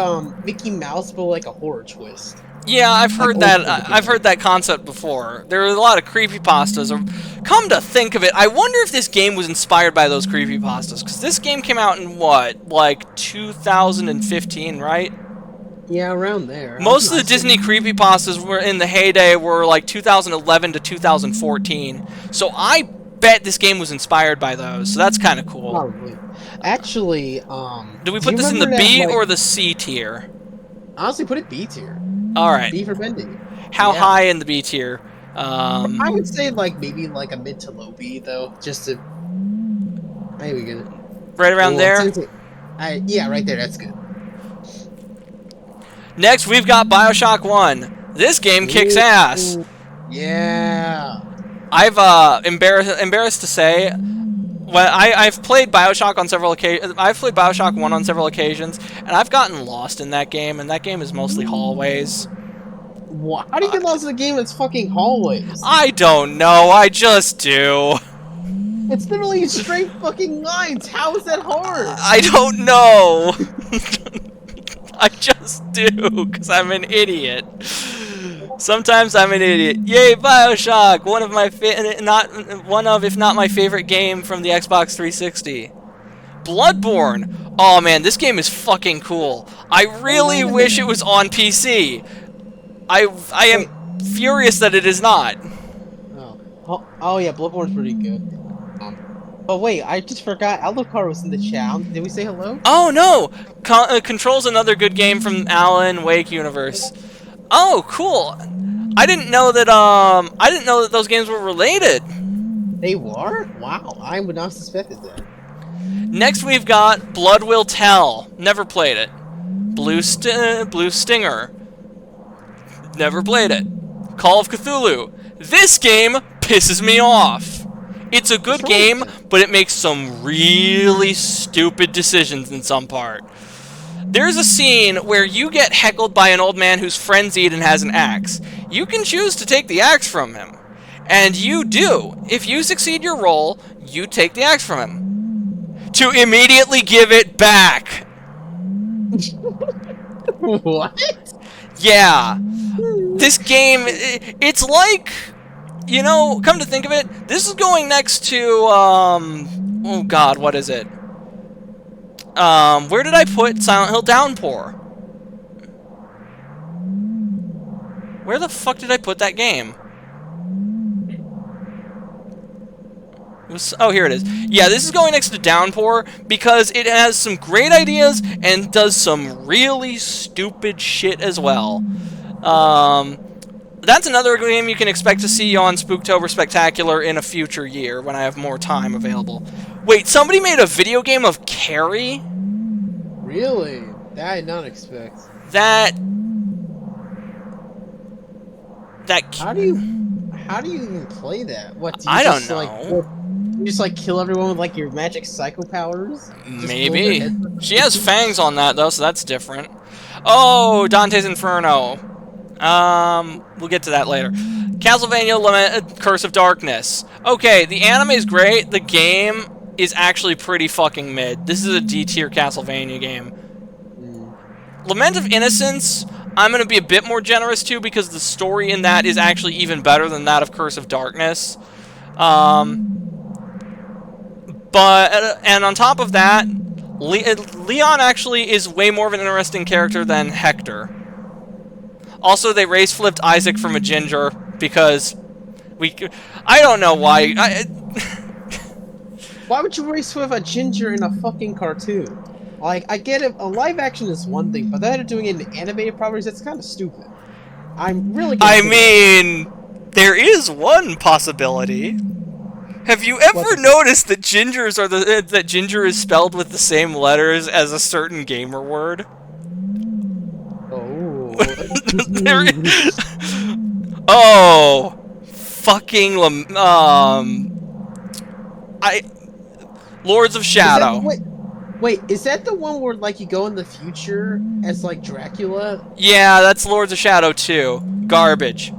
S2: Mickey Mouse, but like a horror twist.
S1: Yeah, I've heard
S2: Like
S1: that.
S2: old school
S1: I've heard that concept before. There are a lot of creepypastas. Come to think of it, I wonder if this game was inspired by those creepypastas. Because this game came out in what, like 2015, right?
S2: Yeah, around there.
S1: Most of the Disney creepypastas were in the heyday were like 2011 to 2014. So I bet this game was inspired by those. So that's kind of cool.
S2: Probably. Actually,
S1: Do we put this in the B or the C tier?
S2: Honestly, put it B tier.
S1: All right.
S2: B for bending.
S1: How
S2: Yeah.
S1: high in the B tier?
S2: I would say like maybe like a mid to low B though, just to maybe good.
S1: Right around there.
S2: Yeah, right there. That's good.
S1: Next, we've got BioShock 1. This game kicks ass.
S2: Yeah.
S1: I've embarrassed to say, well, I've played BioShock on several occasions. I've played BioShock 1 on several occasions, and I've gotten lost in that game. And that game is mostly hallways.
S2: What? How do you get lost in a game that's fucking hallways?
S1: I don't know. I just do.
S2: It's literally straight fucking lines. How is that hard?
S1: I don't know. I just do, because I'm an idiot. Sometimes I'm an idiot. Yay, BioShock! One of my if not my favorite game from the Xbox 360. Bloodborne. Oh man, this game is fucking cool. I really wish it was on PC. I am furious that it is not.
S2: Oh yeah, Bloodborne's pretty good. Oh wait, I just forgot. Alucard was in the chat. Did we say hello?
S1: Oh no! Control's another good game from Alan Wake universe. Oh, cool. I didn't know that those games were related.
S2: They were? Wow, I would not have suspected that.
S1: Next we've got Blood Will Tell. Never played it. Blue Stinger. Never played it. Call of Cthulhu. This game pisses me off. It's a good game, but it makes some really stupid decisions in some part. There's a scene where you get heckled by an old man who's frenzied and has an axe. You can choose to take the axe from him. And you do. If you succeed your role, you take the axe from him. To immediately give it back.
S2: What?
S1: Yeah. This game, it's like, you know, come to think of it, this is going next to, oh god, what is it? Where did I put Silent Hill Downpour? Where the fuck did I put that game? Oh, here it is. Yeah, this is going next to Downpour because it has some great ideas and does some really stupid shit as well. That's another game you can expect to see on Spooktober Spectacular in a future year when I have more time available. Wait, somebody made a video game of Carrie?
S2: Really? That I did not expect.
S1: That
S2: How do you even play that? What? Do you
S1: I don't
S2: just,
S1: know.
S2: Like, you just like kill everyone with like your magic psycho powers? Just
S1: Maybe.
S2: blow their heads?
S1: She has fangs on that though, so that's different. Oh, Dante's Inferno. We'll get to that later. Castlevania Curse of Darkness. Okay, the anime is great. The game is actually pretty fucking mid. This is a D-tier Castlevania game. Lament of Innocence, I'm going to be a bit more generous to because the story in that is actually even better than that of Curse of Darkness. And on top of that, Leon actually is way more of an interesting character than Hector. Also, they race flipped Isaac from a ginger because I don't know why.
S2: Why would you race with a ginger in a fucking cartoon? Like, I get it, a live action is one thing, but then doing it in animated properties, that's kind of stupid. I'm really
S1: I mean, there is one possibility. Have you ever noticed that gingers are that ginger is spelled with the same letters as a certain gamer word?
S2: Oh.
S1: Oh, fucking Lords of Shadow.
S2: Wait, is that the one where like you go in the future as like Dracula?
S1: Yeah, that's Lords of Shadow 2. Garbage.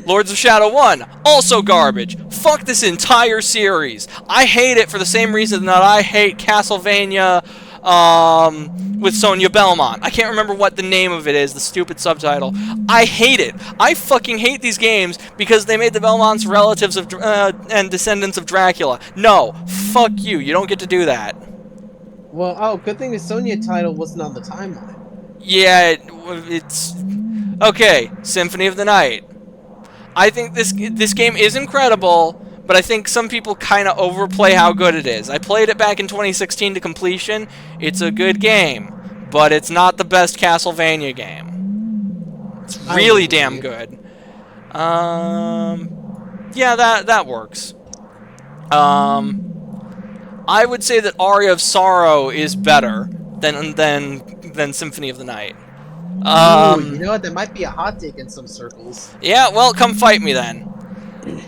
S1: Lords of Shadow 1, also garbage. Fuck this entire series. I hate it for the same reason that I hate Castlevania with Sonia Belmont. I can't remember what the name of it is, the stupid subtitle. I hate it. I fucking hate these games because they made the Belmonts relatives of and descendants of Dracula. No, fuck you. You don't get to do that.
S2: Well, oh, good thing the Sonya title wasn't on the timeline.
S1: Yeah, it's... Okay, Symphony of the Night. I think this game is incredible, but I think some people kind of overplay how good it is. I played it back in 2016 to completion. It's a good game, but it's not the best Castlevania game. It's really damn good. Yeah, that works. I would say that Aria of Sorrow is better than Symphony of the Night.
S2: Ooh, you know what? That might be a hot take in some circles.
S1: Yeah, well, come fight me then.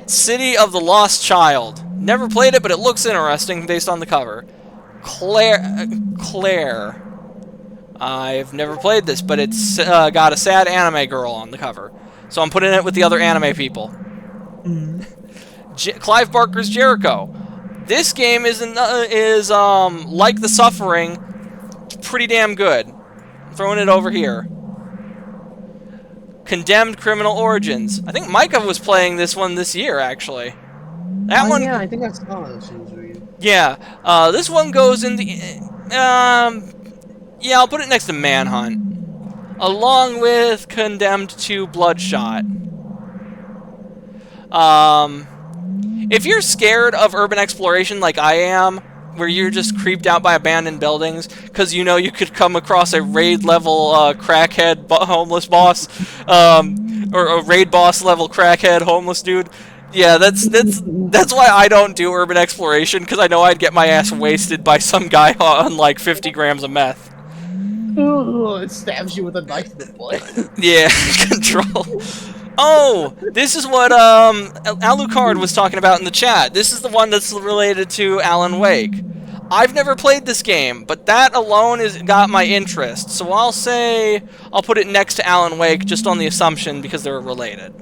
S1: City of the Lost Child. Never played it, but it looks interesting based on the cover. Claire. I've never played this, but it's got a sad anime girl on the cover. So I'm putting it with the other anime people. Clive Barker's Jericho. This game is like The Suffering, pretty damn good. I'm throwing it over here. Condemned Criminal Origins. I think Micah was playing this one this year, actually. That one.
S2: Yeah, I think I saw it.
S1: Yeah, this one goes in the. Yeah, I'll put it next to Manhunt, along with Condemned 2 Bloodshot. If you're scared of urban exploration like I am, where you're just creeped out by abandoned buildings, because you know you could come across a raid-level crackhead homeless boss, or a raid boss level crackhead homeless dude, yeah, that's why I don't do urban exploration, because I know I'd get my ass wasted by some guy on like 50 grams of meth.
S2: Ooh, it stabs you with a knife in the butt.
S1: Yeah, control. Oh, this is what Alucard was talking about in the chat. This is the one that's related to Alan Wake. I've never played this game, but that alone has got my interest. So I'll put it next to Alan Wake just on the assumption because they're related.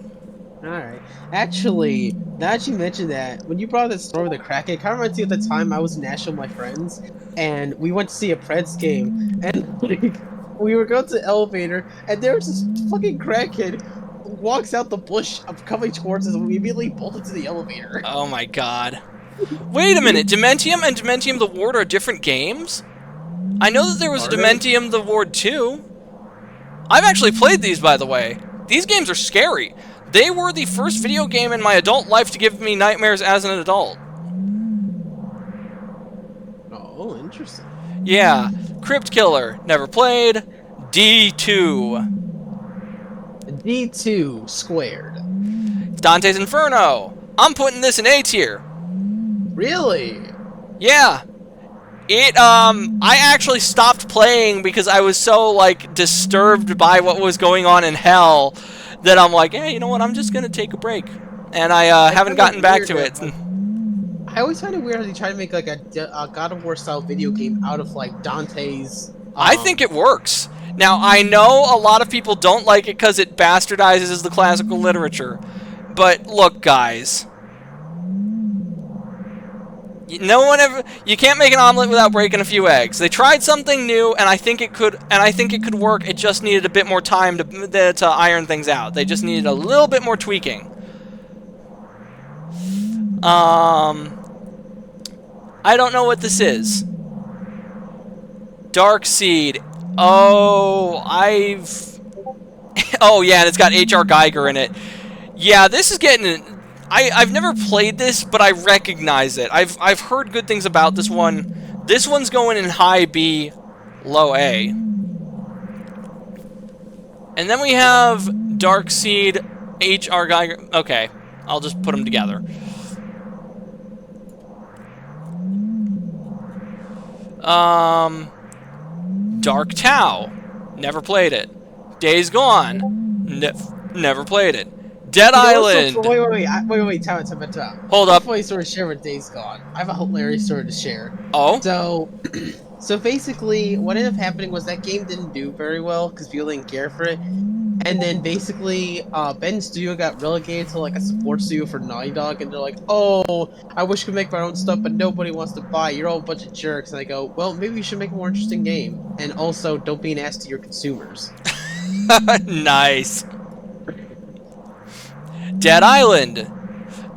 S2: Alright. Actually, now that you mentioned that, when you brought that story with the crackhead, it kind of reminds me of the time I was in Nashville with my friends, and we went to see a Preds game, and like, we were going to the elevator, and there was this fucking crackhead walks out the bush coming towards us, and we immediately bolted to the elevator.
S1: Oh my god. Wait a minute, Dementium and Dementium the Ward are different games? I know that there was Dementium the Ward 2. I've actually played these, by the way. These games are scary. They were the first video game in my adult life to give me nightmares as an adult.
S2: Oh, interesting.
S1: Yeah. Crypt Killer, never played. D2.
S2: D2 squared.
S1: Dante's Inferno. I'm putting this in A tier.
S2: Really?
S1: Yeah. I actually stopped playing because I was so, like, disturbed by what was going on in hell that I'm like, hey, you know what, I'm just gonna take a break. And I haven't gotten back to it.
S2: I always find it weird how they try to make, like, a God of War style video game out of, like, Dante's...
S1: I think it works. Now, I know a lot of people don't like it because it bastardizes the classical literature. But, look, guys. You can't make an omelet without breaking a few eggs. They tried something new, and I think it could work. It just needed a bit more time to iron things out. They just needed a little bit more tweaking. I don't know what this is. Darkseed. Oh, oh yeah, and it's got H.R. Geiger in it. Yeah, this is getting... I've never played this, but I recognize it. I've heard good things about this one. This one's going in high B, low A. And then we have Darkseed, H.R. Geiger. Okay, I'll just put them together. Dark Tau. Never played it. Days Gone. Never played it. Dead
S2: You know what's
S1: Island.
S2: so- wait, time.
S1: Hold up.
S2: Before I sort of share with Days Gone, I have a hilarious story to share.
S1: Oh?
S2: So, so basically, what ended up happening was that game didn't do very well because people didn't care for it. And then basically, Bend Studio got relegated to like a support studio for Naughty Dog, and they're like, "Oh, I wish we could make our own stuff, but nobody wants to buy. You're all a bunch of jerks." And I go, "Well, maybe you should make a more interesting game, and also don't be an ass to your consumers."
S1: Nice. Dead Island.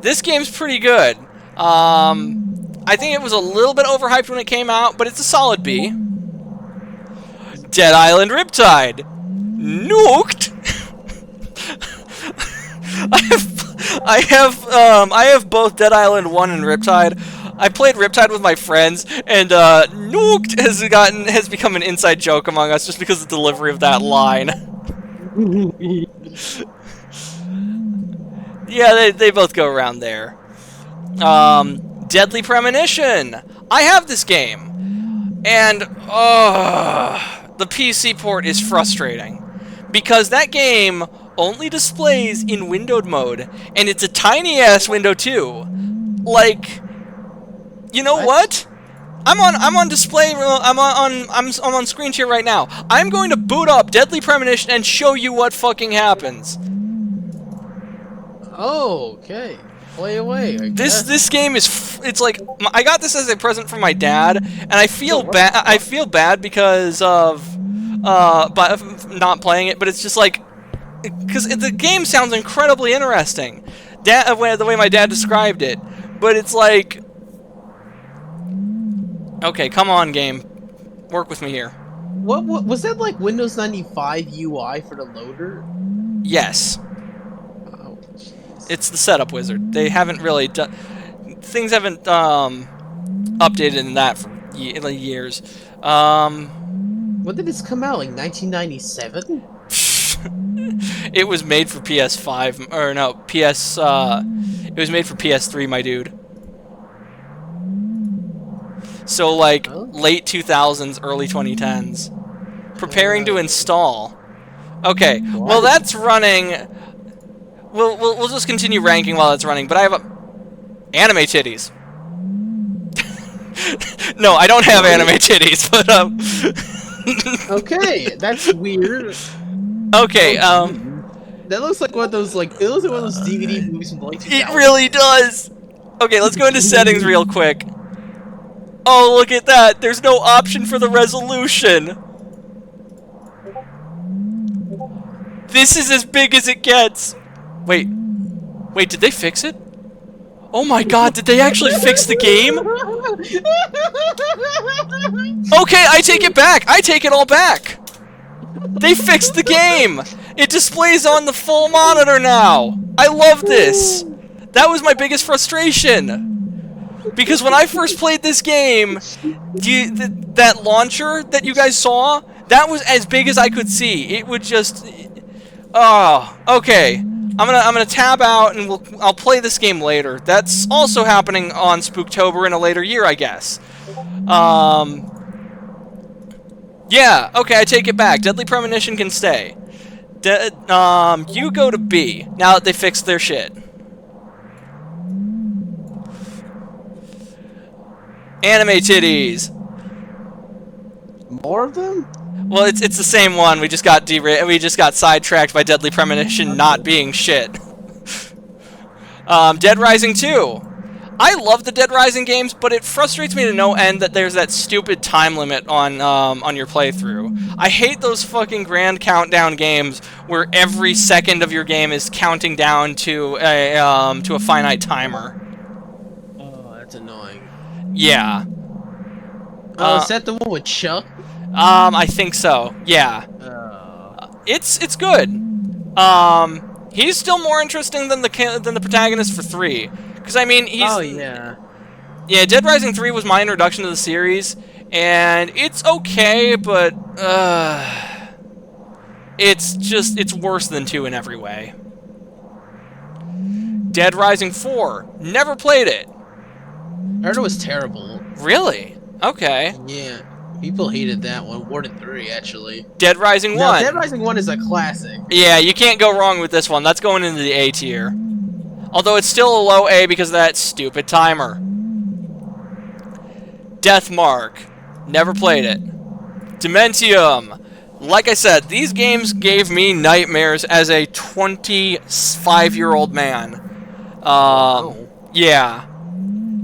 S1: This game's pretty good. I think it was a little bit overhyped when it came out, but it's a solid B. Dead Island Riptide. Nuked. I have both Dead Island 1 and Riptide. I played Riptide with my friends, and Nuked has become an inside joke among us just because of the delivery of that line. Yeah, they both go around there. Deadly Premonition. I have this game, and the PC port is frustrating because that game only displays in windowed mode, and it's a tiny ass window too. Like, you know what? I'm on display. I'm on screen share right now. I'm going to boot up Deadly Premonition and show you what fucking happens.
S2: Oh, okay. Play away. I guess.
S1: This game is it's like I got this as a present from my dad, and I feel bad. I feel bad because of not playing it, but it's just like because the game sounds incredibly interesting. The way my dad described it, but it's like, okay, come on, game, work with me here.
S2: What was that like? Windows 95 UI for the loader?
S1: Yes.
S2: Oh, jeez.
S1: It's the setup wizard. They haven't really done... Things haven't updated in that for years.
S2: When did this come out? Like 1997?
S1: It was made for PS5, or no, PS. It was made for PS3, my dude. So like late 2000s, early 2010s. Preparing to install. Okay, well that's running. We'll just continue ranking while it's running. But I have anime titties. No, I don't have anime titties, but
S2: Okay, that's weird.
S1: Okay,
S2: That looks like one of those it looks like one of those DVD movies from the late 2000s.
S1: it really does. Okay, let's go into settings real quick. Oh, look at that. There's no option for the resolution. This is as big as it gets. Wait, did they fix it? Oh my god, did they actually fix the game? Okay, I take it back. I take it all back. They fixed the game. It displays on the full monitor now. I love this. That was my biggest frustration. Because when I first played this game, that launcher that you guys saw, that was as big as I could see. It would just... Oh, okay. I'm gonna tab out and I'll play this game later. That's also happening on Spooktober in a later year, I guess. Yeah, okay, I take it back. Deadly Premonition can stay. You go to B, now that they fixed their shit. Anime titties.
S2: More of them?
S1: Well, it's the same one. We just got sidetracked by Deadly Premonition not being shit. Dead Rising 2. I love the Dead Rising games, but it frustrates me to no end that there's that stupid time limit on your playthrough. I hate those fucking grand countdown games where every second of your game is counting down to a finite timer.
S2: Oh, that's annoying.
S1: Yeah.
S2: Oh, is that the one with Chuck?
S1: I think so. Yeah. It's good. He's still more interesting than the protagonist for 3. Because I mean, he's...
S2: Oh yeah.
S1: Yeah, Dead Rising 3 was my introduction to the series, and it's okay, but it's worse than 2 in every way. Dead Rising 4. Never played it.
S2: I heard it was terrible.
S1: Really? Okay.
S2: Yeah. People hated that one. Warden 3, actually.
S1: Dead Rising 1.
S2: No, Dead Rising 1 is a classic.
S1: Yeah, you can't go wrong with this one. That's going into the A tier. Although it's still a low A because of that stupid timer. Deathmark. Never played it. Dementium. Like I said, these games gave me nightmares as a 25-year-old man. Yeah.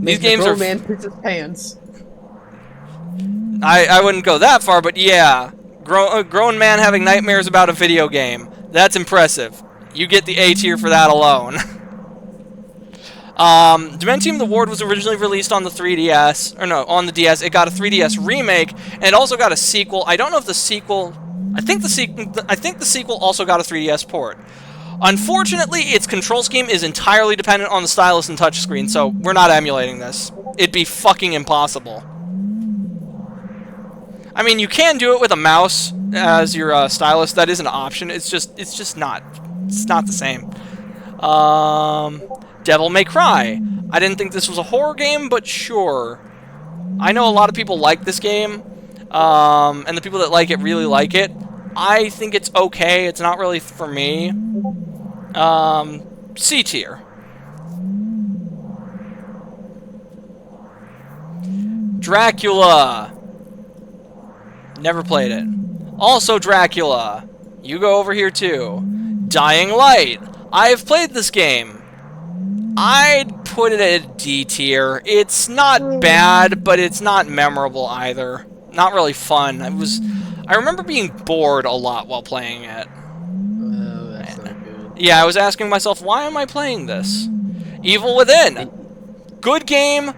S1: These games are...
S2: man pits his pants.
S1: I wouldn't go that far, but yeah. A grown man having nightmares about a video game. That's impressive. You get the A tier for that alone. Dementium the Ward was originally released on the 3DS, or no, on the DS. It got a 3DS remake, and it also got a sequel. I don't know if the sequel... I think the sequel also got a 3DS port. Unfortunately, its control scheme is entirely dependent on the stylus and touchscreen, so we're not emulating this. It'd be fucking impossible. I mean, you can do it with a mouse as your stylus. That is an option. It's just not. It's not the same. Devil May Cry. I didn't think this was a horror game, but sure. I know a lot of people like this game, and the people that like it really like it. I think it's okay. It's not really for me. C tier. Dracula. Never played it. Also Dracula. You go over here too. Dying Light. I have played this game. I'd put it at a D tier. It's not bad, but it's not memorable either. Not really fun. I remember being bored a lot while playing it.
S2: Oh, that's not good.
S1: Yeah, I was asking myself, why am I playing this? Evil Within. Good game.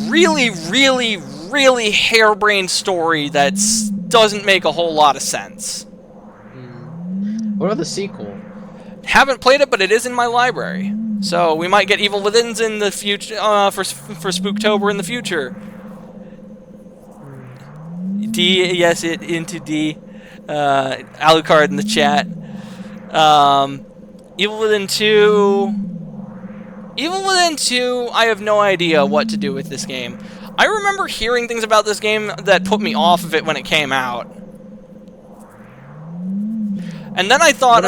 S1: Really, really, really harebrained story that doesn't make a whole lot of sense.
S2: What about the sequel?
S1: Haven't played it, but it is in my library. So we might get Evil Withins in the future for Spooktober in the future. D, yes, it into D. Alucard in the chat. Evil Within 2. Evil Within 2, I have no idea what to do with this game. I remember hearing things about this game that put me off of it when it came out. And then I thought,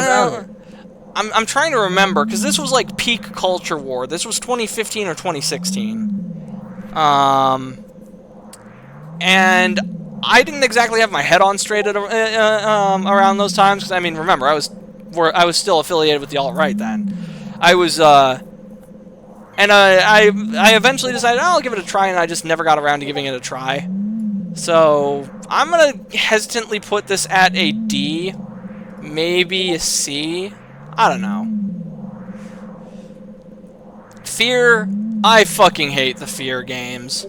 S1: I'm trying to remember, because this was like peak culture war. This was 2015 or 2016. And I didn't exactly have my head on straight at, around those times, because, I mean, remember, I was still affiliated with the alt-right then. I was, and I eventually decided, oh, I'll give it a try, and I just never got around to giving it a try. So, I'm going to hesitantly put this at a D, maybe a C. I don't know. Fear. I fucking hate the Fear games.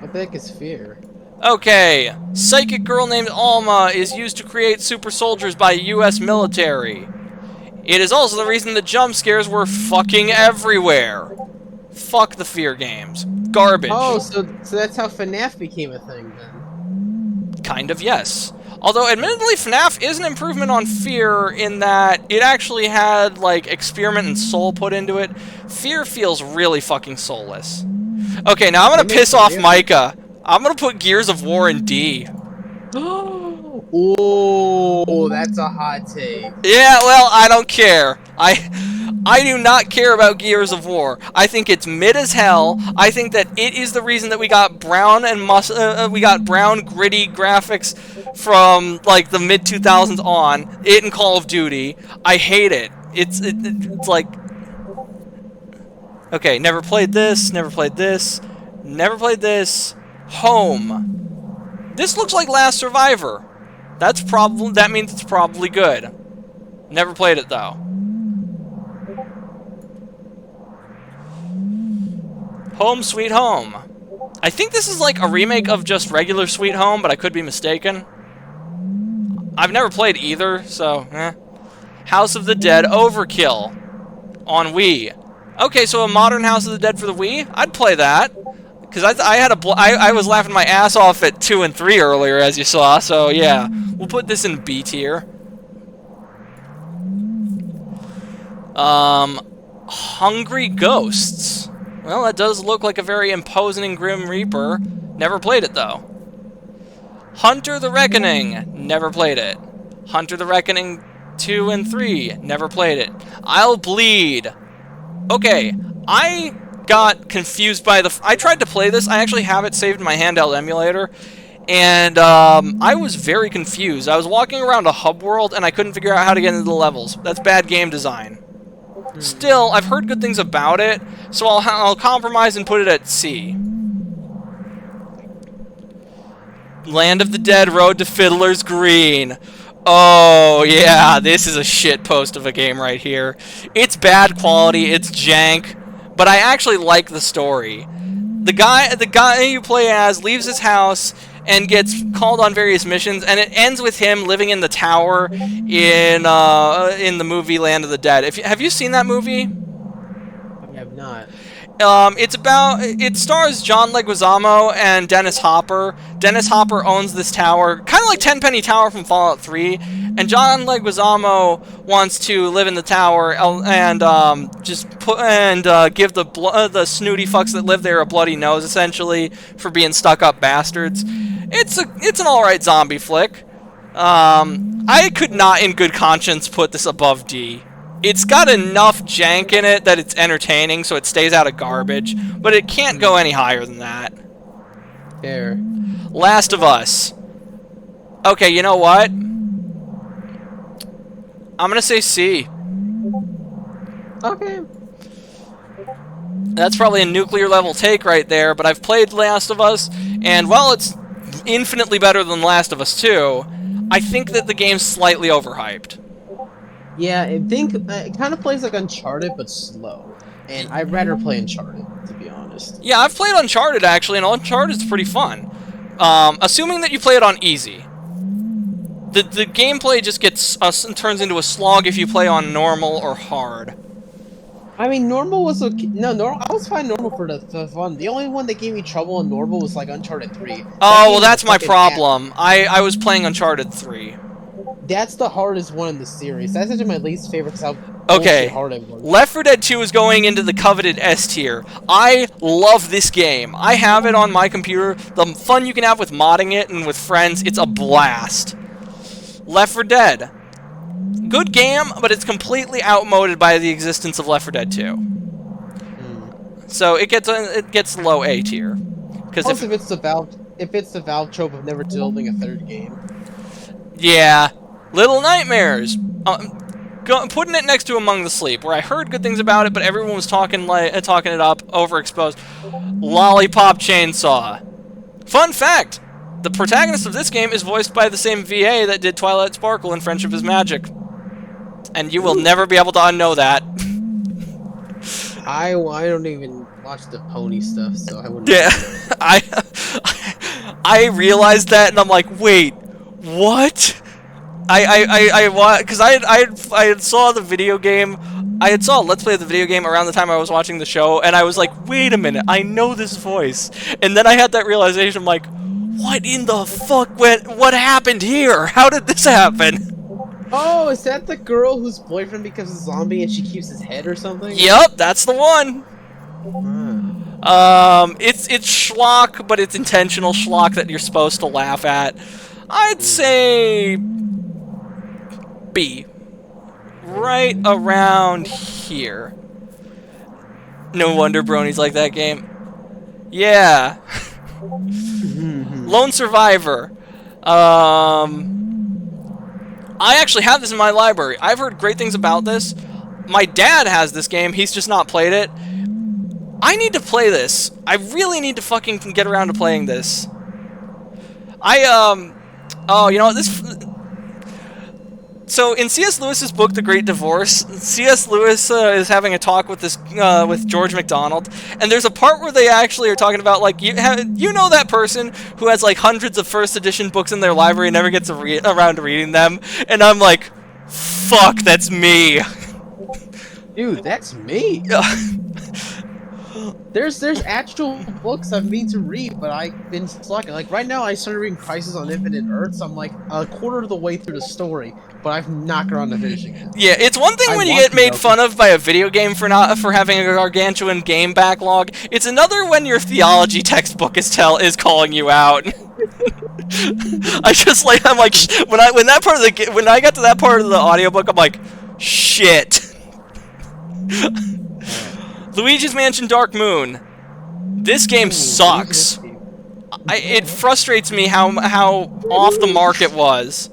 S2: What the heck is Fear?
S1: Okay. Psychic girl named Alma is used to create super soldiers by U.S. military. It is also the reason the jump scares were fucking everywhere. Fuck the Fear games. Garbage.
S2: Oh, so that's how FNAF became a thing then.
S1: Kind of, yes. Although, admittedly, FNAF is an improvement on Fear in that it actually had, like, experiment and soul put into it. Fear feels really fucking soulless. Okay, now I'm gonna piss off Micah. I'm gonna put Gears of War in D.
S2: Oh, that's a hot take.
S1: Yeah, well, I don't care. I do not care about Gears of War. I think it's mid as hell. I think that it is the reason that we got brown and brown gritty graphics from like the mid 2000s on. It and Call of Duty. I hate it. It's like, okay, never played this. Never played this. Never played this. Home. This looks like Last Survivor. That means it's probably good. Never played it though. Home Sweet Home. I think this is like a remake of just regular Sweet Home, but I could be mistaken. I've never played either, so House of the Dead Overkill on Wii. Okay, so a modern House of the Dead for the Wii? I'd play that. Because I was laughing my ass off at 2 and 3 earlier, as you saw, so yeah. We'll put this in B tier. Hungry Ghosts. Well, that does look like a very imposing Grim Reaper. Never played it, though. Hunter the Reckoning. Never played it. Hunter the Reckoning 2 and 3. Never played it. I'll Bleed. Okay, I got confused by I tried to play this. I actually have it saved in my handheld emulator. And I was very confused. I was walking around a hub world and I couldn't figure out how to get into the levels. That's bad game design. Still, I've heard good things about it, so I'll compromise and put it at C. Land of the Dead, Road to Fiddler's Green. Oh, yeah, this is a shit post of a game right here. It's bad quality, it's jank, but I actually like the story. The guy you play as leaves his house and gets called on various missions, and it ends with him living in the tower in the movie Land of the Dead. Have you seen that movie?
S2: I have not.
S1: It stars John Leguizamo and Dennis Hopper. Dennis Hopper owns this tower, kind of like Tenpenny Tower from Fallout 3, and John Leguizamo wants to live in the tower and give the snooty fucks that live there a bloody nose, essentially, for being stuck-up bastards. It's an alright zombie flick. I could not in good conscience put this above D. It's got enough jank in it that it's entertaining, so it stays out of garbage, but it can't go any higher than that.
S2: Fair.
S1: Last of Us. Okay, you know what? I'm gonna say C.
S2: Okay.
S1: That's probably a nuclear level take right there, but I've played Last of Us, and while it's infinitely better than Last of Us 2, I think that the game's slightly overhyped.
S2: Yeah, I think it kind of plays like Uncharted, but slow. And I'd rather play Uncharted, to be honest.
S1: Yeah, I've played Uncharted, actually, and Uncharted's pretty fun. Assuming that you play it on easy. The gameplay just turns into a slog if you play on normal or hard.
S2: I mean, normal was okay. No, I was fine normal for the fun. The only one that gave me trouble in normal was like Uncharted 3.
S1: Oh, well, that's my problem. I was playing Uncharted 3.
S2: That's the hardest one in the series. That's actually my least favorite because how
S1: okay.
S2: hard it was.
S1: Left 4 Dead 2 is going into the coveted S tier. I love this game. I have it on my computer. The fun you can have with modding it and with friends, it's a blast. Left 4 Dead. Good game, but it's completely outmoded by the existence of Left 4 Dead 2. So it gets low A tier. Because
S2: if it's the Valve trope of never building a third game.
S1: Yeah. Little Nightmares. Putting it next to Among the Sleep, where I heard good things about it, but everyone was talking it up, overexposed. Lollipop Chainsaw. Fun fact: the protagonist of this game is voiced by the same VA that did Twilight Sparkle and Friendship is Magic, and you will never be able to unknow that.
S2: I don't even watch the pony stuff, so I wouldn't.
S1: Yeah, I realized that, and I'm like, wait, what? Because I saw the video game. I saw a Let's Play of the video game around the time I was watching the show, and I was like, wait a minute, I know this voice. And then I had that realization, I'm like, what in the fuck what happened here? How did this happen?
S2: Oh, is that the girl whose boyfriend becomes a zombie and she keeps his head or something?
S1: Yep, that's the one. It's schlock, but it's intentional schlock that you're supposed to laugh at. I'd say B. Right around here. No wonder Brony's like that game. Yeah. Lone Survivor. I actually have this in my library. I've heard great things about this. My dad has this game. He's just not played it. I need to play this. I really need to fucking get around to playing this. Oh, you know what? So in C.S. Lewis's book, The Great Divorce, C.S. Lewis is having a talk with with George MacDonald, and there's a part where they actually are talking about, like, you know that person who has like hundreds of first edition books in their library and never gets around to reading them, and I'm like, fuck, that's me.
S2: Dude, that's me. There's actual books I've been to read, but I've been slacking. Like right now, I started reading Crisis on Infinite Earths. I'm like a quarter of the way through the story, but I've not got around to finishing it.
S1: Yeah, it's one thing
S2: I
S1: when you
S2: want
S1: get
S2: to,
S1: made
S2: though.
S1: fun of by a video game for having a gargantuan game backlog. It's another when your theology textbook is calling you out. I'm like when I got to that part of the audiobook, I'm like, shit. Luigi's Mansion Dark Moon. This game sucks. It frustrates me how off the mark it was.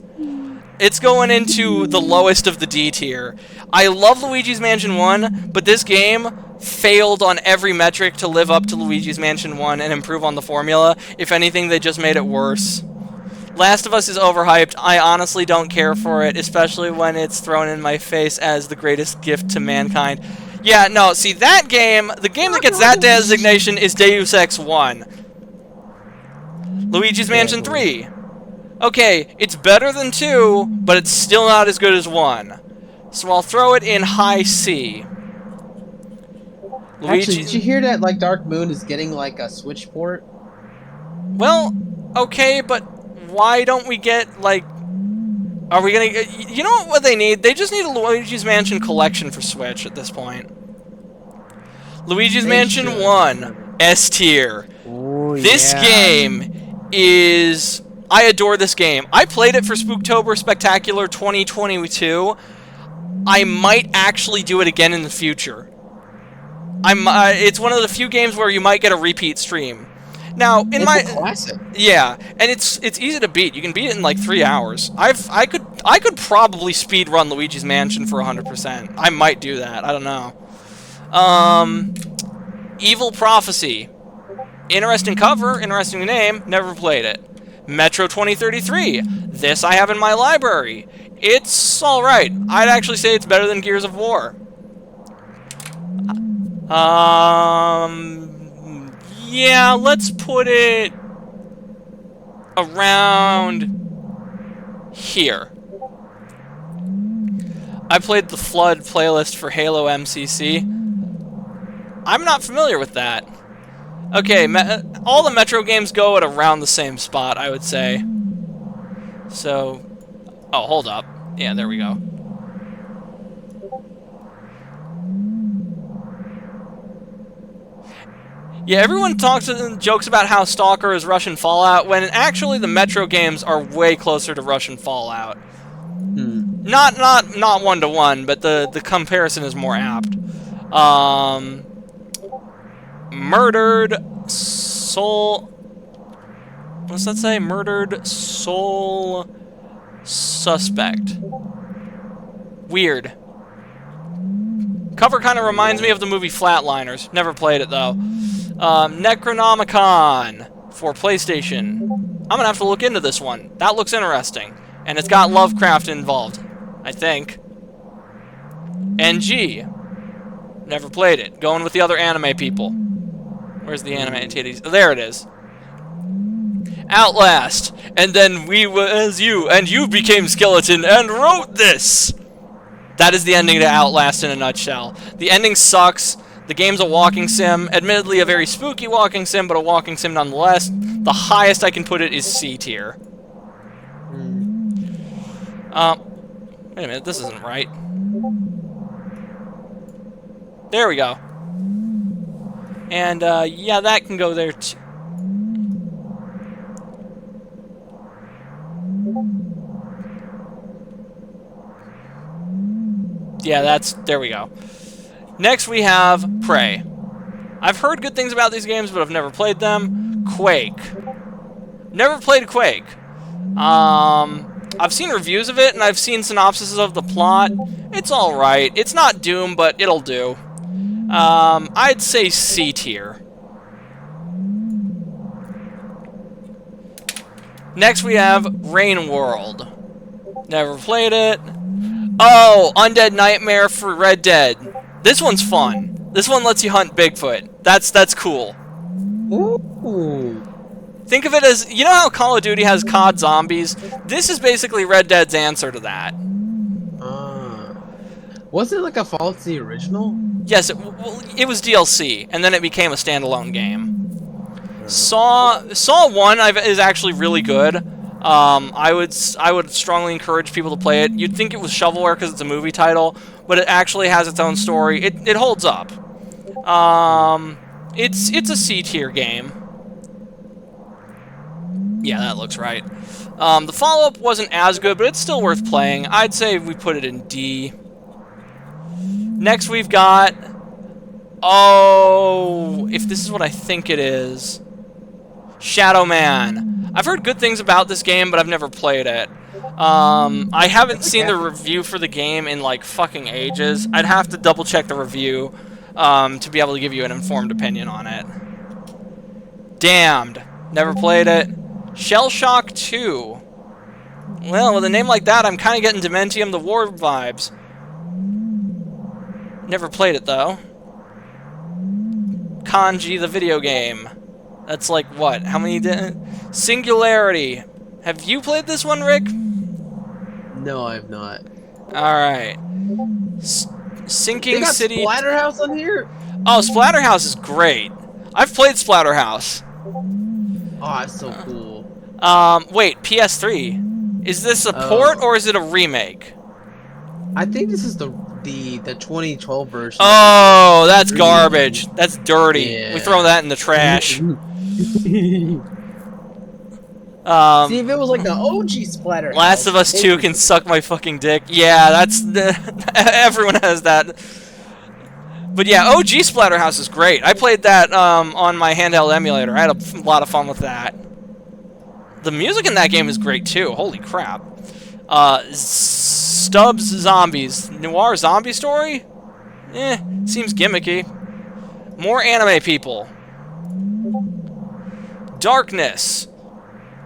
S1: It's going into the lowest of the D tier. I love Luigi's Mansion 1, but this game failed on every metric to live up to Luigi's Mansion 1 and improve on the formula. If anything, they just made it worse. Last of Us is overhyped. I honestly don't care for it, especially when it's thrown in my face as the greatest gift to mankind. Yeah, no, see, that game, the game that gets that designation is Deus Ex 1. Luigi's Mansion 3. Okay, it's better than 2, but it's still not as good as 1. So I'll throw it in high C.
S2: Actually, did you hear that, like, Dark Moon is getting, like, a Switch port?
S1: Well, okay, but why don't we get, like... Are we gonna... You know what they need? They just need a Luigi's Mansion collection for Switch at this point. Luigi's Mansion 1, S tier. This game is... I adore this game. I played it for Spooktober Spectacular 2022. I might actually do it again in the future. It's one of the few games where you might get a repeat stream. Now, in my
S2: classic.
S1: Yeah, and it's easy to beat. You can beat it in like 3 hours. I could probably speed run Luigi's Mansion for 100%. I might do that. I don't know. Evil Prophecy. Interesting cover, interesting name. Never played it. Metro 2033. This I have in my library. It's all right. I'd actually say it's better than Gears of War. Yeah, let's put it around here. I played the Flood playlist for Halo MCC. I'm not familiar with that. Okay, all the Metro games go at around the same spot, I would say. So... Oh, hold up. Yeah, there we go. Yeah, everyone jokes about how Stalker is Russian Fallout, when actually the Metro games are way closer to Russian Fallout. Not one-to-one, but the comparison is more apt. Murdered Soul... What's that say? Murdered Soul Suspect. Weird. Cover kind of reminds me of the movie Flatliners. Never played it, though. Necronomicon for PlayStation. I'm gonna have to look into this one. That looks interesting. And it's got Lovecraft involved, I think. NG. Never played it. Going with the other anime people. Where's the anime titties? Oh, there it is. Outlast. And then we were as you, and you became skeleton and wrote this. That is the ending to Outlast in a nutshell. The ending sucks. The game's a walking sim. Admittedly, a very spooky walking sim, but a walking sim nonetheless. The highest I can put it is C tier. Wait a minute, this isn't right. There we go. And, yeah, that can go there too. Yeah, there we go. Next we have Prey. I've heard good things about these games, but I've never played them. Quake. Never played Quake. I've seen reviews of it, and I've seen synopsises of the plot. It's alright. It's not Doom, but it'll do. I'd say C tier. Next we have Rain World. Never played it. Oh, Undead Nightmare for Red Dead. This one's fun. This one lets you hunt Bigfoot. That's cool.
S2: Ooh.
S1: Think of it as, you know how Call of Duty has COD Zombies? This is basically Red Dead's answer to that.
S2: Was it like a Fallout the original?
S1: Yes, it was DLC, and then it became a standalone game. Saw 1 is actually really good. I would strongly encourage people to play it. You'd think it was shovelware because it's a movie title, but it actually has its own story. It holds up. It's a C tier game. Yeah, that looks right. The follow-up wasn't as good, but it's still worth playing. I'd say we put it in D. Next we've got... Oh, if this is what I think it is... Shadow Man. I've heard good things about this game, but I've never played it. I haven't seen the review for the game in, like, fucking ages. I'd have to double-check the review to be able to give you an informed opinion on it. Damned. Never played it. Shell Shock 2. Well, with a name like that, I'm kind of getting Dementium the War vibes. Never played it, though. Kanji the video game. That's like, what? How many did... Singularity. Have you played this one, Rick?
S2: No, I have not.
S1: Alright. Sinking
S2: They got
S1: City...
S2: Splatterhouse on here?
S1: Oh, Splatterhouse is great. I've played Splatterhouse.
S2: Oh, that's so cool.
S1: Wait, PS3. Is this a port or is it a remake?
S2: I think this is the 2012 version.
S1: Oh, that's garbage. That's dirty.
S2: Yeah.
S1: We throw that in the trash.
S2: See, if it was like the OG Splatterhouse.
S1: Last of Us 2 can suck my fucking dick. Yeah, that's... everyone has that. But yeah, OG Splatterhouse is great. I played that on my handheld emulator. I had a lot of fun with that. The music in that game is great too. Holy crap. Stubbs Zombies. Noir zombie story? Seems gimmicky. More anime people. Darkness.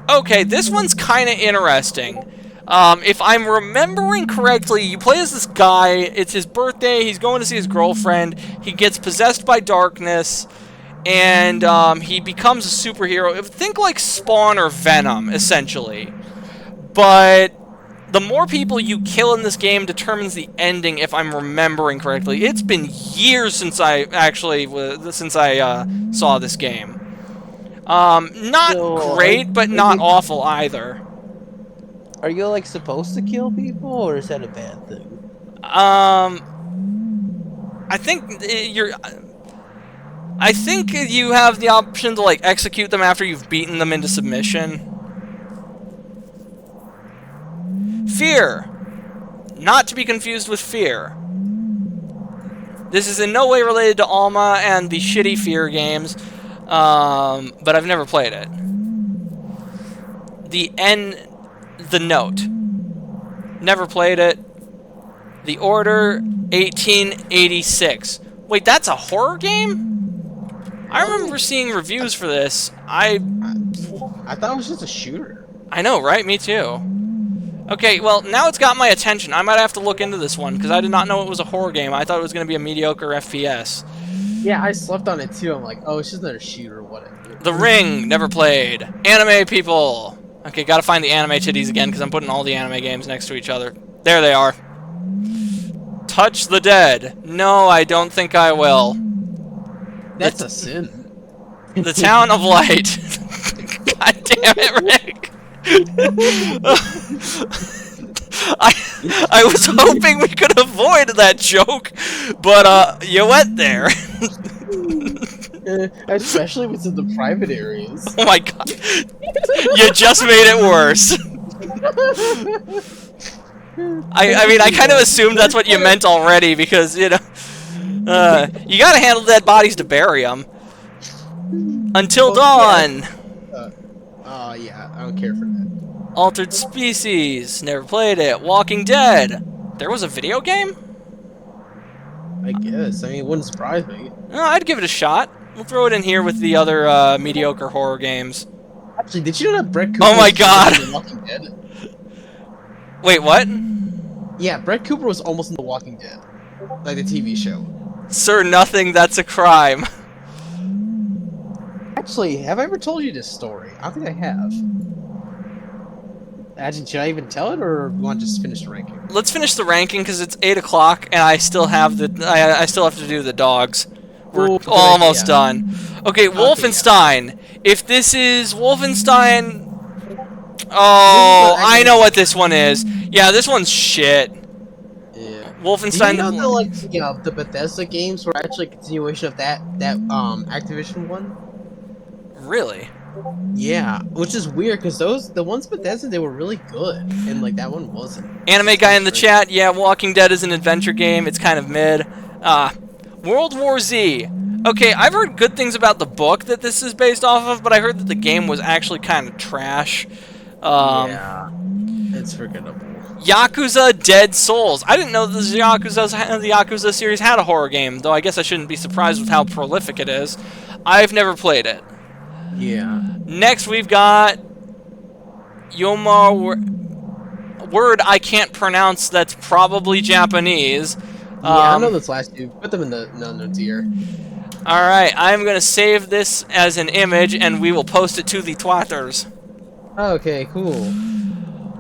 S1: Okay, this one's kind of interesting. If I'm remembering correctly, you play as this guy, it's his birthday, he's going to see his girlfriend, he gets possessed by darkness, and he becomes a superhero. Think like Spawn or Venom, essentially. But the more people you kill in this game determines the ending, if I'm remembering correctly. It's been years since I actually saw this game. Not great, but not awful either.
S2: Are you like supposed to kill people, or is that a bad thing?
S1: I think I think you have the option to like execute them after you've beaten them into submission. Fear. Not to be confused with Fear. This is in no way related to Alma and the shitty Fear games, but I've never played it. The Note. Never played it. The Order 1886. Wait, that's a horror game? I remember seeing reviews for this. I
S2: thought it was just a shooter.
S1: I know, right? Me too. Okay, well, now it's got my attention. I might have to look into this one, because I did not know it was a horror game. I thought it was going to be a mediocre FPS.
S2: Yeah, I slept on it too. I'm like, oh, it's just another shooter, whatever.
S1: The Ring, never played. Anime people. Okay, gotta find the anime titties again, because I'm putting all the anime games next to each other. There they are. Touch the Dead. No, I don't think I will.
S2: That's a sin.
S1: The Town of Light. God damn it, Rick. I was hoping we could avoid that joke, but you went there.
S2: Especially with the private areas.
S1: Oh my god. You just made it worse. I mean, I kind of assumed that's what you meant already, because, you know, you gotta handle dead bodies to bury them. Until Dawn.
S2: Yeah, I don't care for that.
S1: Altered Species, never played it. Walking Dead. There was a video game?
S2: I guess. I mean, it wouldn't surprise me.
S1: No, I'd give it a shot. We'll throw it in here with the other mediocre horror games.
S2: Actually, did you know that Brett Cooper
S1: Oh my
S2: was
S1: god!
S2: in The Walking Dead?
S1: Wait, what?
S2: Yeah, Brett Cooper was almost in The Walking Dead. Like the TV show.
S1: Sir, nothing, that's a crime.
S2: Actually, have I ever told you this story? I don't think I have. Actually, should I even tell it, or you want to just finish the ranking?
S1: Let's finish the ranking because it's 8 o'clock and I still have I still have to do the dogs. We're
S2: Ooh, good
S1: almost
S2: idea.
S1: done. Okay, Wolfenstein. If this is Wolfenstein... Oh, I know what this one is. Yeah, this one's shit.
S2: Yeah.
S1: Wolfenstein...
S2: Do you know that, like, the Bethesda games were actually a continuation of that Activision one?
S1: Really?
S2: Yeah, which is weird because the ones Bethesda, they were really good, and like that one wasn't.
S1: Anime guy in the chat, yeah, Walking Dead is an adventure game. It's kind of mid. World War Z. Okay, I've heard good things about the book that this is based off of, but I heard that the game was actually kind of trash.
S2: Yeah, it's forgettable.
S1: Yakuza Dead Souls. I didn't know the Yakuza series had a horror game, though I guess I shouldn't be surprised with how prolific it is. I've never played it.
S2: Yeah.
S1: Next, we've got Yomar word I can't pronounce. That's probably Japanese.
S2: I know this last two. Put them in the no tier.
S1: All right, I'm gonna save this as an image, and we will post it to the Twatters.
S2: Okay, cool.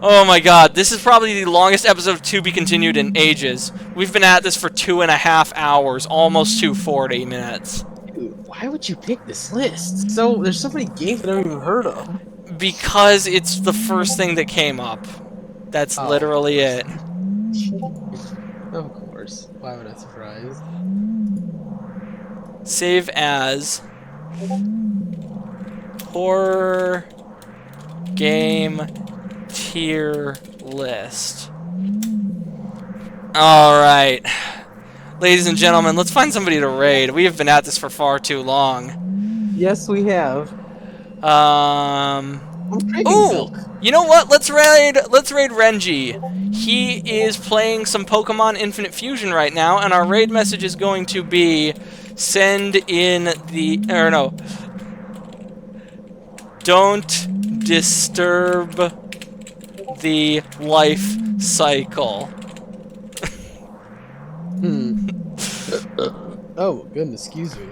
S1: Oh my God, this is probably the longest episode of To Be Continued in ages. We've been at this for 2.5 hours, almost 240 minutes.
S2: Dude, why would you pick this list? So there's so many games I never even heard of.
S1: Because it's the first thing that came up. That's literally it.
S2: Of course. Why would I surprise?
S1: Save as horror game tier list. Alright. Ladies and gentlemen, let's find somebody to raid. We have been at this for far too long.
S2: Yes, we have.
S1: Ooh! You know what? Let's raid Renji. He is playing some Pokemon Infinite Fusion right now, and our raid message is going to be send in the don't disturb the life cycle.
S2: Oh, goodness, excuse me.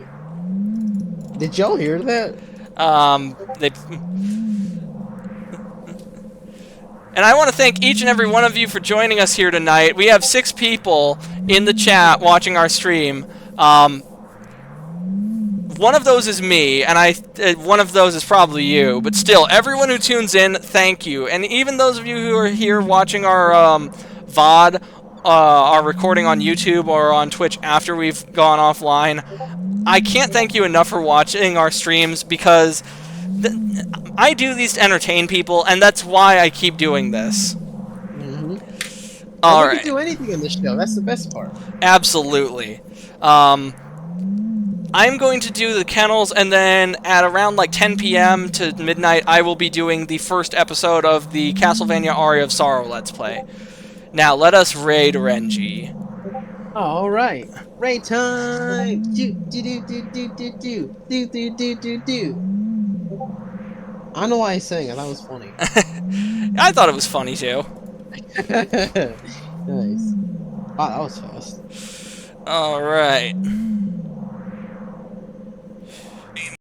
S2: Did y'all hear that?
S1: And I want to thank each and every one of you for joining us here tonight. We have 6 people in the chat watching our stream. One of those is me, and one of those is probably you. But still, everyone who tunes in, thank you. And even those of you who are here watching our VOD, our recording on YouTube or on Twitch after we've gone offline, I can't thank you enough for watching our streams because I do these to entertain people, and that's why I keep doing this. All right.
S2: You can do anything in this show. That's the best part.
S1: Absolutely. I'm going to do the kennels, and then at around like 10 p.m. to midnight, I will be doing the first episode of the Castlevania Aria of Sorrow Let's Play. Now, let us raid Renji.
S2: All right, raid time. Do. I don't know why I sang. I thought it was funny.
S1: I thought it was funny too.
S2: Nice. Wow, that was fast.
S1: All right.